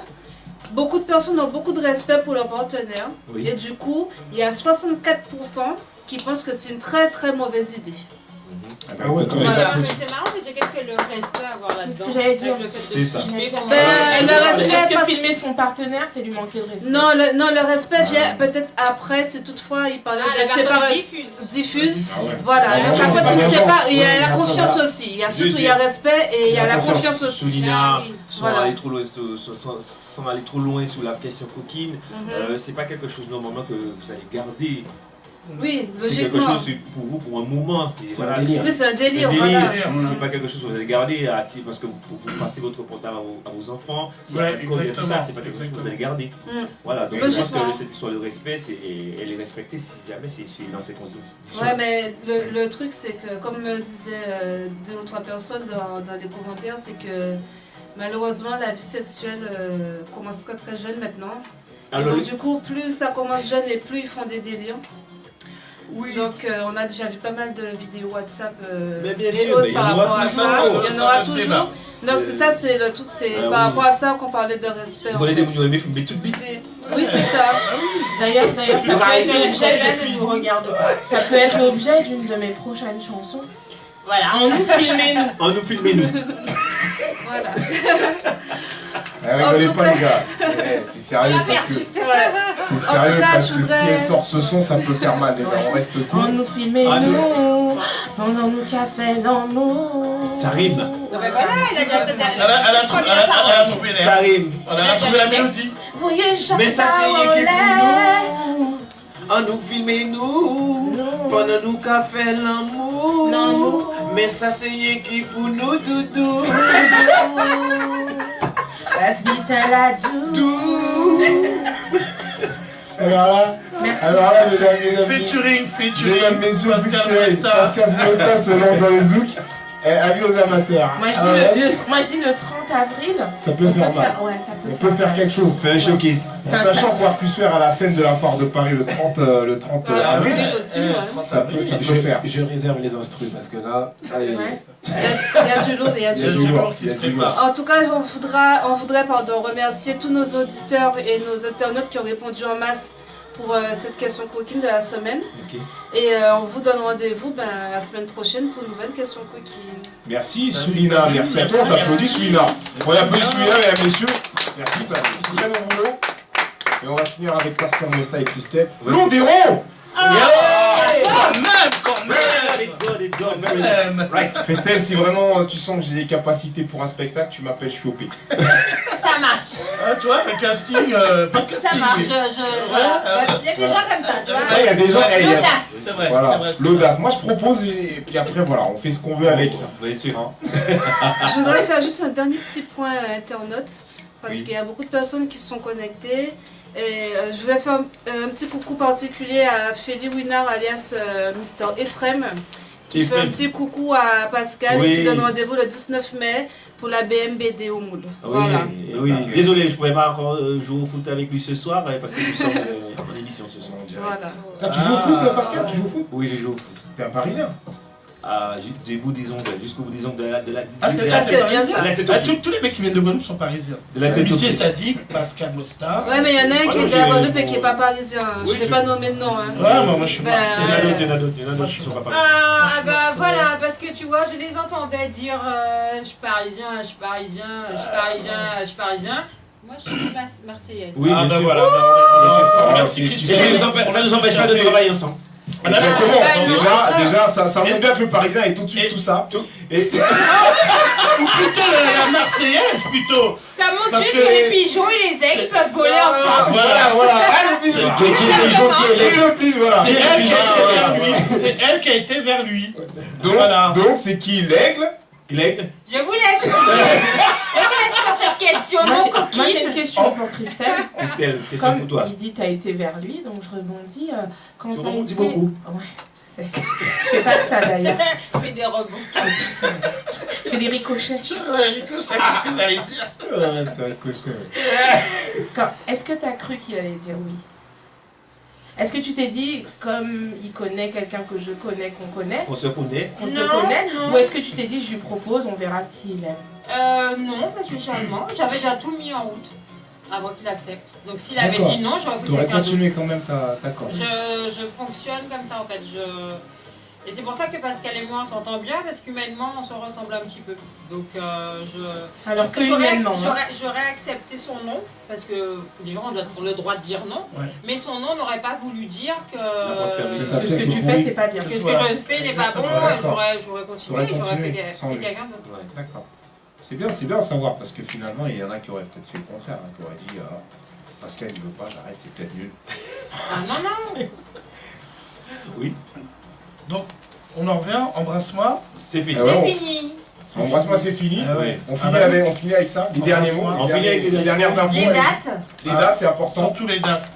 beaucoup de personnes ont beaucoup de respect pour leur partenaire. Et du coup, il y a 64% qui pensent que c'est une très très mauvaise idée. Ah ouais, voilà. Mais c'est marrant, mais qu'est-ce que le respect à avoir là-dedans? C'est ce que j'allais dire. C'est ça. Le respect, parce que filmer son partenaire, c'est lui manquer de respect. Non, le respect vient peut-être après, si toutefois il parlait de séparation. Diffuse. Voilà. Donc à côté, il y a la confiance aussi. Il y a surtout il y a respect et il y a la confiance aussi. Soulina, sans aller trop loin sur la question coquine, c'est pas quelque chose normalement que vous allez garder. Oui, logiquement. C'est quelque chose pour vous, pour un moment. C'est un délire. Oui, c'est un délire. Voilà. C'est pas quelque chose que vous allez garder parce que vous passez votre portable à vos enfants. Ouais, tout ça, c'est pas quelque chose que vous allez garder. Voilà, donc je pense que sur le respect, elle est respectée si jamais c'est dans ces conditions. Ouais, mais le truc, c'est que, comme me disaient 2 ou 3 personnes dans les commentaires, c'est que malheureusement, la vie sexuelle commence très jeune maintenant. Et donc, du coup, plus ça commence jeune et plus ils font des délires. Oui. Donc on a déjà vu pas mal de vidéos WhatsApp et autres par rapport à ça. Il y en aura toujours. Donc c'est ça, c'est le truc, c'est par rapport à ça qu'on parlait de respect. Vous voulez des vous aimez filmer toute bité. Oui, c'est ça. D'ailleurs, ça peut être l'objet d'une de mes prochaines chansons. Voilà, on nous filmez-nous. On nous filmez-nous. Voilà. Rigolez pas les gars, c'est sérieux parce que c'est sérieux parce que si elle sort ce son ça peut faire mal les gars, on reste cool. On nous filmez-nous, pendant nous café l'amour. Ça rime. Non mais voilà, elle a trouvé ça rime. Elle a trouvé la mélodie. Mais ça c'est équipe pour nous. On nous filmez-nous, pendant nous café l'amour. Mais ça c'est équipe pour nous doudou. Let's be tell I do. Alors là, featuring, mesdames, messieurs, Pascal Smolta se lance dans les zouks. Avis aux amateurs. Moi je dis le 30 avril. Ça peut faire mal. On peut faire quelque chose. Faire un showcase. En sachant qu'on va plus faire à la scène de la foire de Paris le 30 avril. Ça peut faire. Je réserve les instrus parce que là. Il y a du lourd, En tout cas, on voudrait remercier tous nos auditeurs et nos internautes qui ont répondu en masse pour cette question coquine de la semaine. Et on vous donne rendez-vous la semaine prochaine pour une nouvelle question coquine. Merci Soulina, merci à toi, on t'applaudit Soulina. On applaudit Soulina, mesdames et messieurs. Merci, très bon boulot. Et on va finir avec Pascal Mosta et Christelle. L'Ondéro. Quand même. Right. Christelle, si vraiment tu sens que j'ai des capacités pour un spectacle, tu m'appelles, je suis OP. Ça marche. Tu vois, le casting, pas de casting. Ça marche, il y a des gens comme ça, tu vois. Il y a des gens, l'audace. C'est vrai, voilà, l'audace. Moi, je propose, et puis après, voilà, on fait ce qu'on veut avec ça. Je voudrais faire juste un dernier petit point internaute, parce qu'il y a beaucoup de personnes qui se sont connectées. Et je voulais faire un petit coucou particulier à Feli Winard alias Mr. Ephraim, qui fait un petit coucou à Pascal et qui donne rendez-vous le 19 mai pour la BMBD au Moule. Voilà. Oui. Désolé, je ne pourrais pas encore jouer au foot avec lui ce soir parce que nous sommes en émission ce soir. Voilà. Tu joues au foot, Pascal? Tu joues au foot? Oui, je joue au foot. T'es un Parisien? Des bouts des ongles, jusqu'au bout des ongles de la ça c'est bien ça. Tous les mecs qui viennent de Guadeloupe sont parisiens. Lucie Sadik, Pascal Mosta. Ouais, mais il y en a un qui est de la Guadeloupe et qui n'est pas parisien. Je ne vais pas nommer de nom. Ouais, moi je suis marseillais. Il y en a d'autres qui ne sont pas parisiens. Bah voilà, parce que tu vois, je les entendais dire je suis parisien, je suis parisien, je suis parisien, je suis parisien. Moi je suis marseillaise. Oui, voilà. Merci. Ça nous empêche pas de travailler ensemble. Exactement. Déjà, ça montre bien que le Parisien est tout de suite tout ça. Et... Ou plutôt la Marseillaise, plutôt. Ça montre juste que les pigeons et les aigles peuvent voler ensemble. Voilà. C'est elle qui a été vers lui. Donc, c'est qui l'aigle? L'aigle. Je vous laisse sur cette question. Moi j'ai une question pour Christelle. Christelle, question pour toi. Il dit t'as été vers lui, donc je rebondis. Quand tu t'as rebondis été... beaucoup. Ouais, je sais. Je fais pas que ça d'ailleurs. Je fais des rebonds. Je fais des ricochets. C'est un ricochet. Est-ce que t'as cru qu'il allait dire oui? Est-ce que tu t'es dit, comme il connaît quelqu'un que je connais, qu'on connaît, on se connaît, non. Ou est-ce que tu t'es dit, je lui propose, on verra s'il aime? Non, pas spécialement. J'avais déjà tout mis en route. avant qu'il accepte. Donc s'il avait dit non, j'aurais pris quelqu'un d'autre. Continué quand même ta corde. Je fonctionne comme ça en fait. Et c'est pour ça que Pascal et moi on s'entend bien, parce qu'humainement on se ressemble un petit peu. Donc alors que j'aurais accepté son nom, parce que les gens ont le droit de dire non, mais son nom n'aurait pas voulu dire que ce que tu fais c'est pas bien. Que ce que je fais n'est pas bon, j'aurais continué, j'aurais fait quelqu'un d'autre. D'accord. C'est bien à savoir, parce que finalement il y en a qui auraient peut-être fait le contraire, qui auraient dit Pascal il veut pas, j'arrête, c'est peut-être nul. Ah non. Oui. Donc, on en revient, embrasse-moi. C'est fini. C'est fini. Embrasse-moi, c'est fini. On finit avec ça, les derniers mots. On finit avec les dernières infos. Les dates. Les dates, c'est important. Surtout les dates.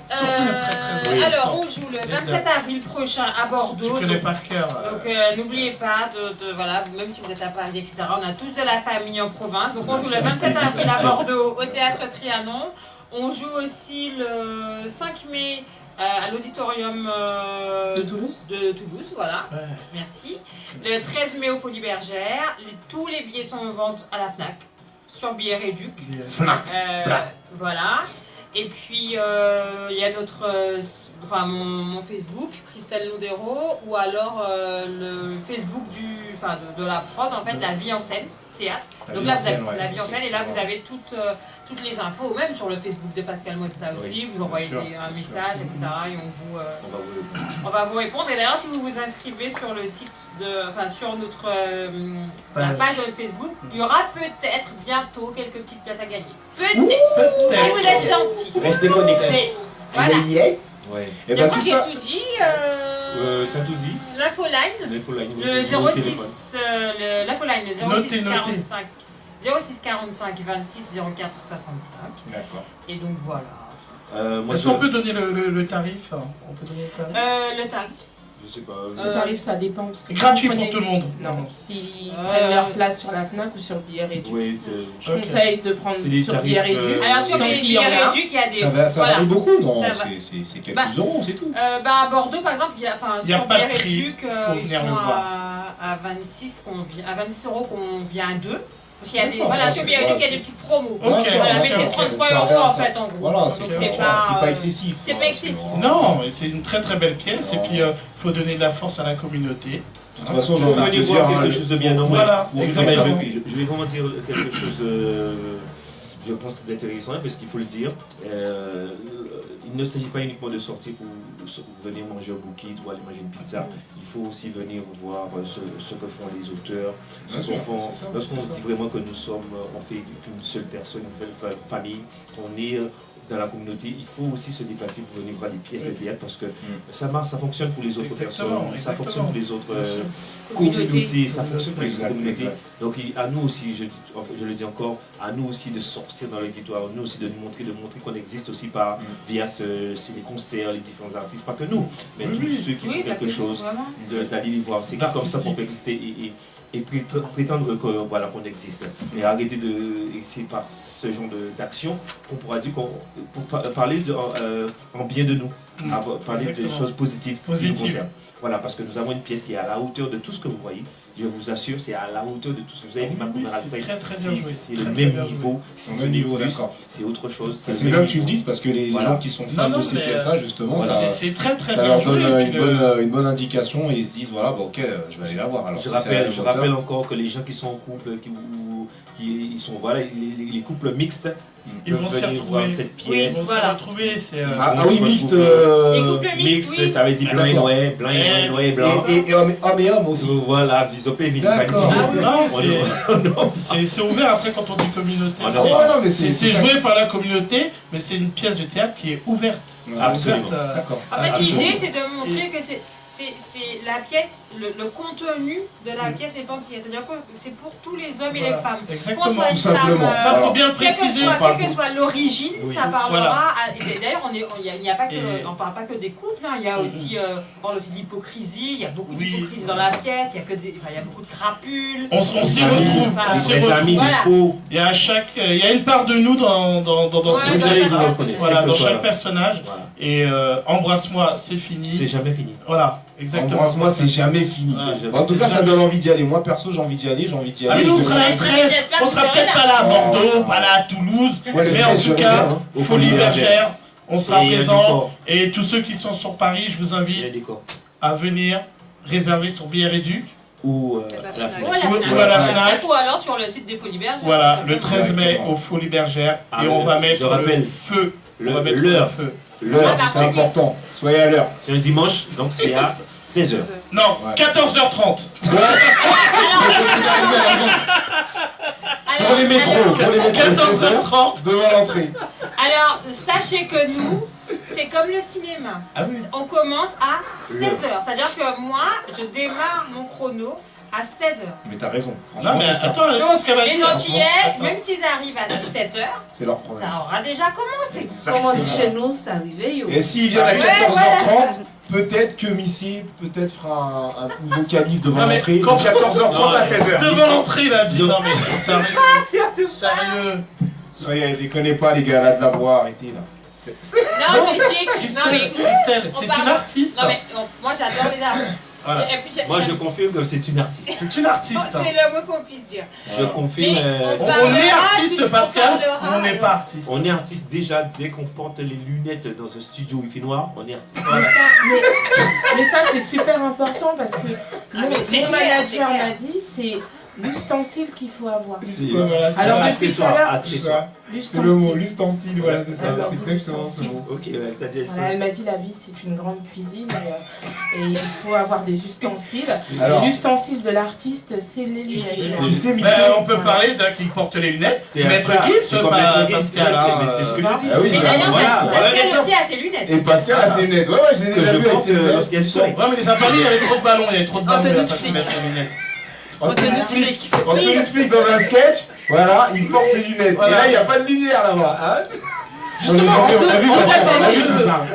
Alors, on joue le 27 avril prochain à Bordeaux. Tu connais par cœur. Donc, n'oubliez pas voilà, même si vous êtes à Paris, etc., on a tous de la famille en province. Donc, on joue le 27 avril à Bordeaux au Théâtre Trianon. On joue aussi le 5 mai à l'auditorium de Toulouse. Voilà. Ouais. Merci. Le 13 mai au Polybergère. Tous les billets sont en vente à la FNAC, sur Billets Réduc. FNAC. Voilà. Et puis, il y a mon Facebook, Christelle Lodero, ou alors le Facebook de la prod, en fait, La Vie en scène. Théâtre. Donc là, vous avez La Vie en scène, et là, vous avez toutes les infos, ou même sur le Facebook de Pascal Mosta aussi. Vous envoyez un message, etc. Et on va vous répondre. Et d'ailleurs, si vous vous inscrivez sur le site sur notre page de Facebook, il y aura peut-être bientôt quelques petites places à gagner. Peut-être. Vous êtes gentils. Restez connectés. Voilà. Ouais. Et ben tout ça. Tout dit. Ça tout dit. L'infoline. Le 06. L'infoline, le 06 45. 06 45 26 04 65. D'accord. Et donc voilà. Est-ce qu'on peut donner le tarif? On peut donner le tarif. Le tarif. Je sais pas. Le tarif, ça dépend. Parce que gratuit pour tout le monde. Non, s'ils prennent leur place sur la FNAC ou sur Billets Réduc. Oui, je conseille de prendre sur Billets Réduc. Alors sur Billets Réduc, il y a des. Ça varie beaucoup, non? C'est quelques euros, c'est tout. À Bordeaux, par exemple, il y a pas de prix. ils sont à 26 € qu'on vient à deux. Parce qu'il y a des, sur Billets Réduc, il y a des petites promos. Mais c'est 33 € en fait, en gros. Voilà, c'est pas excessif. C'est pas excessif. Non, mais c'est une très très belle pièce. Et puis, il faut donner de la force à la communauté. De toute façon, je vais venir voir quelque chose de bien nommé. Voilà, exactement. Je vais comment dire quelque chose de, je pense, d'intéressant, parce qu'il faut le dire. Il ne s'agit pas uniquement de sortir pour venir manger au bouquet ou aller manger une pizza. Il faut aussi venir voir ce que font les auteurs, lorsqu'on se dit vraiment que nous sommes, on fait qu'une seule personne, une seule famille, on est dans la communauté, il faut aussi se déplacer pour venir voir des pièces de théâtre, parce que ça marche, ça fonctionne pour les autres personnes, ça fonctionne pour les autres communautés, ça fonctionne pour les autres communautés. Donc à nous aussi, je le dis encore, à nous aussi de sortir dans l'auditoire, nous aussi de montrer qu'on existe aussi via les concerts, les différents artistes, pas que nous, mais tous ceux qui font quelque chose, d'aller les voir. C'est comme ça qu'on peut exister et prétendre qu'on existe. Et arrêter c'est par ce genre d'action qu'on pourra dire pour parler en bien de nous, parler de choses positives qui nous concernent. Voilà, parce que nous avons une pièce qui est à la hauteur de tout ce que vous voyez. Je vous assure, c'est à la hauteur de tout ce que vous avez. C'est le même niveau. C'est le même niveau, d'accord. C'est autre chose. C'est bien que tu le dises, parce que les gens qui sont fans de ces pièces-là, justement, c'est très très ça leur donne une bonne indication et ils se disent voilà, ok, je vais aller la voir. Alors, je rappelle encore que les gens qui sont en couple, qui sont les couples mixtes, ils vont s'y retrouver cette pièce. Ils vont s'y retrouver. Mixte. Mixte, ça veut dire blanc et noir, blanc et blanc. Et homme et homme aussi. Voilà, visopé, d'accord. C'est ouvert après quand on dit communauté. C'est joué par la communauté, mais c'est une pièce de théâtre qui est ouverte. Absolument. D'accord. En fait, l'idée, c'est de montrer que c'est la pièce, le contenu de la pièce est entier. C'est-à-dire que c'est pour tous les hommes et les femmes. Exactement, tout simplement. Ça, faut bien le préciser. Quelle que soit l'origine, ça parlera. D'ailleurs, il n'y a pas que, on parle pas que des couples. Il y a aussi, on parle aussi d'hypocrisie. Il y a beaucoup d'hypocrisie dans la pièce. Il y a beaucoup de crapules. On s'y retrouve. Il y a une part de nous dans chaque personnage. Et embrasse-moi, c'est fini. C'est jamais fini. Voilà. Exactement. Embrasse-moi, c'est jamais fini. En tout cas, ça donne envie d'y aller. Moi, perso, j'ai envie d'y aller. Ah, mais nous, on sera peut-être pas là à Bordeaux, pas là à Toulouse, mais en tout cas, Folie Bergère, on sera présents. Et tous ceux qui sont sur Paris, je vous invite à venir réserver sur Billet Réduc. Ou à la Fnac. Ou alors sur le site des Folies Bergères. Voilà, le 13 mai aux Folies Bergères. Et on va mettre le feu. L'heure, c'est important. Soyez à l'heure. C'est un dimanche, donc c'est à 16h. Non, 14h30. Pour les métros, 14h30 devant l'entrée. Alors, sachez que nous, c'est comme le cinéma. Ah oui. On commence à 16h. C'est-à-dire que moi, je démarre mon chrono à 16h. Mais t'as raison. Non, mais attends, donc, ce qu'elle va les dire. Antillais, même s'ils arrivent à 17h, c'est leur problème. Ça aura déjà commencé. Comme on dit chez nous, c'est arrivé. Et s'ils viennent à 14h30, peut-être que Missy fera un vocaliste devant l'entrée. Quand 14h30 à 16h. Devant l'entrée, là, dit non, mais sérieux. Sérieux. Soyez, déconnez pas, les gars, là, de la voix, arrêtez, là. Non, mais Christelle, c'est une artiste. Non, mais moi, j'adore les artistes. Voilà. Moi je confirme que c'est une artiste. C'est une artiste. C'est le mot qu'on puisse dire. Je confirme. On est artiste, Pascal, ou on n'est pas artiste? On est artiste déjà dès qu'on porte les lunettes dans un studio où il fait noir, on est artiste. Mais ça c'est super important parce que mon manager m'a dit c'est l'ustensile qu'il faut avoir. Alors depuis tout à l'heure, c'est le mot, l'ustensile, voilà, c'est ça, c'est exactement ce mot. Ok, t'as déjà essayé. Elle m'a dit la vie c'est une grande cuisine et il faut avoir des ustensiles. Alors, et l'ustensile de l'artiste c'est les lunettes. Tu sais, on peut parler d'un qui porte les lunettes. Maître Gibbs, Pascal. Mais c'est ce que je dis. Ah oui, mais d'ailleurs, Pascal aussi a ses lunettes. Et Pascal a ses lunettes. Ouais, je l'ai déjà vu avec ses lunettes. Lorsqu'il y a du soleil. Ouais, mais les appareils, il y avait trop de ballons, il y avait trop de ballons. Il a pas pu mettre les lunettes. En tenue de flic dans un sketch, voilà, il porte ses lunettes. Et là, il n'y a pas de lumière là-bas. Hein. Justement,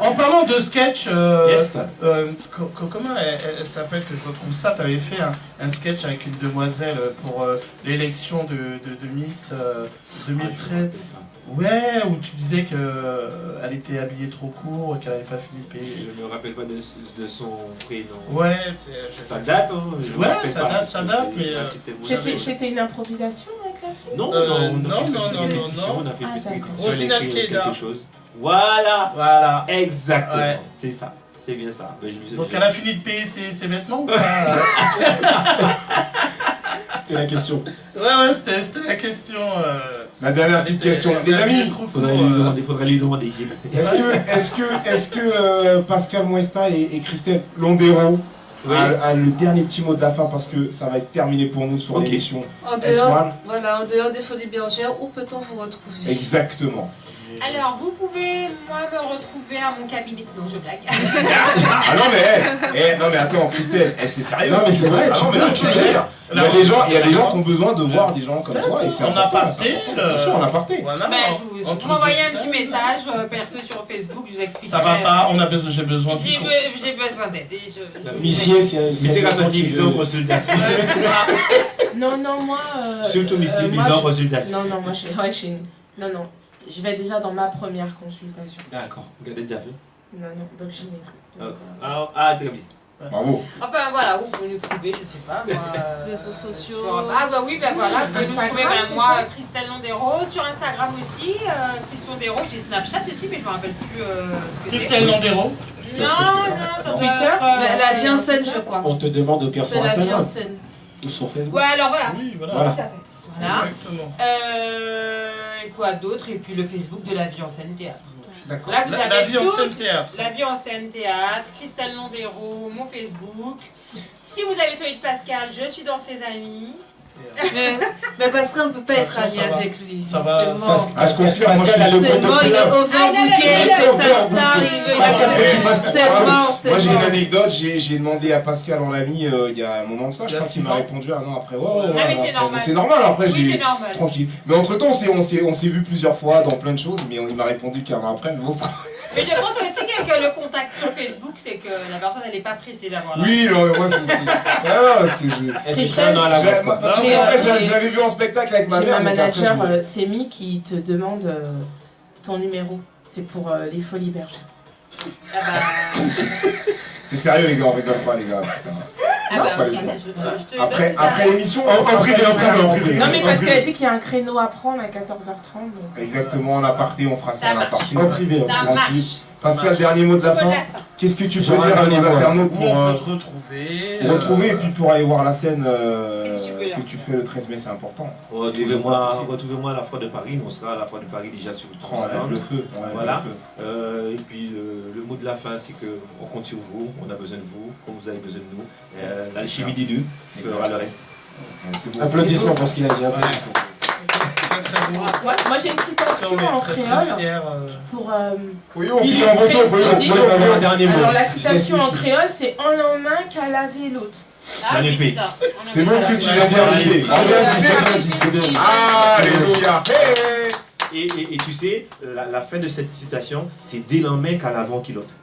en parlant de sketch, comment elle s'appelle, que je retrouve ça? Tu avais fait un sketch avec une demoiselle pour l'élection de Miss 2013. Ouais, où tu disais qu'elle était habillée trop court, qu'elle n'avait pas fini de payer. Je me rappelle pas de son prénom. Ouais, ça date, hein. Ouais, ça date, mais. C'était une improvisation avec la fille? Non, on a fait Rosinal Keda. Voilà, exactement, ouais. C'est ça, c'est bien ça. Donc elle a fini de payer ses vêtements ou pas? C'était la question. Ouais, c'était la question. La dernière petite question. Les amis, faudrait lui demander. Est-ce que Pascal Muesta et Christelle Londero a le dernier petit mot de la fin parce que ça va être terminé pour nous sur l'émission S1. Voilà, en dehors des Folies Bergères, où peut-on vous retrouver? Exactement. Alors, vous pouvez, moi, me retrouver à mon cabinet. Non, je blague. Ah non, mais attends, Christelle, c'est sérieux? Non, mais c'est vrai, non, mais là, tu veux dire. Il y a des gens qui ont besoin de voir des gens comme toi. Et c'est en aparté. Bien sûr, en aparté. Voilà. Vous m'envoyez un petit message perso sur Facebook, je vous explique. Ça va pas, j'ai besoin de. J'ai besoin d'aide. Missier, c'est comme ça qu'ils ont consultation. Non, moi. Surtout Missier, ils ont consultation. Non, moi, non. Je vais déjà dans ma première consultation. D'accord, vous l'avez déjà fait? Non, donc j'y vais. Très bien. Bravo. Enfin voilà, où vous pouvez nous trouver, je sais pas, moi. Réseaux sociaux. Ah bah oui, bah voilà, vous pouvez nous trouver, moi, Christelle Londero, sur Instagram aussi, Christelle Londero, j'ai Snapchat aussi, mais je me rappelle plus ce que c'est. Christelle Londero? Non, sur Twitter. La vie en scène, je crois. On te demande de faire sur Instagram. C'est la vie en scène. Ou sur Facebook. Ouais, alors voilà. Oui, voilà. Voilà. Et quoi d'autre? Et puis le Facebook de la vie en scène théâtre. D'accord. Là, vous avez la vie en scène théâtre. La vie en scène théâtre, Christelle Londero, mon Facebook. Si vous avez celui de Pascal, je suis dans ses amis. Mais Pascal, on ne peut pas être ami avec lui. Ça va. C'est mort. Je confirme, moi je suis C'est mort, il est overbooké, il fait sa star, c'est mort. Moi j'ai une anecdote, j'ai demandé à Pascal en l'ami il y a un moment de ça, je crois qu'il m'a répondu un an après. Mais c'est normal. C'est normal, après oui, c'est normal. Tranquille. Mais entre temps, on s'est vu plusieurs fois dans plein de choses, mais il m'a répondu qu'un an après. Mais je pense que si quelqu'un le contacte sur Facebook, c'est que la personne elle n'est pas pressée d'avoir. Oui, non, mais moi c'est. Je l'avais vu en spectacle avec ma mère. Ma manager, c'est Mi qui te demande ton numéro. C'est pour les Folies Bergères. C'est sérieux les gars, on rigole pas les gars. Après l'émission, en privé. Non mais parce qu'elle dit qu'il y a un créneau à prendre à 14h30. Donc... Exactement, en aparté, on fera ça en aparté. En privé, ça marche. Pascal, dernier mot de la fin. Qu'est-ce que tu peux dire à nos internautes pour te retrouver et puis pour aller voir la scène que tu fais le 13 mai, c'est important. Retrouvez-moi à la Foire de Paris. On sera à la Foire de Paris déjà sur le 30 le feu. Voilà. Et puis le mot de la fin, c'est qu'on compte sur vous. On a besoin de vous, comme vous avez besoin de nous. L'alchimie des deux fera le reste. Applaudissements pour ce qu'il a dit. Moi j'ai une citation en créole pour un dernier mot. Alors la citation en créole c'est en l'emmène qu'à laver l'autre. C'est bon ce que tu viens de dire. Alléluia. Et tu sais, la fin de cette citation, c'est dès l'emmène qu'à l'avant qu'il l'autre.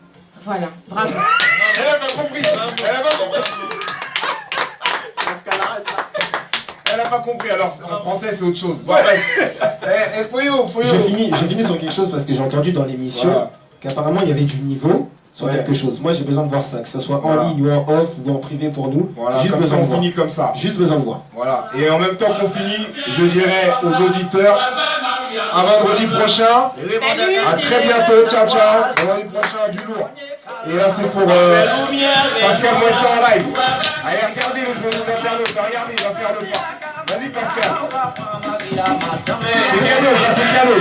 Voilà, bravo. Elle a pas compris. Elle a pas compris, alors en français c'est autre chose. J'ai fini sur quelque chose parce que j'ai entendu dans l'émission qu'apparemment il y avait du niveau sur quelque chose. Moi j'ai besoin de voir ça, que ce soit en ligne ou en off ou en privé pour nous. Voilà, juste comme besoin ça de on finit comme ça. Juste besoin de voir. Voilà, et en même temps qu'on finit, je dirais aux auditeurs, à vendredi prochain. À très bientôt, ciao ciao. Vendredi prochain, du lourd. Et là c'est pour Pascal Moesta en live. Allez, regardez les internautes, regardez, il va faire le pas. Vas-y Pascal. C'est cadeau, ça c'est cadeau.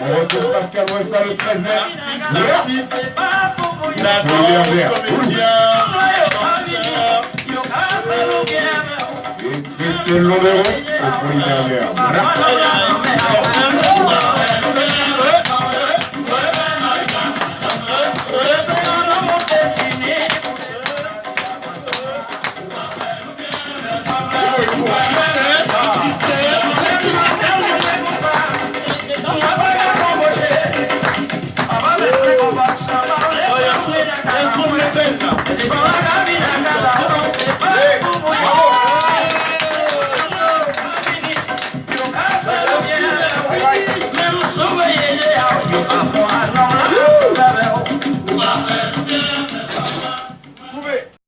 On retrouve Pascal Moesta le 13 mai. Et Christelle Lomero au Folie Bergère.